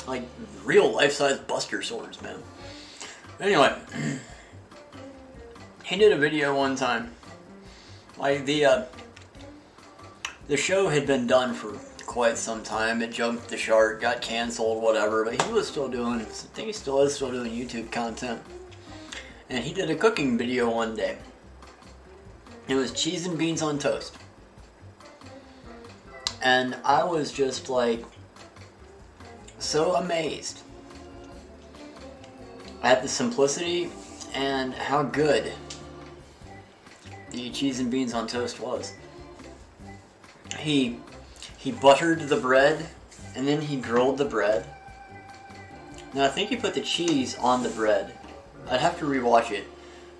Like, real life-size Buster swords, man. Anyway, he did a video one time. Like, the show had been done for quite some time. It jumped the shark, got canceled, whatever, but he was still doing, I think he still is still doing YouTube content. And he did a cooking video one day. It was cheese and beans on toast. And I was just like, so amazed at the simplicity and how good the cheese and beans on toast was. He buttered the bread, and then he grilled the bread. Now I think he put the cheese on the bread. I'd have to rewatch it.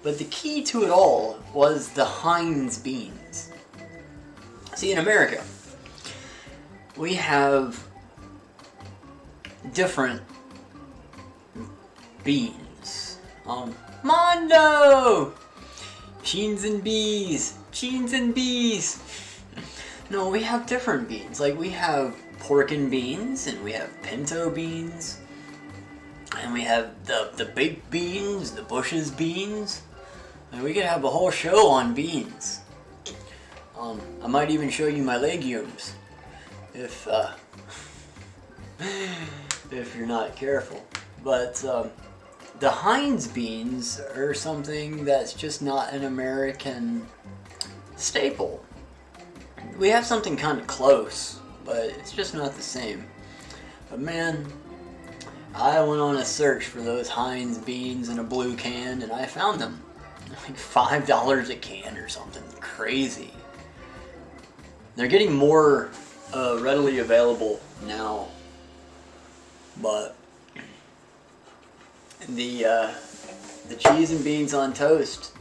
But the key to it all was the Heinz beans. See, in America, we have different beans. Mondo! Cheens and bees! Cheens and bees! No, we have different beans. Like, we have pork and beans, and we have pinto beans, and we have the baked beans, the Bush's beans. And we could have a whole show on beans. I might even show you my legumes, if you're not careful. But the Heinz beans are something that's just not an American staple. We have something kind of close, but it's just not the same. But man, I went on a search for those Heinz beans in a blue can, and I found them. Like $5 a can or something crazy. They're getting more readily available now, but the cheese and beans on toast,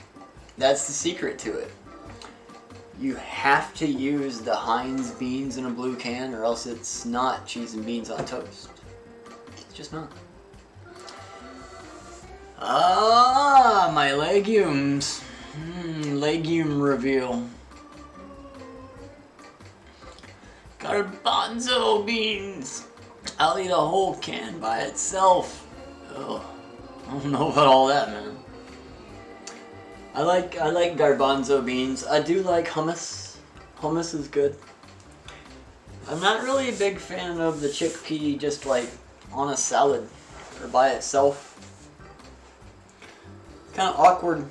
that's the secret to it. You have to use the Heinz beans in a blue can, or else it's not cheese and beans on toast. It's just not. Ah, my legumes. Legume reveal. Garbanzo beans. I'll eat a whole can by itself. Ugh. I don't know about all that, man. I like garbanzo beans. I do like hummus. Hummus is good. I'm not really a big fan of the chickpea just like on a salad or by itself. Kind of awkward.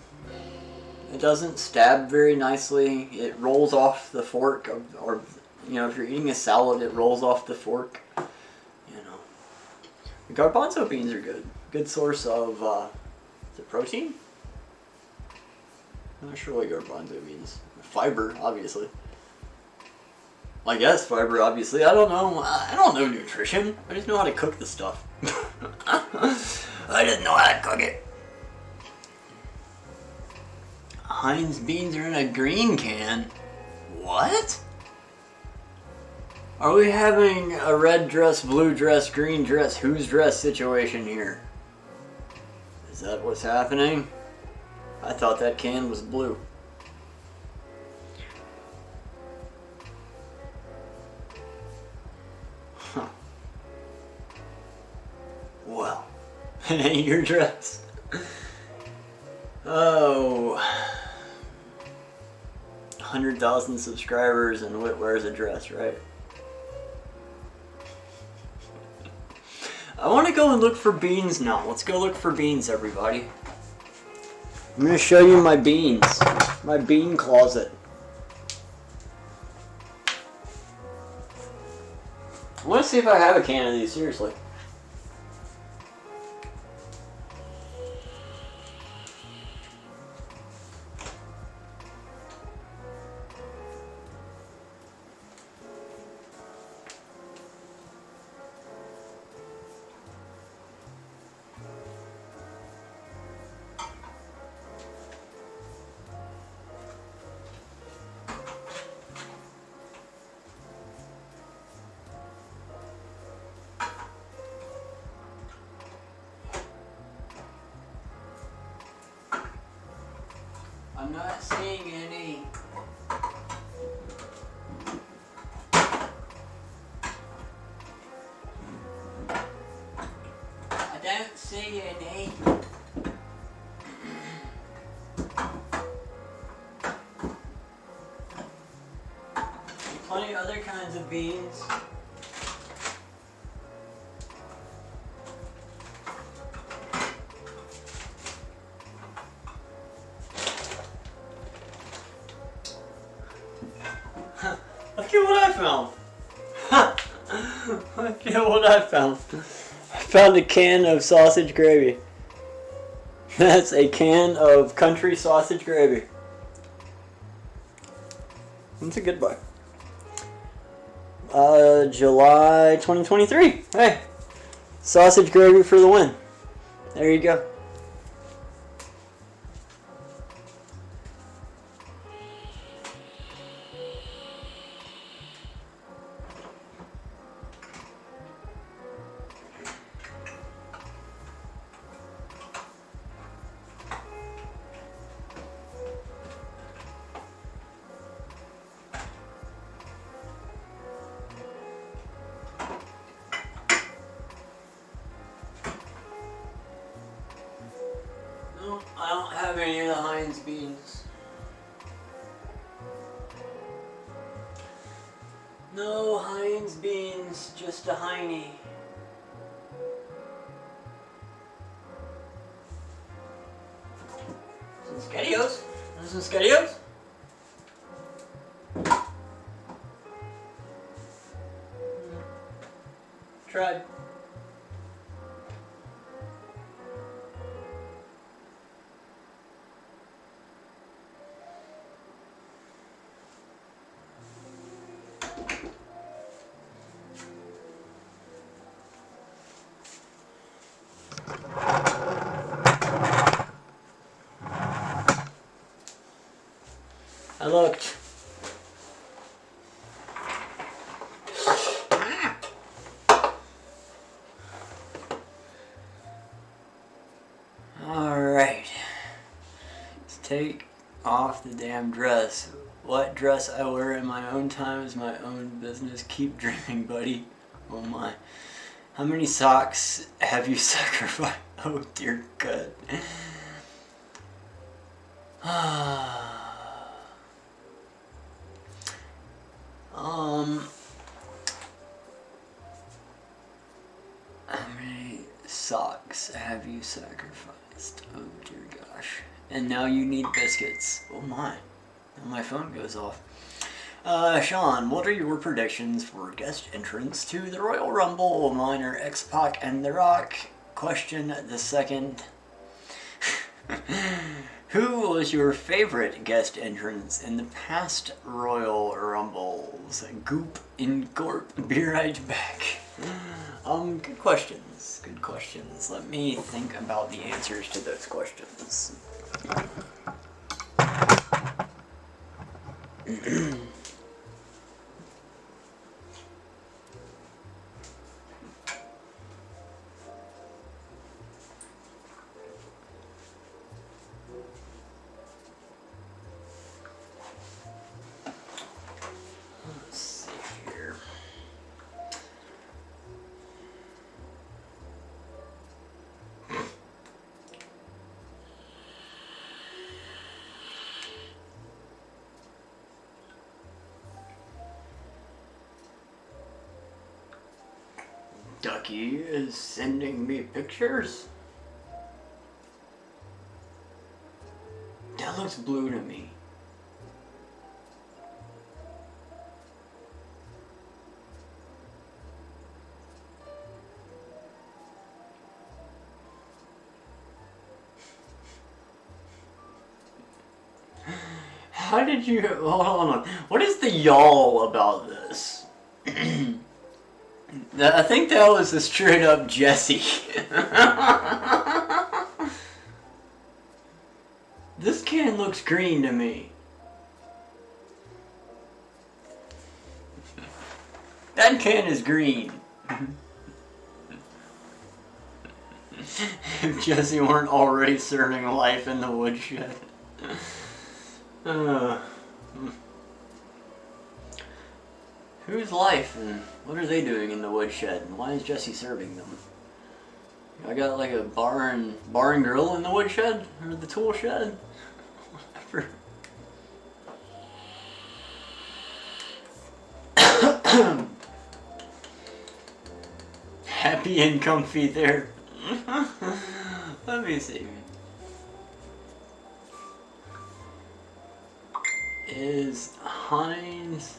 It doesn't stab very nicely. It rolls off the fork, or you know, if you're eating a salad, it rolls off the fork. You know, the garbanzo beans are good. Good source of is it protein? I'm not sure what garbanzo means. Fiber, obviously. I guess fiber, obviously. I don't know. I don't know nutrition. I just know how to cook the stuff. I just know how to cook it. Heinz beans are in a green can. What? Are we having a red dress, blue dress, green dress, whose dress situation here? Is that what's happening? I thought that can was blue. Huh. Well, it ain't your dress. Oh. 100,000 subscribers and Whit wears a dress, right? I want to go and look for beans now. Let's go look for beans, everybody. I'm going to show you my beans. My bean closet. I want to see if I have a can of these, seriously. not seeing any. I don't see any. Plenty of other kinds of beans. Look at what I found. Look at what I found. I found a can of sausage gravy. That's a can of country sausage gravy. That's a good buy. July 2023. Hey, sausage gravy for the win. There you go. No, I don't have any of the Heinz beans. No Heinz beans, just a Heine. Some SpaghettiOs? Want some SpaghettiOs? Tried. I looked. Alright. Let's take off the damn dress. What dress I wear in my own time is my own business. Keep dreaming, buddy. Oh my. How many socks have you sacrificed? Oh dear God. How many socks have you sacrificed? Oh dear gosh. And now you need biscuits. Oh my. Now my phone goes off. Sean, what are your predictions for guest entrance to the Royal Rumble? Mine are X-Pac and The Rock. Question the second. Who was your favorite guest entrance in the past Royal Rumbles? Goop in Gorp. Be right back. Good questions. Good questions. Let me think about the answers to those questions. Let's see here. Ducky is sending me pictures? That looks blue to me. How did you... Hold on. What is the y'all about this? I think that was a straight up Jesse. This can looks green to me. That can is green. If Jesse weren't already serving life in the woodshed. Uh, whose life and what are they doing in the woodshed? And why is Jesse serving them? I got like a bar and grill in the woodshed or the tool shed. Whatever. Happy and comfy there. Let me see. Is Heinz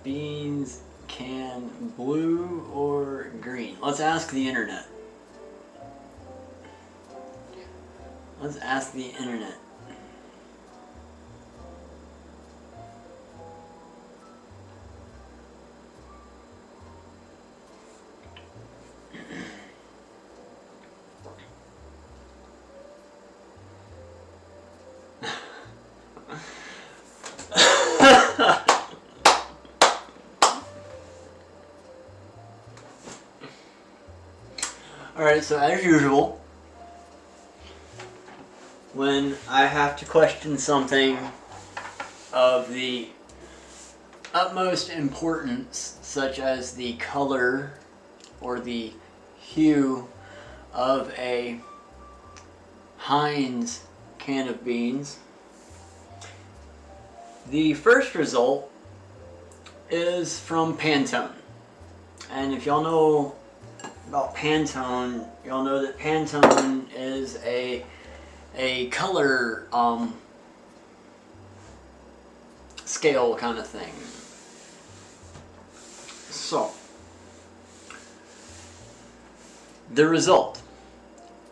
beans can blue or green? Let's ask the internet. Let's ask the internet. Alright, so as usual, when I have to question something of the utmost importance, such as the color or the hue of a Heinz can of beans, the first result is from Pantone. And if y'all know about Pantone, y'all know that Pantone is a color scale kind of thing. So, the result.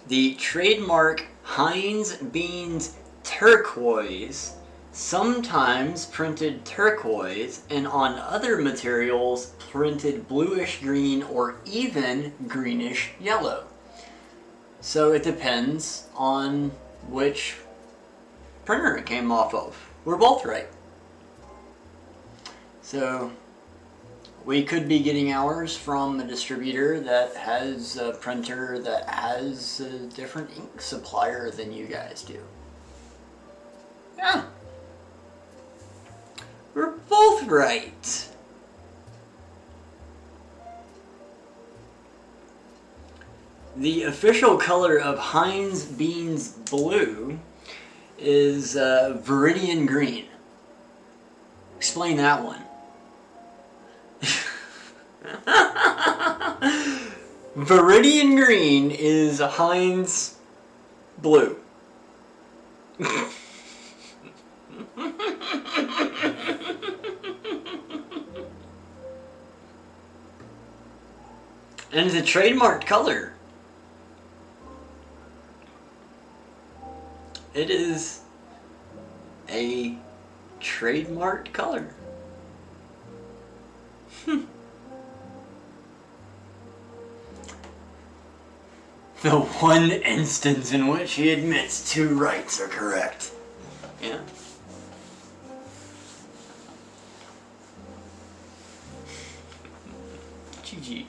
The trademark Heinz Beans Turquoise, sometimes printed turquoise, and on other materials printed bluish green or even greenish yellow. So it depends on which printer it came off of. We're both right. So we could be getting ours from a distributor that has a printer that has a different ink supplier than you guys do. Yeah. We're both right. The official color of Heinz Beans Blue is Viridian Green. Explain that one. Viridian Green is Heinz Blue. And it's a trademarked color. It is a trademarked color. The one instance in which he admits two rights are correct. Yeah. GG.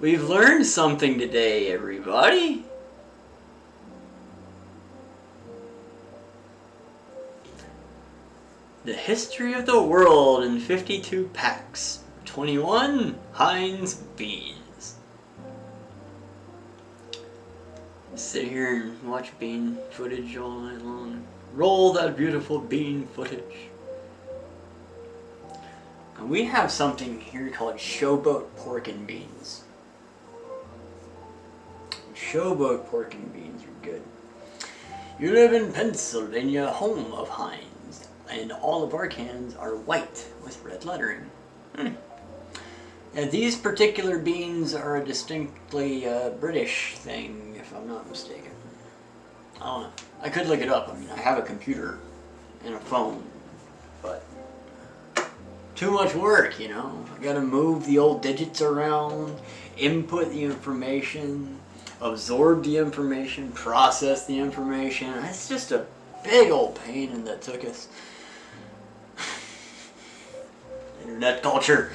We've learned something today, everybody. The history of the world in 52 packs. 21 Heinz beans. Sit here and watch bean footage all night long. Roll that beautiful bean footage. And we have something here called Showboat Pork and Beans. Showboat Pork and Beans are good. You live in Pennsylvania, home of Heinz, and all of our cans are white with red lettering. And these particular beans are a distinctly British thing, if I'm not mistaken. I don't know. I could look it up. I mean, I have a computer and a phone, but too much work, you know. I gotta move the old digits around, input the information, absorb the information, process the information. It's just a big old pain in the tuchus. Internet culture.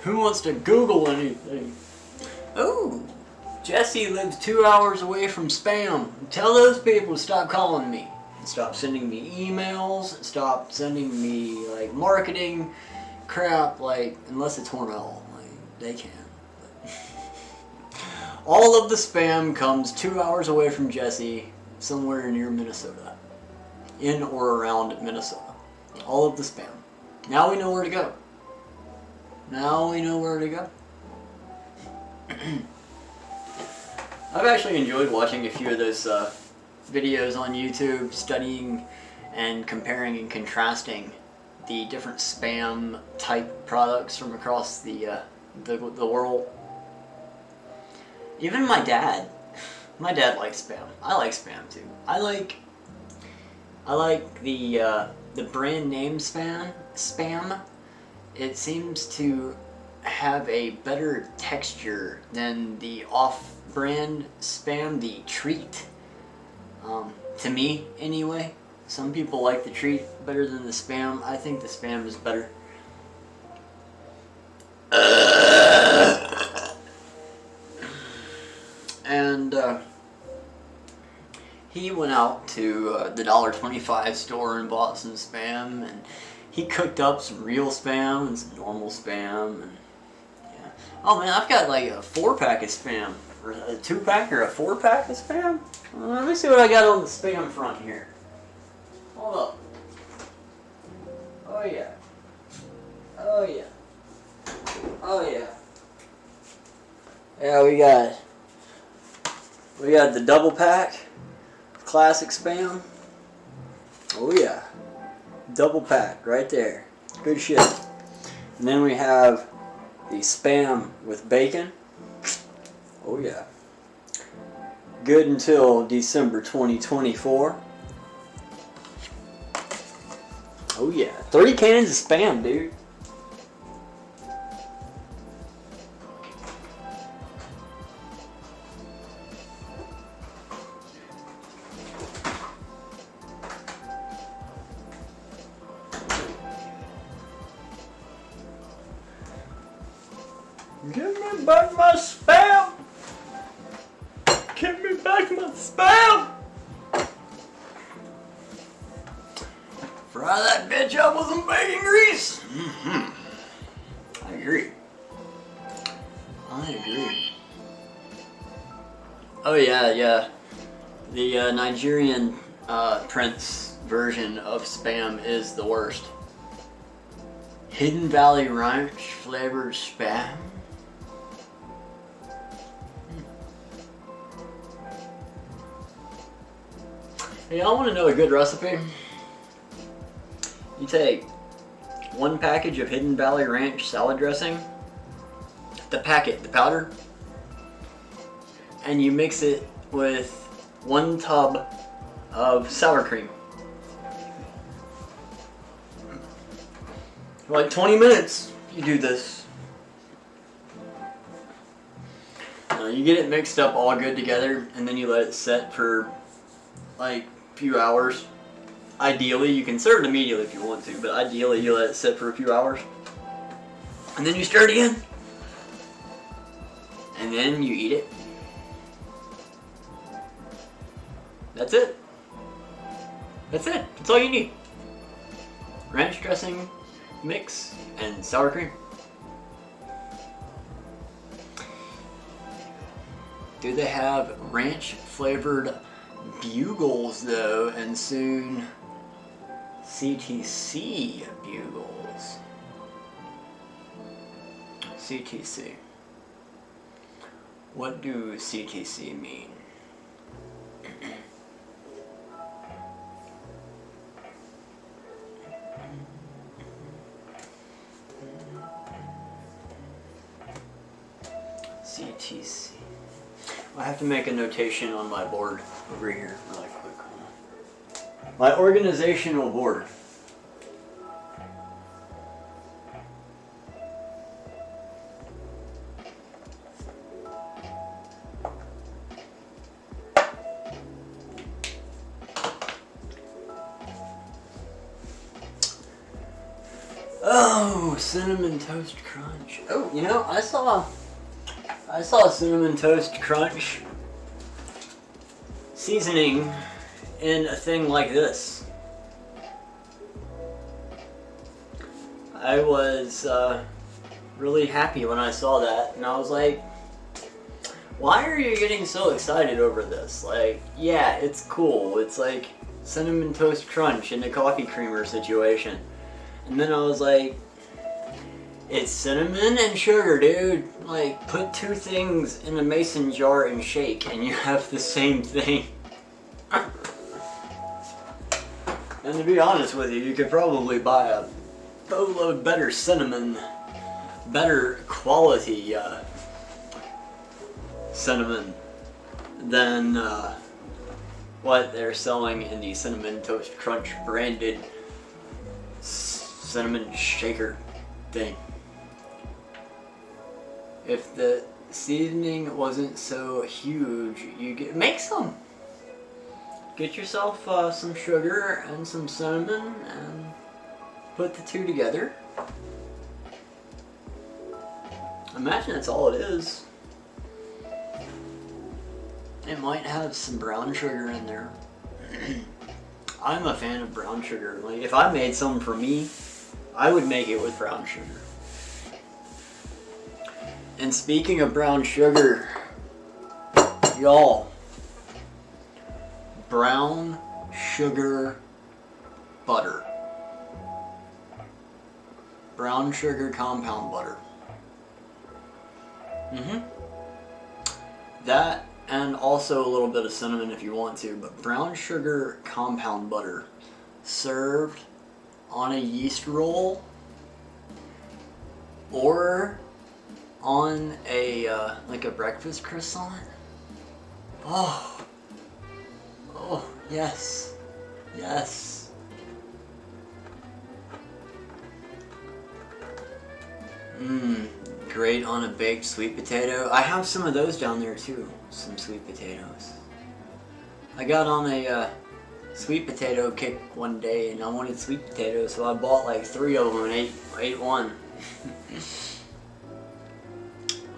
Who wants to Google anything? Oh, Jesse lives 2 hours away from spam. Tell those people to stop calling me. Stop sending me emails. Stop sending me like marketing crap. Like unless it's Hormel, like they can. But all of the spam comes 2 hours away from Jesse, somewhere near Minnesota, in or around Minnesota. All of the spam. Now we know where to go. Now we know where to go. I've actually enjoyed watching a few of those videos on YouTube, studying and comparing and contrasting the different spam type products from across the world. Even my dad likes spam. I like spam too. I like the brand name spam. It seems to have a better texture than the off-brand spam, the treat. To me, anyway. Some people like the treat better than the spam. I think the spam is better. And he went out to the $1.25 store and bought some spam, and he cooked up some real spam and some normal spam, and yeah. Oh man, I've got like a 4-pack of spam, or a 2-pack or a 4-pack of spam. Let me see what I got on the spam front here. Hold up. Oh yeah. Oh yeah. Oh yeah. Yeah, we got the double pack, classic spam. Oh yeah. Double pack right there. Good shit. And then we have the spam with bacon. Oh yeah. Good until December 2024. Oh yeah. 30 cans of spam, dude. Give me back my spam! Give me back my spam! Fry that bitch up with some bacon grease! I agree. I agree. Oh yeah, yeah. The Nigerian Prince version of spam is the worst. Hidden Valley Ranch flavored spam. Hey, y'all want to know a good recipe? You take 1 package of Hidden Valley Ranch salad dressing, the packet, the powder, and you mix it with 1 tub of sour cream. For like 20 minutes, you do this. You get it mixed up all good together, and then you let it set for like a few hours. Ideally, you can serve it immediately if you want to, but ideally you let it sit for a few hours. And then you stir it again. And then you eat it. That's it. That's it. That's all you need. Ranch dressing, mix, and sour cream. Do they have ranch flavored bugles though, and soon CTC bugles? CTC. What do CTC mean? CTC. I have to make a notation on my board over here really quick. My organizational board. Oh, Cinnamon Toast Crunch. Oh, you know, I saw Cinnamon Toast Crunch seasoning in a thing like this. I was really happy when I saw that, and I was like, why are you getting so excited over this? Like, yeah, it's cool. It's like Cinnamon Toast Crunch in a coffee creamer situation. And then I was like, it's cinnamon and sugar, dude. Like, put two things in a mason jar and shake, and you have the same thing. And to be honest with you, you could probably buy a boatload better cinnamon, better quality cinnamon than what they're selling in the Cinnamon Toast Crunch branded cinnamon shaker thing. If the seasoning wasn't so huge, make some. Get yourself some sugar and some cinnamon and put the two together. Imagine that's all it is. It might have some brown sugar in there. I'm a fan of brown sugar. Like, if I made some for me, I would make it with brown sugar. And speaking of brown sugar, y'all, brown sugar butter. Brown sugar compound butter. That, and also a little bit of cinnamon if you want to, but brown sugar compound butter served on a yeast roll or on a like a breakfast croissant. Oh, yes, yes. Great on a baked sweet potato. I have some of those down there too, some sweet potatoes. I got on a sweet potato kick one day and I wanted sweet potatoes, so I bought like 3 of them and ate one.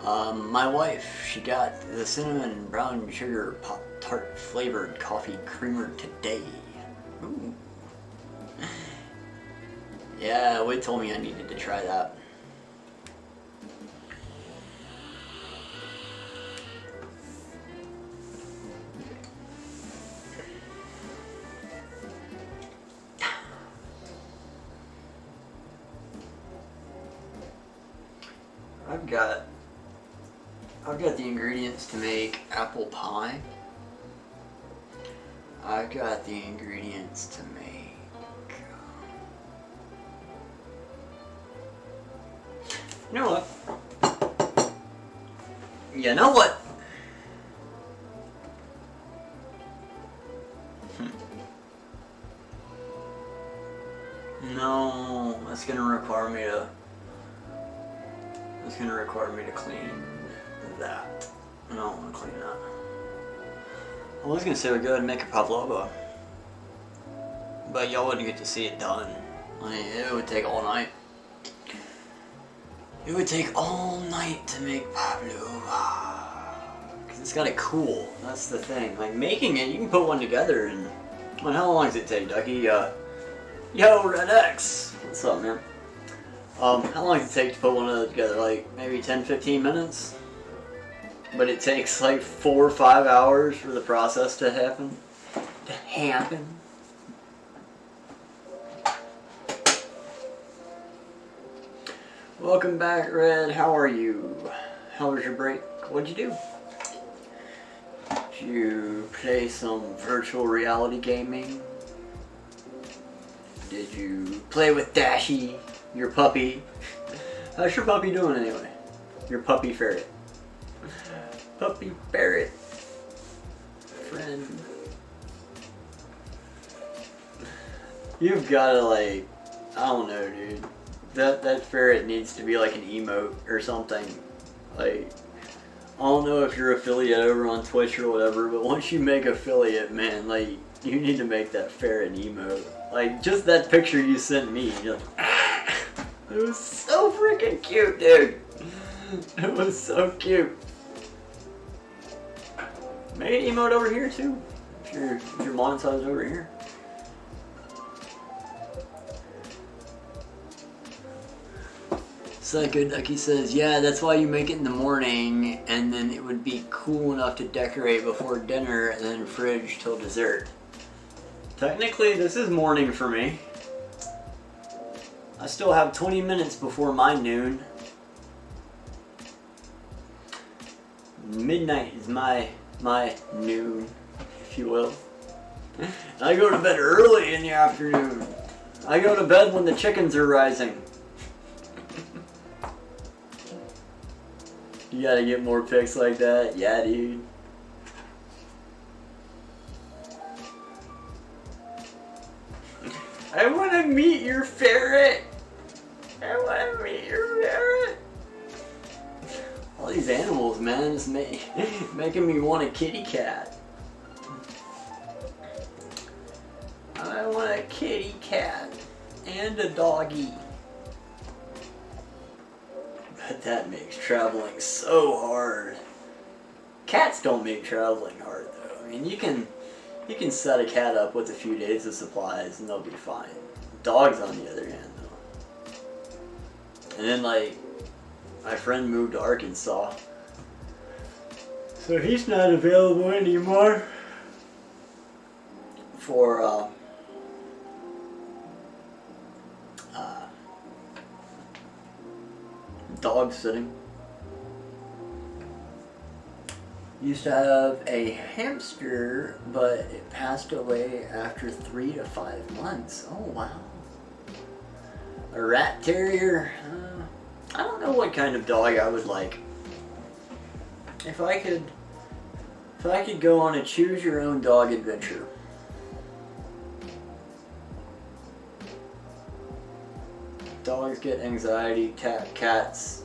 My wife, she got the cinnamon brown sugar Pop-Tart flavored coffee creamer today. Ooh. Yeah, Whit told me I needed to try that. I've got the ingredients to make apple pie. I've got the ingredients to make... You know what? You know what? No, that's gonna require me to... It's gonna require me to clean that. I don't want to clean that. I was gonna say we'd go ahead and make a pavlova, but y'all wouldn't get to see it done. Like, it would take all night. It would take all night to make pavlova, cause it's gotta cool. That's the thing. Like, making it, you can put one together and... Well, how long does it take, Ducky? Yo, Red X. What's up, man? How long does it take to put one of those together? Like, maybe 10-15 minutes? But it takes like 4 or 5 hours for the process to happen. Welcome back, Red. How are you? How was your break? What'd you do? Did you play some virtual reality gaming? Did you play with Dashi, your puppy? How's your puppy doing anyway? Your puppy ferret. Puppy ferret. Friend. You've gotta, like, I don't know, dude. That ferret needs to be like an emote or something. Like, I don't know if you're affiliate over on Twitch or whatever, but once you make affiliate, man, like, you need to make that ferret an emote. Like, just that picture you sent me, you're like, it was so freaking cute, dude. It was so cute. Make an emote over here too, if you're monetized over here. Psycho Ducky says, yeah, that's why you make it in the morning, and then it would be cool enough to decorate before dinner, and then fridge till dessert. Technically, this is morning for me. I still have 20 minutes before my noon. Midnight is my noon, if you will. I go to bed early in the afternoon. I go to bed when the chickens are rising. You gotta get more pics like that? Yeah, dude. I wanna meet your ferret! I wanna meet your ferret! All these animals, man, it's making me want a kitty cat. I want a kitty cat and a doggy. But that makes traveling so hard. Cats don't make traveling hard though. I mean, you can set a cat up with a few days of supplies and they'll be fine. Dogs, on the other hand, though. And then, like, my friend moved to Arkansas, so he's not available anymore for dog sitting. Used to have a hamster, but it passed away after 3 to 5 months. Oh wow. A rat terrier. I don't know what kind of dog I would like. If I could go on a choose your own dog adventure. Dogs get anxiety, cats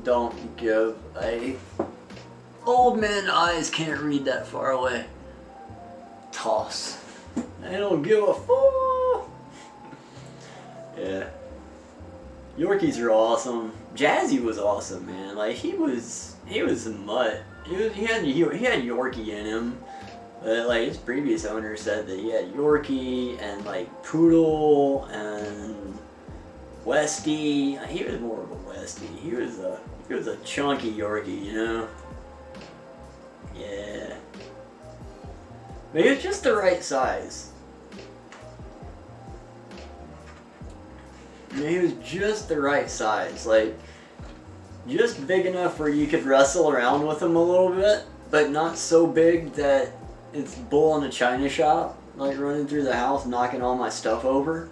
don't give a... Old man eyes can't read that far away. Toss. They don't give a fuck. Yeah. Yorkies are awesome. Jazzy was awesome, man. Like he was a mutt. He had Yorkie in him. But like his previous owner said that he had Yorkie and like Poodle and Westie. He was more of a Westie. He was a chunky Yorkie, you know. Yeah. But he was just the right size. I mean, he was just the right size. Like, just big enough where you could wrestle around with him a little bit, but not so big that it's bull in a china shop, like running through the house knocking all my stuff over.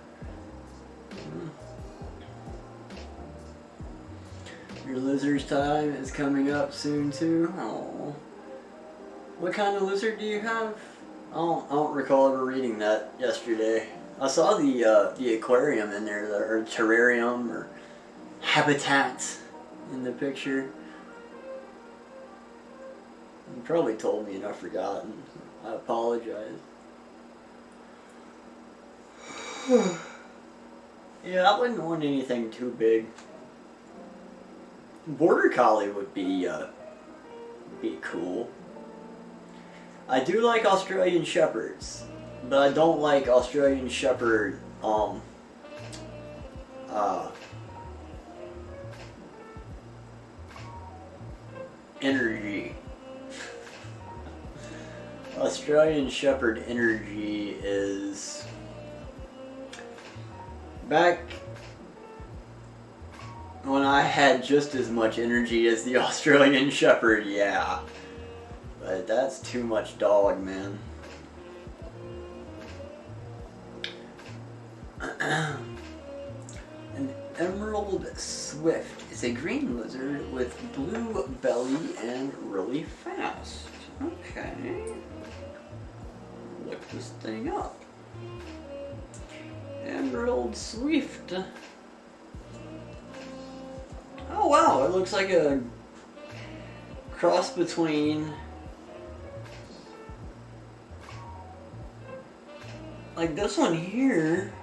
Your lizard's time is coming up soon too. Oh. What kind of lizard do you have? I don't recall ever reading that yesterday. I saw the aquarium in there, or terrarium, or habitat in the picture. You probably told me and I've forgotten. I apologize. Yeah, I wouldn't want anything too big. Border Collie would be cool. I do like Australian Shepherds, but I don't like Australian Shepherd energy. Australian Shepherd energy is back when I had just as much energy as the Australian Shepherd, yeah. But that's too much dog, man. An Emerald Swift is a green lizard with blue belly and really fast. Okay. Look this thing up. Emerald Swift. Oh wow, it looks like a cross between like this one here.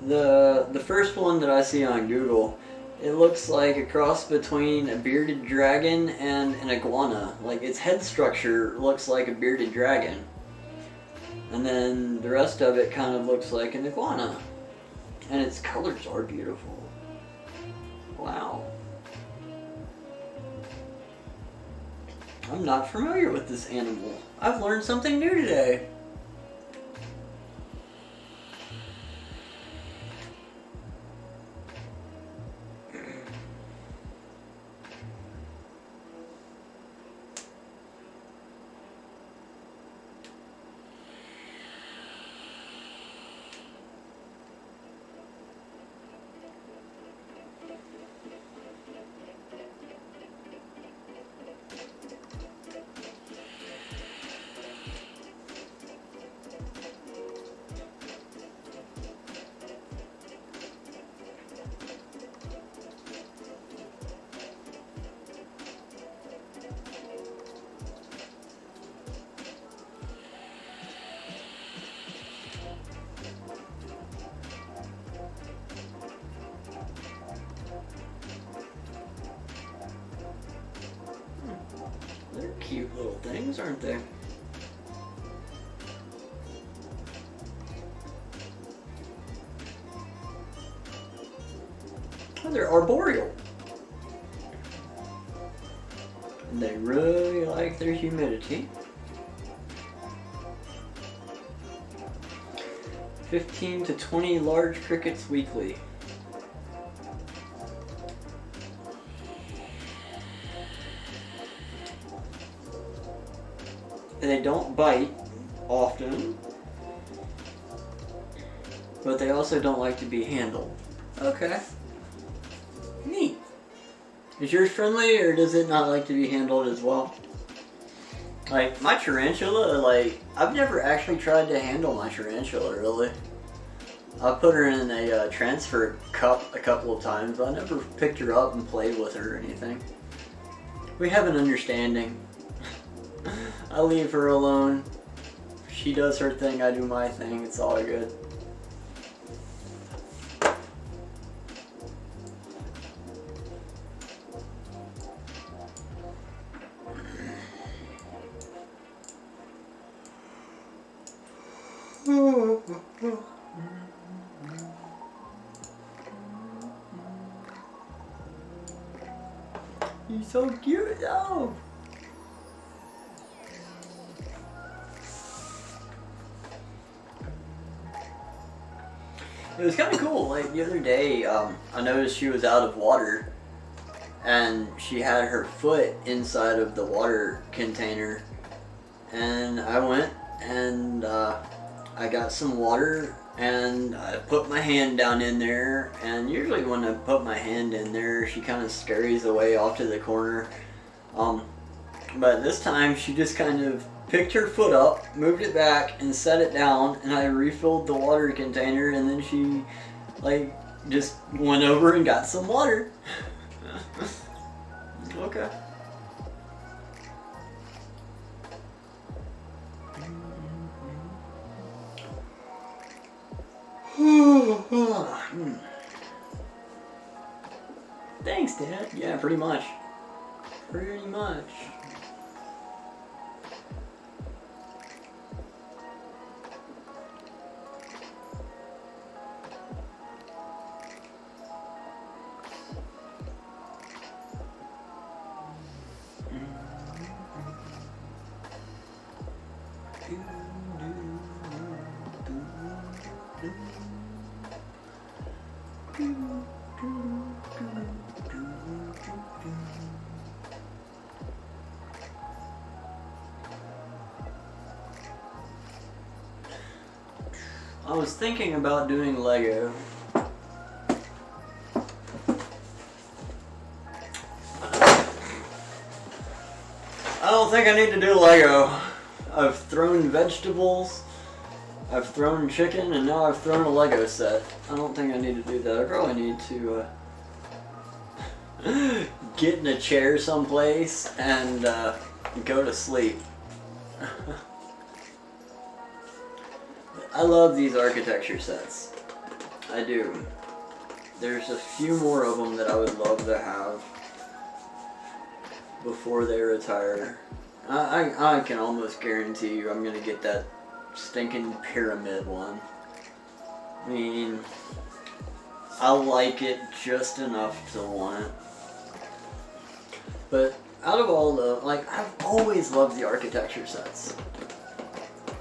The first one that I see on Google It looks like a cross between a bearded dragon and an iguana. Like, its head structure looks like a bearded dragon. And then the rest of it kind of looks like an iguana. And its colors are beautiful. Wow. I'm not familiar with this animal. I've learned something new today. They're cute little things, aren't they? Oh, they're arboreal. And they really like their humidity. 15 to 20 large crickets weekly. They don't bite often, but they also don't like to be handled. Okay. Neat. Is yours friendly, or does it not like to be handled as well? Like, my tarantula, like, I've never actually tried to handle my tarantula, really. I put her in a transfer cup a couple of times, but I never picked her up and played with her or anything. We have an understanding. I leave her alone. She does her thing, I do my thing. It's all good. He's so cute though. It was kind of cool. Like the other day, I noticed she was out of water, and she had her foot inside of the water container, and I went and I got some water and I put my hand down in there, and usually when I put my hand in there, she kind of scurries away off to the corner. But this time she just kind of picked her foot up, moved it back, and set it down, and I refilled the water container, and then she, like, just went over and got some water. Okay. Thanks, Dad. Yeah, pretty much. Pretty much. I was thinking about doing Lego. I don't think I need to do Lego. I've thrown vegetables, I've thrown chicken, and now I've thrown a Lego set. I don't think I need to do that. I probably need to get in a chair someplace and go to sleep. I love these architecture sets. I do. there's a few more of them that I would love to have before they retire. I can almost guarantee you I'm gonna get that stinking pyramid one. I mean, I like it just enough to want it. But out of all the, like, I've always loved the architecture sets.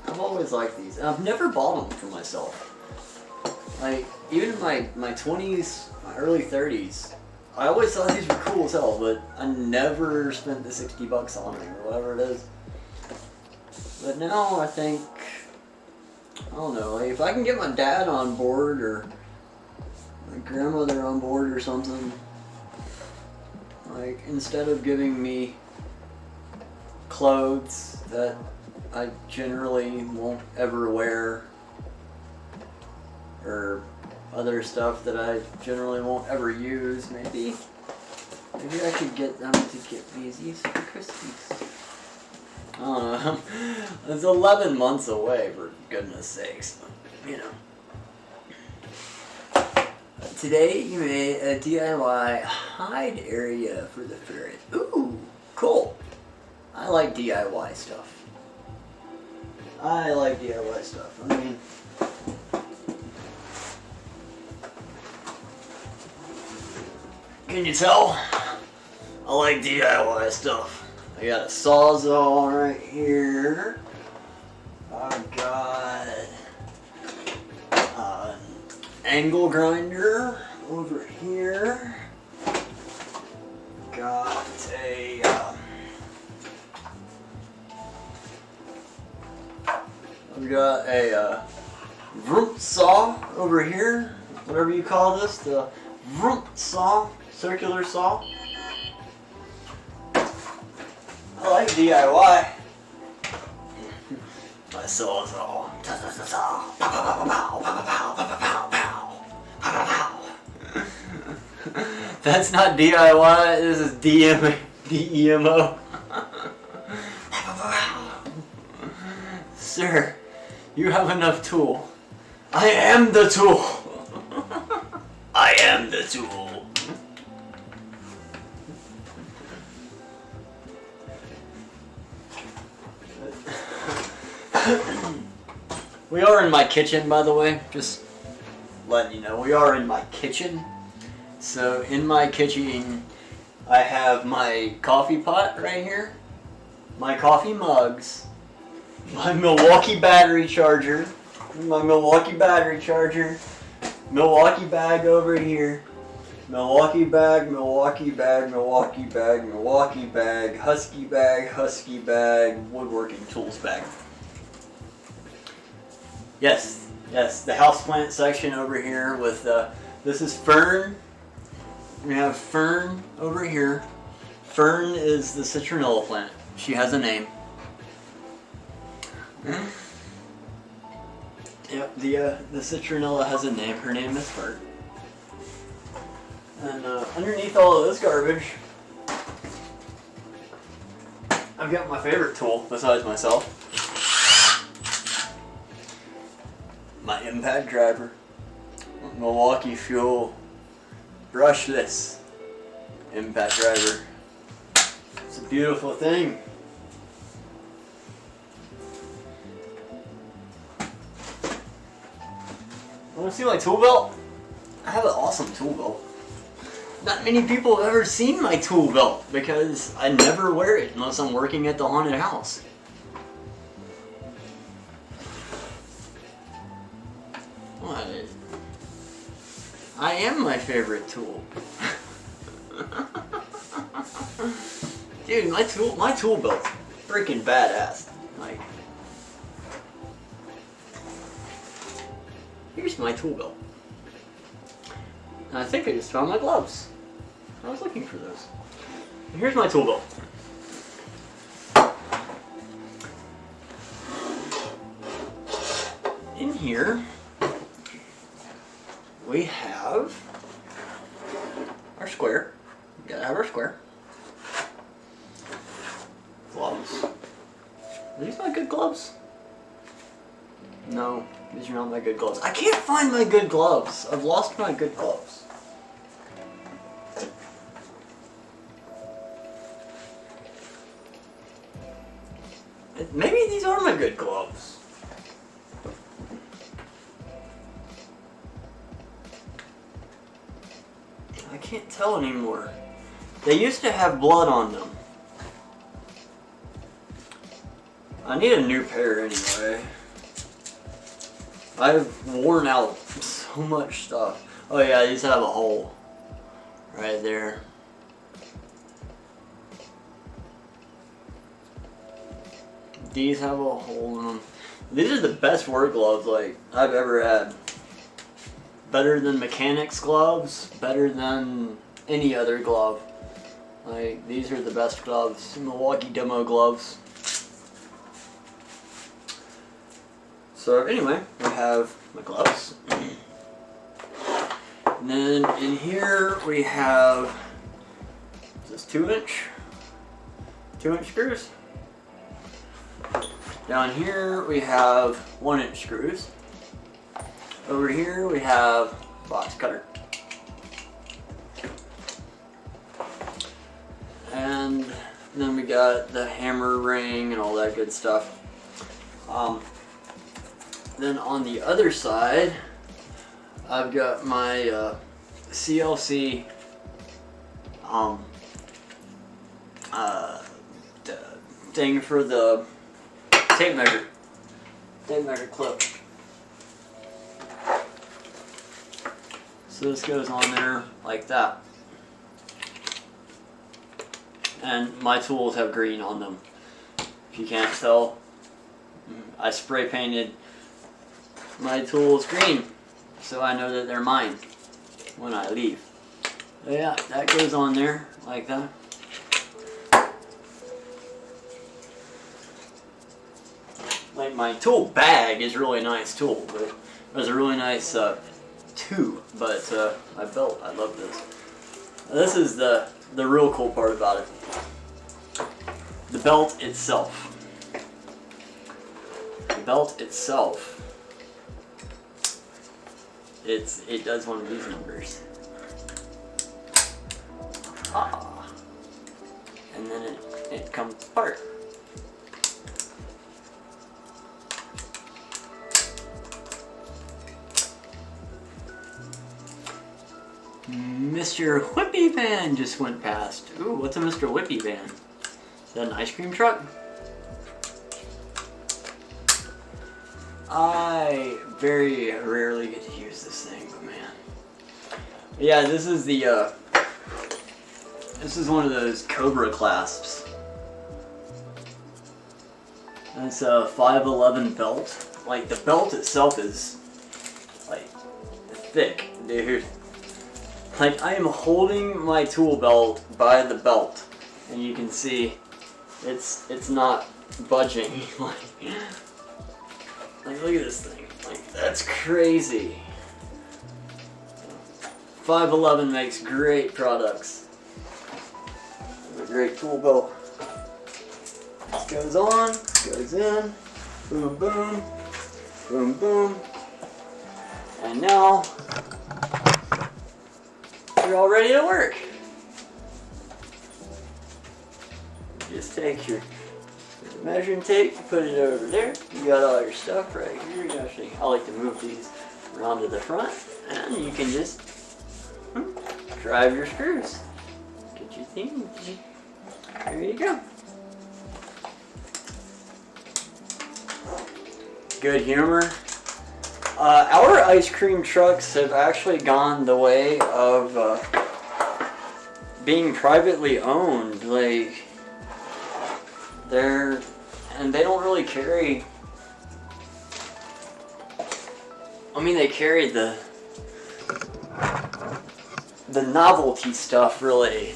I've always liked these. And I've never bought them for myself. Like, even in my 20s, my early 30s, I always thought these were cool as hell, but I never spent the $60 on them or whatever it is. But now I think, I don't know, like if I can get my dad on board or my grandmother on board or something, like instead of giving me clothes that I generally won't ever wear or other stuff that I generally won't ever use, maybe I could get them to get me these for Christmas. I don't know. It's 11 months away, for goodness sakes. You know. Today you made a DIY hide area for the ferret. Ooh, cool. I like DIY stuff. I like DIY stuff. I mean, can you tell? I like DIY stuff. I got a Sawzall right here. I've got an angle grinder over here. Got a I've got a vroom saw over here. Whatever you call this, the vroom saw, circular saw. I like DIY. My Sawzall. That's not DIY, this is DEMO. Sir, you have enough tool. I am the tool. I am the tool. We are in my kitchen, by the way, just letting you know, we are in my kitchen. So in my kitchen, I have my coffee pot right here, my coffee mugs, my Milwaukee battery charger, Milwaukee bag over here, Milwaukee bag, husky bag, woodworking tools bag. Yes, the houseplant section over here with, this is Fern. We have Fern over here. Fern is the citronella plant. She has a name. Yep, the citronella has a name. Her name is Fern. And underneath all of this garbage, I've got my favorite tool besides myself. My impact driver. Milwaukee Fuel brushless impact driver. It's a beautiful thing. Want to see my tool belt? I have an awesome tool belt. Not many people have ever seen my tool belt because I never wear it unless I'm working at the haunted house. What? I am my favorite tool. Dude, my tool belt's freaking badass. Like, here's my tool belt. And I think I just found my gloves. I was looking for those. And here's my tool belt. In here, we have our square. We gotta have our square. Gloves. Are these my good gloves? No, these are not my good gloves. I can't find my good gloves. I've lost my good gloves. Maybe these are my good gloves. I can't tell anymore. They used to have blood on them. I need a new pair anyway. I've worn out so much stuff. Oh yeah, these have a hole right there. These have a hole in them. These are the best work gloves like I've ever had. Better than mechanics gloves, better than any other glove. Like, these are the best gloves. Milwaukee demo gloves. So anyway, we have my gloves. And then in here we have this 2-inch screws. Down here we have 1-inch screws. Over here we have box cutter. And then we got the hammer ring and all that good stuff. Then on the other side, I've got my CLC thing for the tape measure clip. So this goes on there like that. And my tools have green on them. If you can't tell, I spray painted my tools green so I know that they're mine when I leave. So yeah, that goes on there like that. Like, my tool bag is really nice tool, but it was a really nice tube, but my belt, I love this. This is the real cool part about it. The belt itself. The belt itself. It does one of these numbers. Ah. And then it comes apart. Mr. Whippy Van just went past. Ooh, what's a Mr. Whippy Van? Is that an ice cream truck? I very rarely get to use this thing, but man. Yeah, this is the this is one of those Cobra clasps. And it's a 511 belt. Like, the belt itself is like thick, dude. Like, I am holding my tool belt by the belt, and you can see it's not budging. Like, look at this thing. Like, that's crazy. 511 makes great products. A great tool belt. This goes on, goes in, boom, boom, boom, boom, and now you're all ready to work. Just take your measuring tape, put it over there. You got all your stuff right here. You actually, I like to move these around to the front, and you can just drive your screws. Get your thing. There you go. Good humor. Our ice cream trucks have actually gone the way of being privately owned. Like, they don't really carry. I mean, they carry the novelty stuff, really.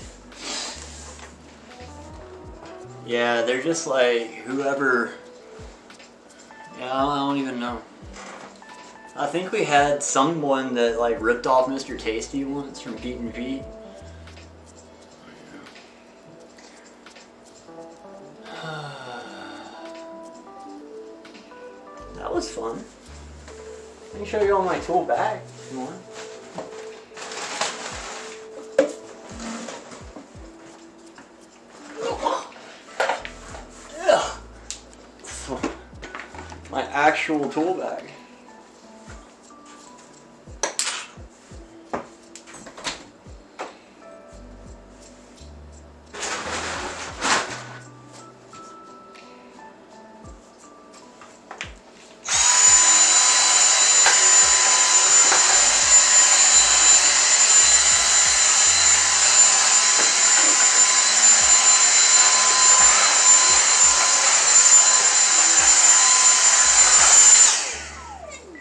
Yeah, they're just like whoever. Yeah, I don't even know. I think we had someone that like ripped off Mr. Tasty once from Pete and Pete. That was fun. I can show you all my tool bag if you want. actual tool bag.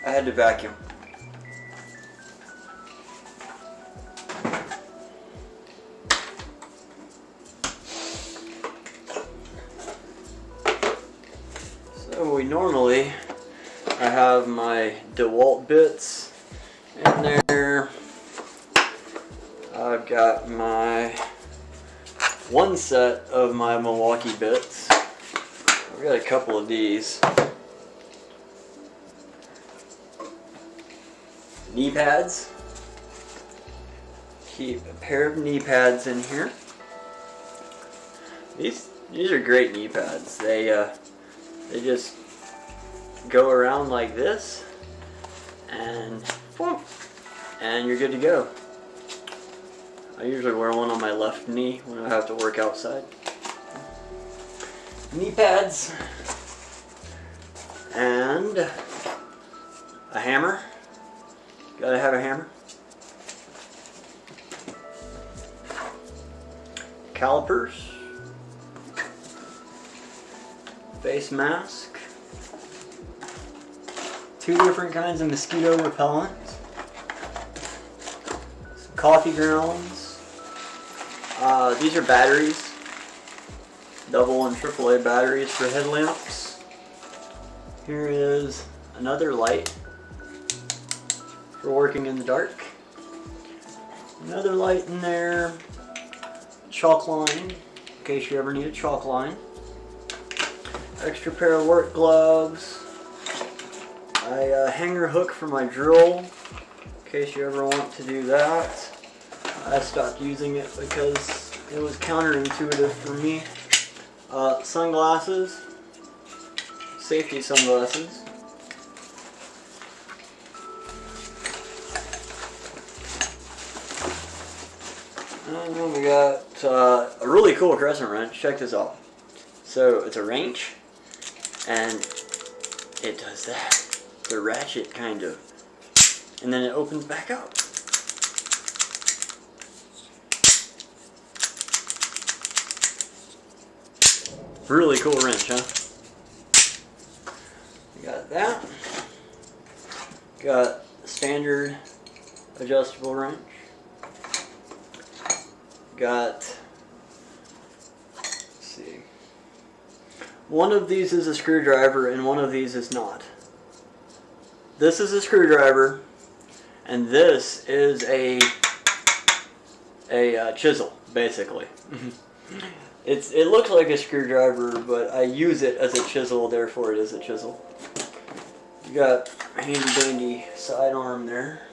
I had to vacuum. So normally I have my DeWalt bits in there. I've got my one set of my Milwaukee bits. I've got a couple of these. Knee pads. Keep a pair of knee pads in here. These are great knee pads. They just go around like this, and boom, and you're good to go. I usually wear one on my left knee when I have to work outside. Knee pads and a hammer. Gotta have a hammer. Calipers. Face mask. 2 different kinds of mosquito repellent. Some coffee grounds. These are batteries. Double and AAA batteries for headlamps. Here is another light for working in the dark. Another light in there. Chalk line, in case you ever need a chalk line. Extra pair of work gloves. A hanger hook for my drill, in case you ever want to do that. I stopped using it because it was counterintuitive for me. Sunglasses. Safety sunglasses. And we got a really cool crescent wrench. Check this out. So it's a wrench, and it does that. The ratchet kind of, and then it opens back up. Really cool wrench, huh? We got that. Got a standard adjustable wrench. Got, let's see, one of these is a screwdriver and one of these is not. This is a screwdriver and this is a chisel, basically. It looks like a screwdriver, but I use it as a chisel, therefore it is a chisel. You got a handy dandy sidearm there.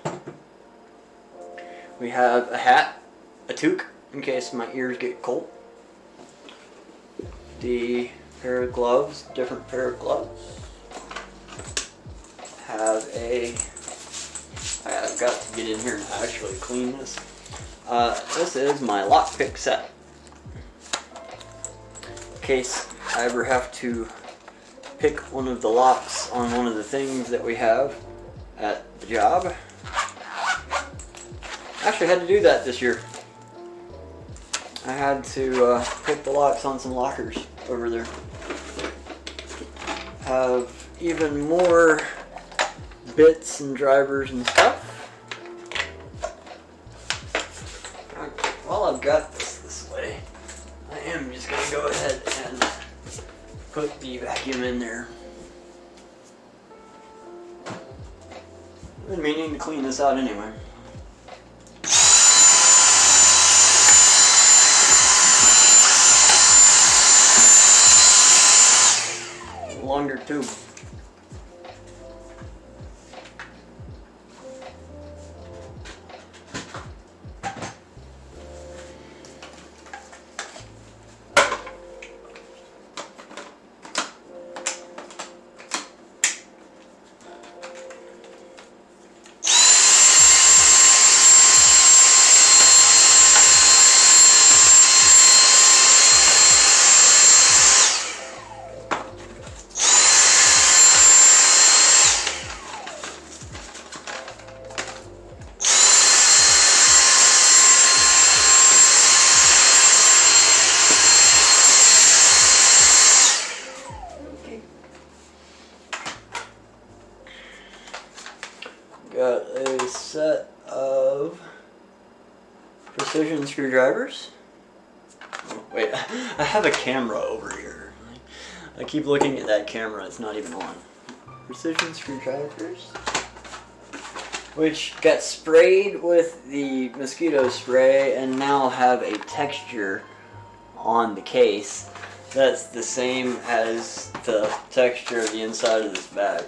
We have a hat, a toque, in case my ears get cold. The pair of gloves, different pair of gloves. Have I've got to get in here and actually clean this. This is my lockpick set. In case I ever have to pick one of the locks on one of the things that we have at the job. Actually had to do that this year. I had to pick the locks on some lockers over there. Have even more bits and drivers and stuff. While I've got this way, I am just going to go ahead and put the vacuum in there. I've been meaning to clean this out anyway. Longer tube. precision screwdrivers. Oh, wait, I have a camera over here. I keep looking at that camera, it's not even on. Precision screwdrivers, which got sprayed with the mosquito spray and now have a texture on the case that's the same as the texture of the inside of this bag.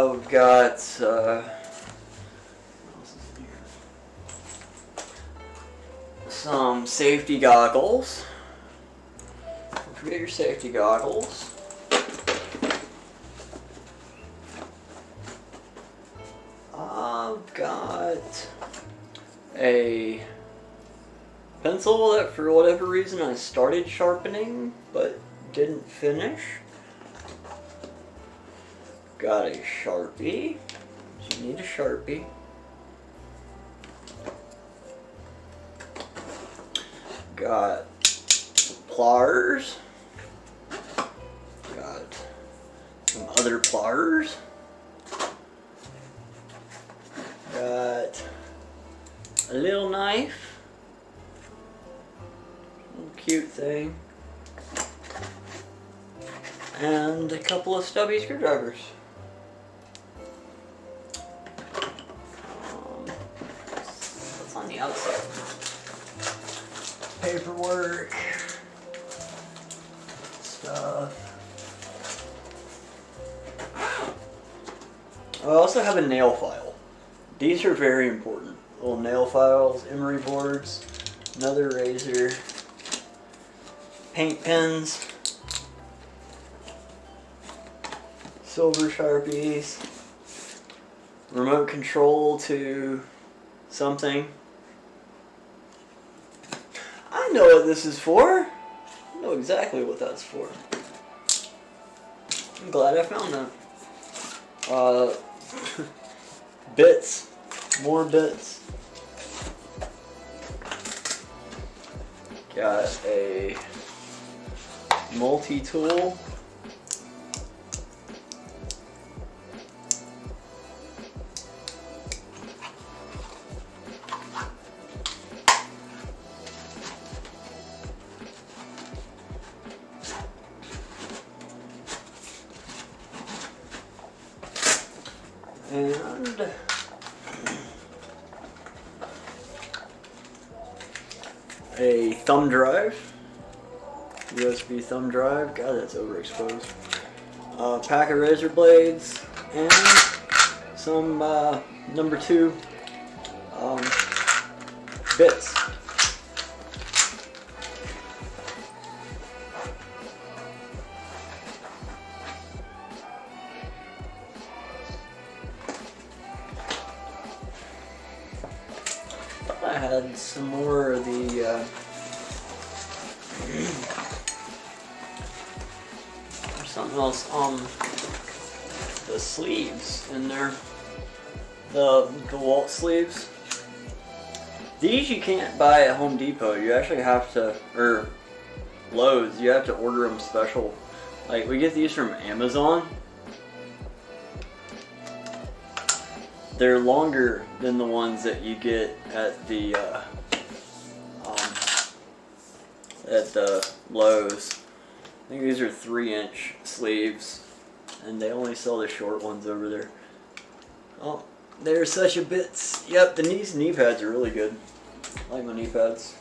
We've got what else is in here? Some safety goggles. Don't forget your safety goggles. I've got a pencil that for whatever reason I started sharpening but didn't finish. Got a Sharpie. You need a Sharpie. Got pliers. Got some other pliers. Got a little knife. Little cute thing. And a couple of stubby screwdrivers. What's on the outside? Paperwork. Stuff. I also have a nail file. These are very important. Little nail files, emery boards, another razor, paint pens, silver Sharpies, remote control to something. I know what this is for. I know exactly what that's for. I'm glad I found that. Bits. More bits. Got a multi-tool. And a thumb drive, USB thumb drive. God, that's overexposed. A pack of razor blades and some number 2 bits. I had some more of the there's something else on the sleeves in there, the Walt sleeves. These you can't buy at Home Depot. You actually have to, or Lowe's, you have to order them special. Like, we get these from Amazon. They're longer than the ones that you get at the Lowe's. I think these are 3-inch sleeves, and they only sell the short ones over there. Oh, they're such a bits. Yep, these knee pads are really good. I like my knee pads.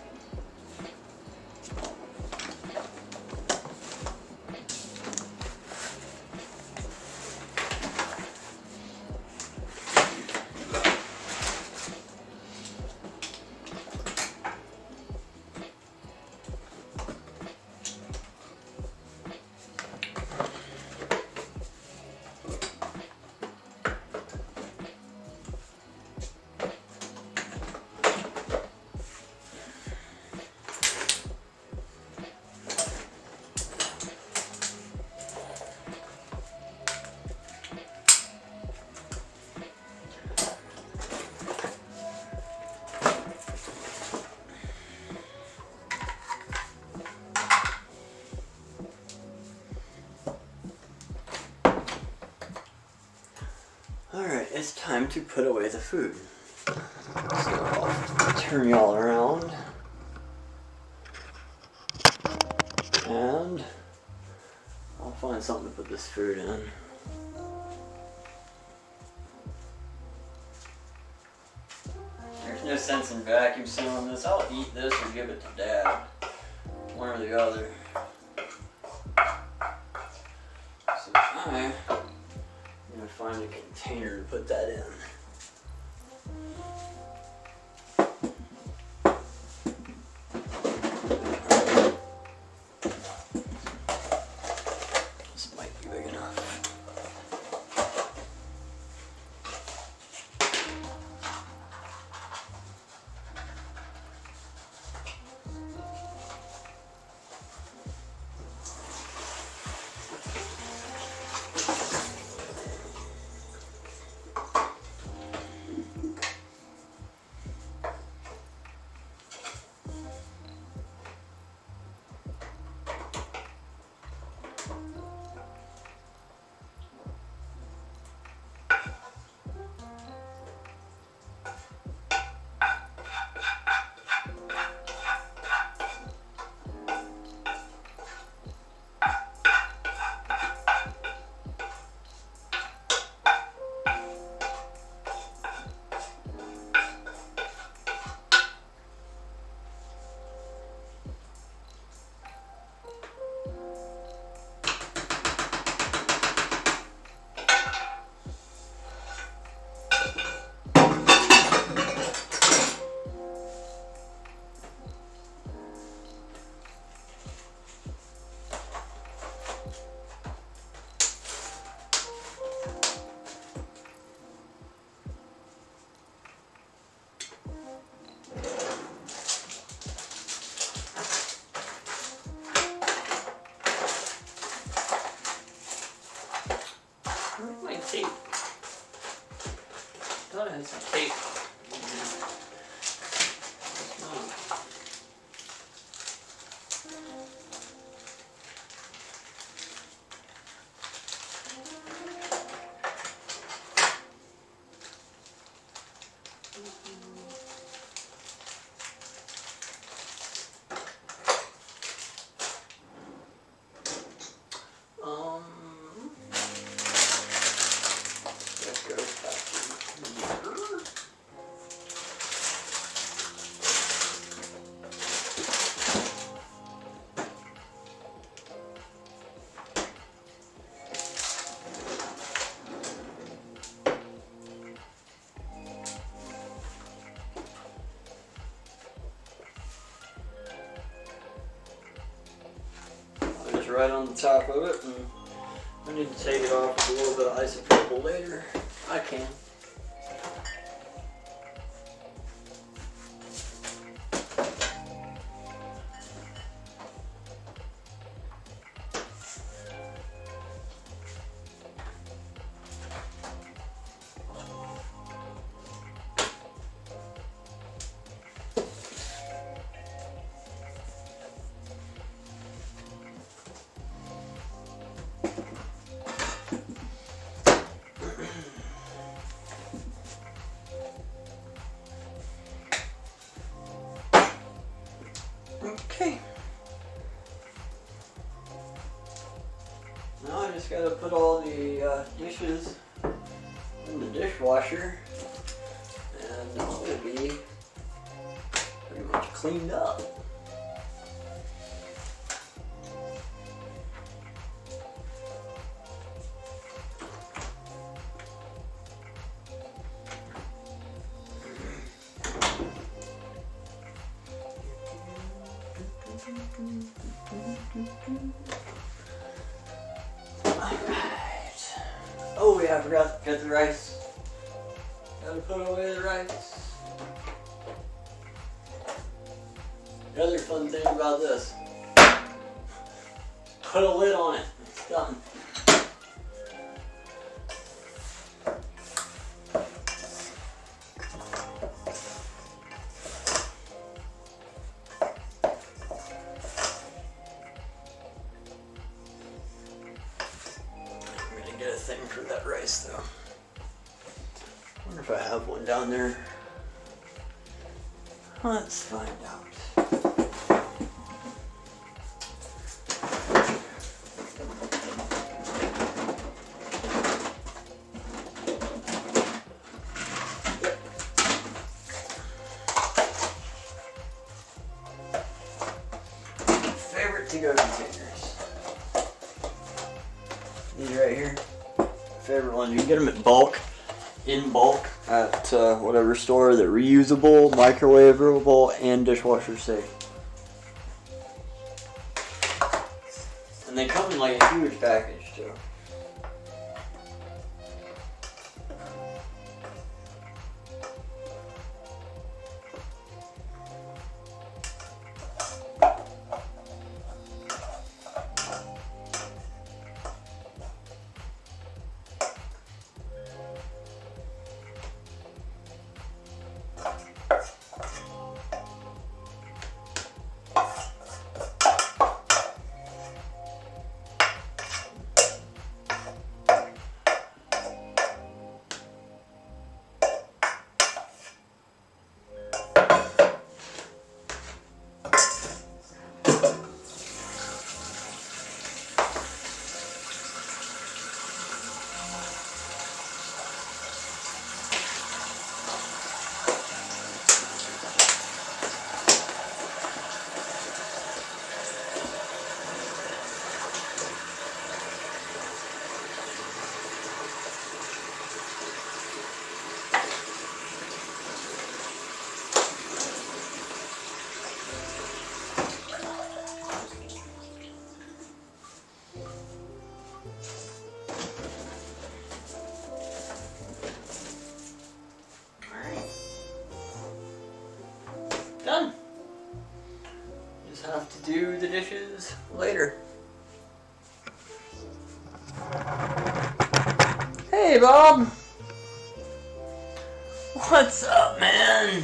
Alright, it's time to put away the food. So I'll turn y'all around. And I'll find something to put this food in. There's no sense in vacuum sealing this. I'll eat this or give it to Dad. One or the other. So I'm gonna find a container to put that in. This might be big enough. Where's my tape? I thought I had some tape. Right on the top of it, and I need to take it off with a little bit of isopropyl later. I can. Okay. Now I just gotta put all the dishes in the dishwasher, and it will be pretty much cleaned up. Alright. Oh yeah, I forgot to get the rice. Gotta put away the rice. The other fun thing about this, put a lid on it. It's done. Get a thing for that rice though. wonder if I have one down there. Let's find out. Favorite to-go containers. These right here. Favorite ones. You can get them at bulk. In bulk at whatever store. They're reusable, microwavable, and dishwasher safe. And they come in like a huge package too. Done. Just have to do the dishes later. Hey, Bob. What's up, man?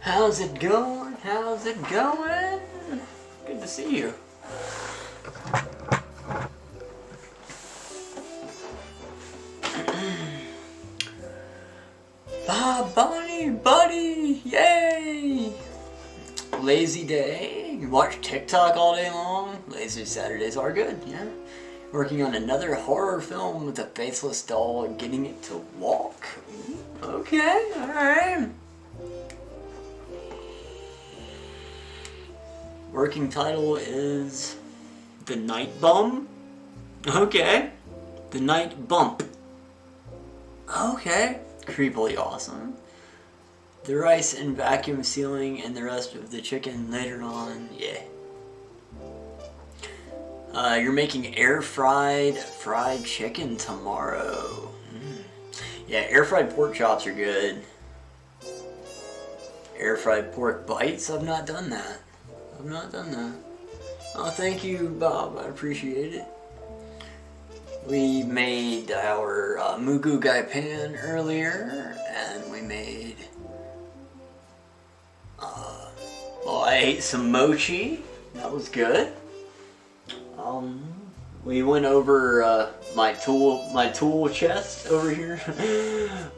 How's it going? How's it going? Good to see you. Bob, Bonnie, buddy, yay! Lazy day, you watch TikTok all day long. Lazy Saturdays are good, yeah. Working on another horror film with a faceless doll and getting it to walk. Okay, alright. Working title is The Night Bum. Okay. The Night Bump. Okay. Creepily awesome. The rice and vacuum sealing and the rest of the chicken later on. Yeah. You're making fried chicken tomorrow. Yeah, air fried pork chops are good. Air fried pork bites? I've not done that. Oh, thank you, Bob. I appreciate it. We made our Moo Goo Gai pan earlier, and we made, well, I ate some mochi. That was good. We went over my tool chest over here,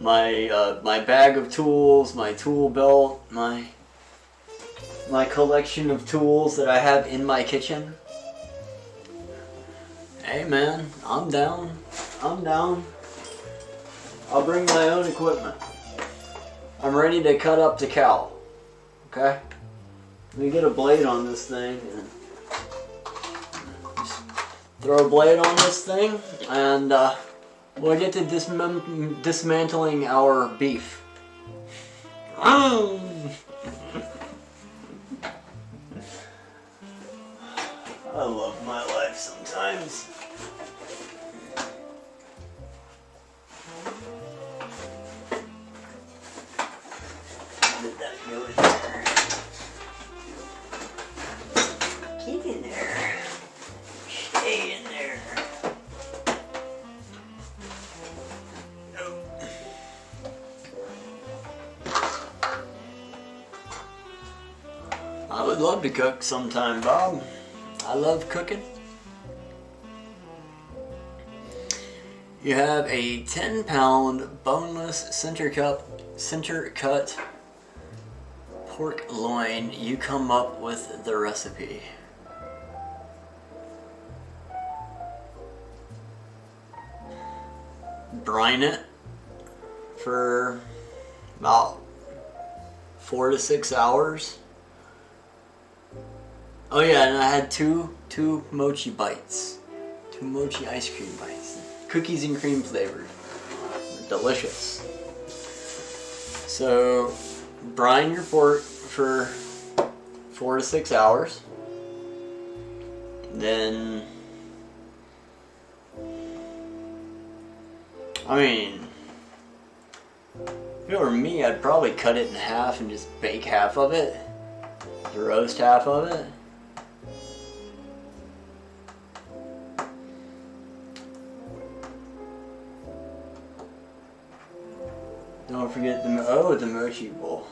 my bag of tools, my tool belt, my collection of tools that I have in my kitchen. Hey man, I'm down. I'll bring my own equipment. I'm ready to cut up the cow. Okay? Let me get a blade on this thing and just throw a blade on this thing and we'll get to dismantling our beef. I love my life sometimes. Did that go in there? Get in there. Stay in there. I would love to cook sometime, Bob. I love cooking. You have a 10-pound boneless center cut pork loin. You come up with the recipe. Brine it for about 4 to 6 hours. Oh yeah, and I had two mochi bites. 2 mochi ice cream bites. Cookies and cream flavored. Delicious. So, brine your pork for 4 to 6 hours. Then, I mean, if it were me, I'd probably cut it in half and just bake half of it. Roast half of it. Don't forget the mochi bowl.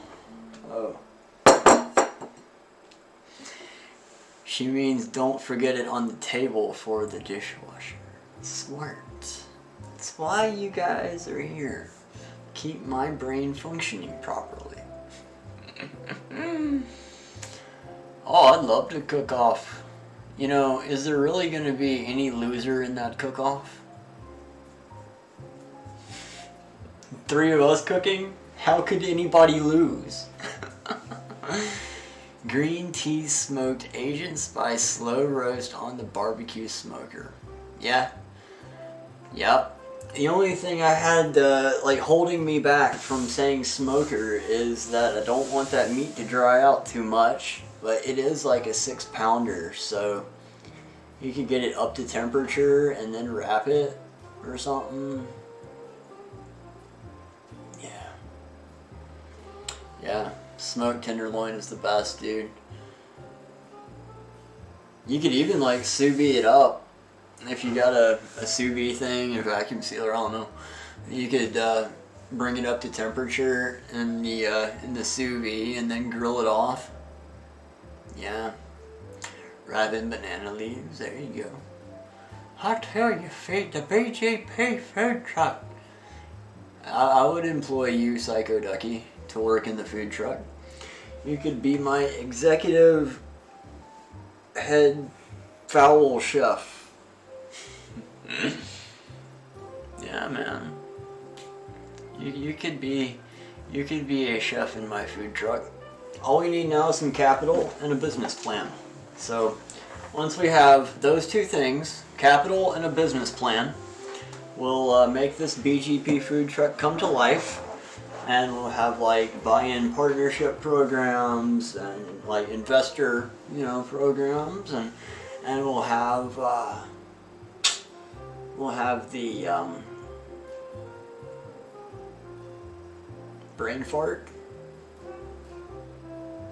Oh. She means don't forget it on the table for the dishwasher. Smart. That's why you guys are here. Keep my brain functioning properly. Oh, I'd love to cook off. You know, is there really going to be any loser in that cook-off? 3 of us cooking? How could anybody lose? Green tea smoked Asian spice slow roast on the barbecue smoker. Yeah. Yep. The only thing I had like holding me back from saying smoker is that I don't want that meat to dry out too much. But it is like a 6-pounder, so you could get it up to temperature and then wrap it or something. Yeah, smoked tenderloin is the best, dude. You could even like sous vide it up if you got a sous vide thing, a vacuum sealer, I don't know. You could bring it up to temperature in the sous vide and then grill it off. Yeah, wrap in banana leaves. There you go. I tell you, feed the BGP food truck. I would employ you, Psycho Ducky, to work in the food truck. You could be my executive head foul chef. Yeah, man. You could be a chef in my food truck. All we need now is some capital and a business plan. So once we have those 2 things, capital and a business plan, we'll make this BGP food truck come to life. And we'll have like buy-in partnership programs and like investor, programs, and we'll have the brain fart.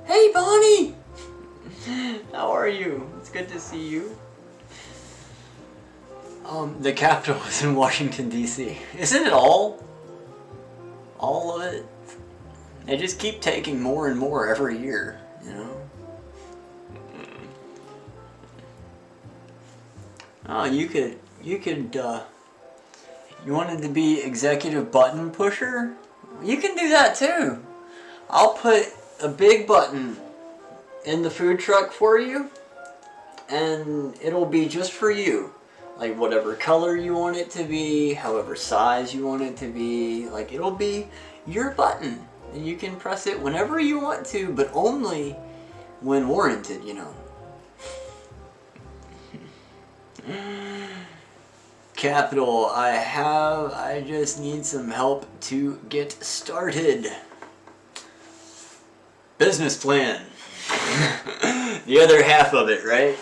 Hey, Bonnie! How are you? It's good to see you. The capital is in Washington, D.C. Isn't it all? All of it. They just keep taking more and more every year, Oh, you wanted to be executive button pusher? You can do that too. I'll put a big button in the food truck for you, and it'll be just for you. Like whatever color you want it to be, however size you want it to be, like it'll be your button. And you can press it whenever you want to, but only when warranted, Capital, I just need some help to get started. Business plan. The other half of it, right?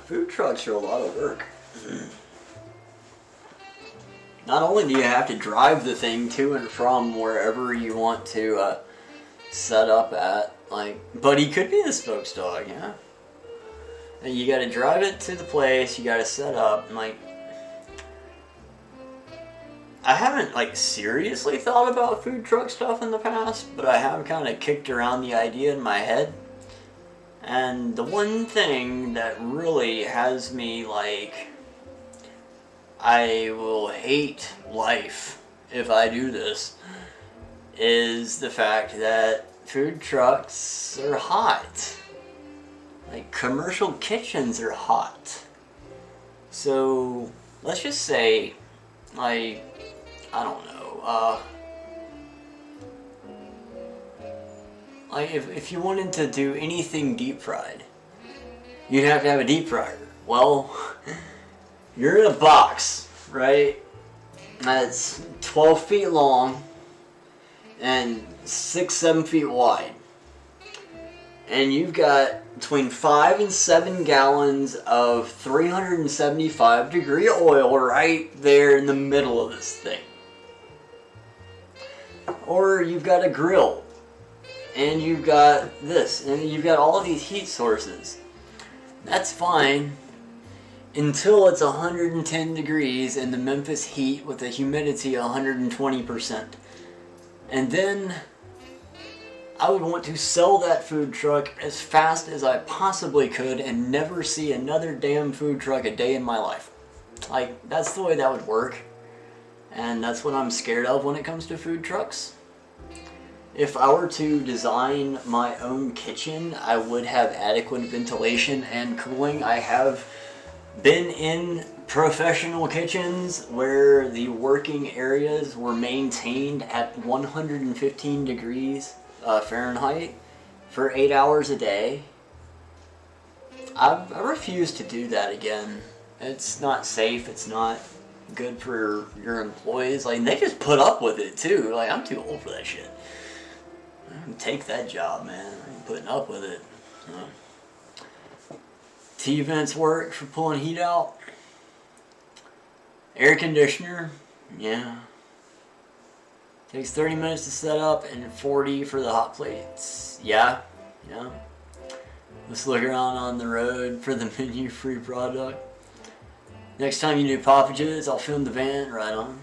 Food trucks are a lot of work. Not only do you have to drive the thing to and from wherever you want to set up at, like, Buddy could be the spokes dog, yeah. And you gotta drive it to the place, you gotta set up, and like, I haven't like seriously thought about food truck stuff in the past, but I have kind of kicked around the idea in my head. And the one thing that really has me like, I will hate life if I do this, is the fact that food trucks are hot. Like, commercial kitchens are hot. So, let's just say, like, I don't know, like if you wanted to do anything deep fried, you'd have to have a deep fryer. Well, you're in a box, right? That's 12 feet long and 6-7 feet wide. And you've got between 5 and 7 gallons of 375 degree oil right there in the middle of this thing. Or you've got a grill, and you've got this, and you've got all of these heat sources. That's fine until it's 110 degrees in the Memphis heat with a humidity of 120%. And then I would want to sell that food truck as fast as I possibly could and never see another damn food truck a day in my life. Like, that's the way that would work. And that's what I'm scared of when it comes to food trucks. If I were to design my own kitchen, I would have adequate ventilation and cooling. I have been in professional kitchens where the working areas were maintained at 115 degrees Fahrenheit for 8 hours a day. I refuse to do that again. It's not safe. It's not good for your employees. Like, they just put up with it too. Like, I'm too old for that shit. Take that job, man. I'm putting up with it. T-vents work for pulling heat out. Air conditioner, yeah. Takes 30 minutes to set up and 40 for the hot plates. Yeah. Let's look around on the road for the menu free product. Next time you do Poppages, I'll film the van right on.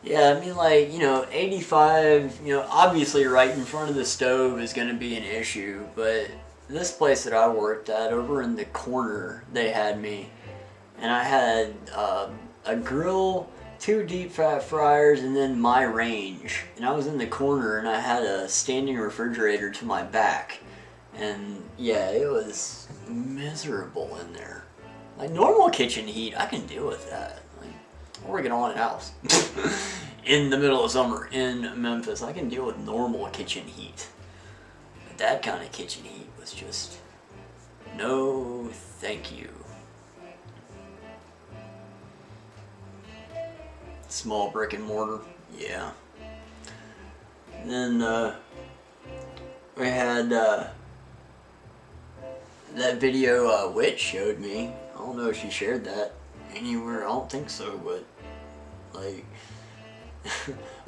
Yeah, I mean, like, 85, obviously right in front of the stove is going to be an issue, but this place that I worked at, over in the corner, they had me, and I had a grill, 2 deep fat fryers, and then my range, and I was in the corner, and I had a standing refrigerator to my back, and yeah, it was miserable in there. Like, normal kitchen heat, I can deal with that. We're working on a house in the middle of summer in Memphis. I can deal with normal kitchen heat. But that kind of kitchen heat was just no thank you. Small brick and mortar, yeah. And then we had that video Witch showed me. I don't know if she shared that anywhere. I don't think so, but like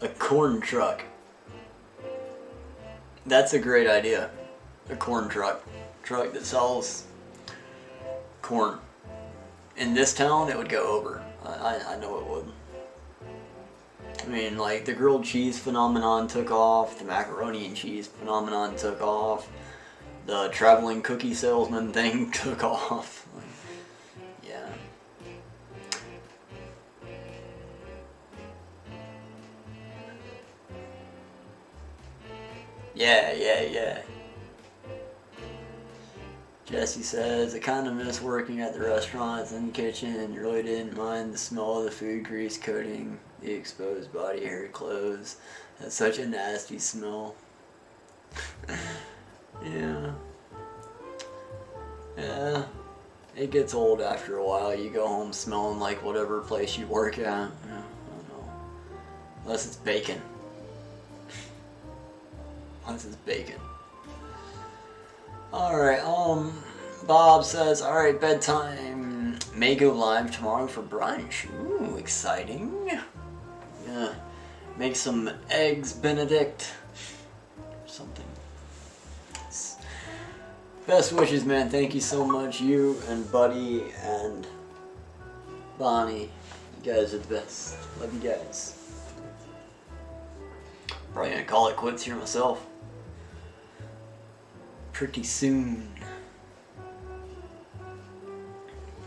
a corn truck. That's a great idea. A corn truck that sells corn. In this town, it would go over. I know it would. I mean, like, the grilled cheese phenomenon took off. The macaroni and cheese phenomenon took off. The traveling cookie salesman thing took off. Yeah. Yeah. Jesse says, I kind of miss working at the restaurants in the kitchen and really didn't mind the smell of the food grease coating the exposed body hair clothes. That's such a nasty smell. Yeah. It gets old after a while. You go home smelling like whatever place you work at. Yeah, I don't know. Unless it's bacon. Alright, Bob says, alright, bedtime. May go live tomorrow for brunch. Ooh, exciting. Yeah. Make some eggs Benedict. Something. Best wishes, man. Thank you so much. You and Buddy and Bonnie You guys are the best. Love you guys. Probably gonna call it quits here myself. Pretty soon.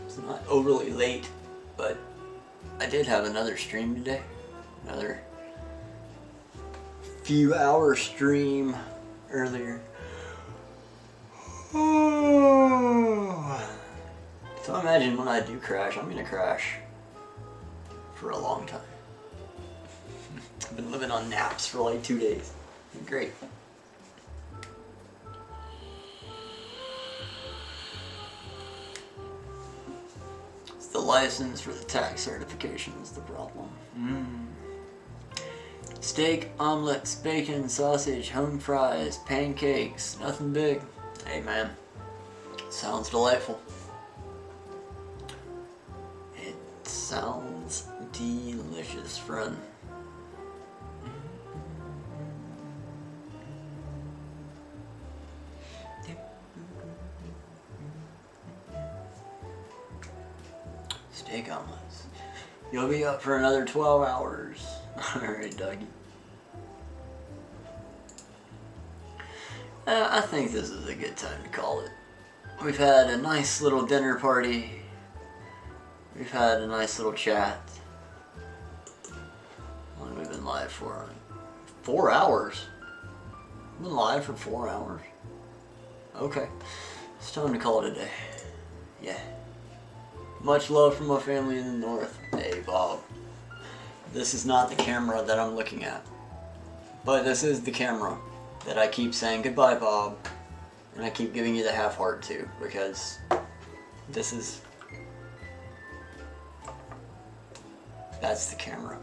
It's not overly late, but I did have another stream today. Another few hour stream earlier. So imagine when I do crash, I'm gonna crash for a long time. I've been living on naps for like 2 days. Great. It's the license for the tax certification is the problem. Steak, omelets, bacon, sausage, home fries, pancakes, nothing big. Hey man, sounds delightful. It sounds delicious, friend. Steak omelets. You'll be up for another 12 hours. Alright, Dougie. I think this is a good time to call it. We've had a nice little dinner party. We've had a nice little chat. How long have we been live for? 4 hours? We've been live for 4 hours? Okay. It's time to call it a day. Yeah. Much love from my family in the north. Hey, Bob. This is not the camera that I'm looking at. But this is the camera that I keep saying goodbye, Bob. And I keep giving you the half heart too, because this is... That's the camera.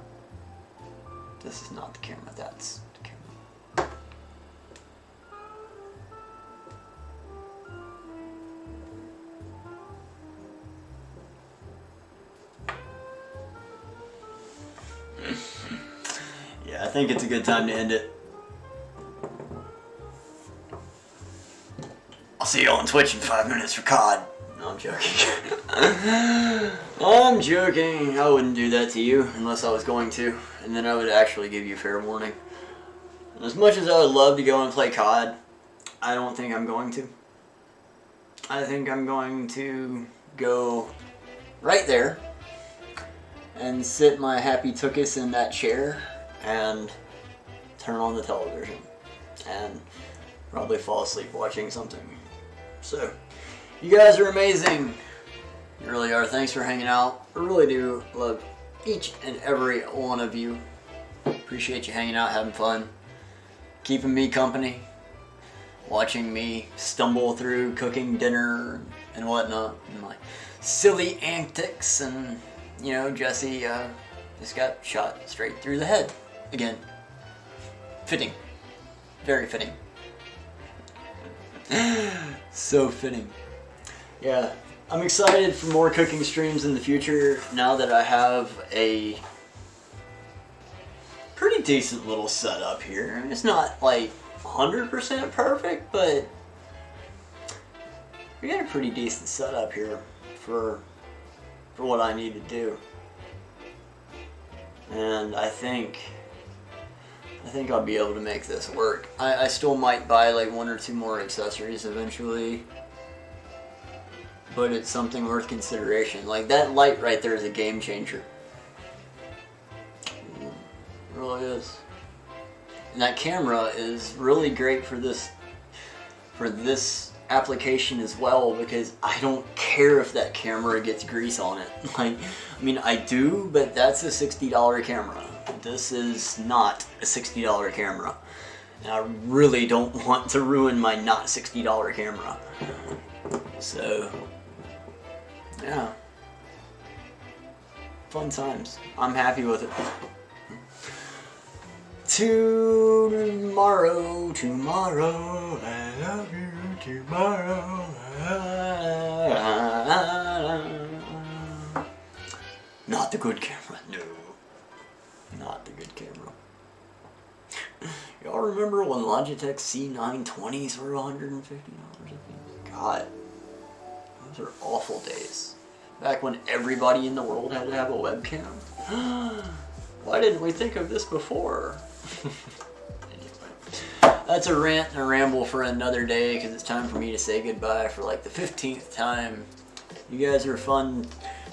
This is not the camera, that's the camera. Yeah, I think it's a good time to end it. I'll see you on Twitch in 5 minutes for COD. No, I'm joking. I'm joking. I wouldn't do that to you unless I was going to. And then I would actually give you fair warning. And as much as I would love to go and play COD, I don't think I'm going to. I think I'm going to go right there and sit my happy tookus in that chair and turn on the television and probably fall asleep watching something. So, you guys are amazing. You really are. Thanks for hanging out. I really do love each and every one of you. Appreciate you hanging out, having fun, keeping me company, watching me stumble through cooking dinner and whatnot, and my silly antics. And you know, Jesse just got shot straight through the head again. Fitting. Very fitting. So fitting. Yeah, I'm excited for more cooking streams in the future now that I have a pretty decent little setup here. It's not like 100% perfect, but we got a pretty decent setup here for what I need to do. And I think I'll be able to make this work. I still might buy like 1 or 2 more accessories eventually, but it's something worth consideration. Like that light right there is a game changer. It really is. And that camera is really great for this application as well, because I don't care if that camera gets grease on it. Like, I mean, I do, but that's a $60 camera. This is not a $60 camera. And I really don't want to ruin my not $60 camera. So, yeah. Fun times. I'm happy with it. Tomorrow, I love you, tomorrow. Not the good camera, no. Not the good camera. Y'all remember when Logitech C920s were $150 a piece? God, those are awful days. Back when everybody in the world had to have a webcam. Why didn't we think of this before? Anyway, that's a rant and a ramble for another day because it's time for me to say goodbye for like the 15th time. You guys are fun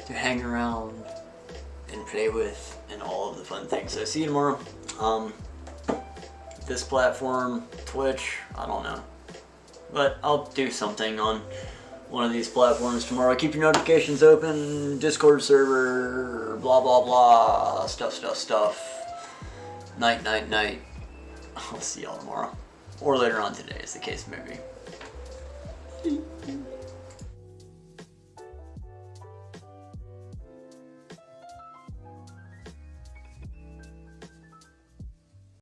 to hang around and play with and all of the fun things. So see you tomorrow. This platform, Twitch, I don't know. But I'll do something on one of these platforms tomorrow. Keep your notifications open, Discord server, blah blah blah, stuff. Night. I'll see y'all tomorrow. Or later on today, as the case may be.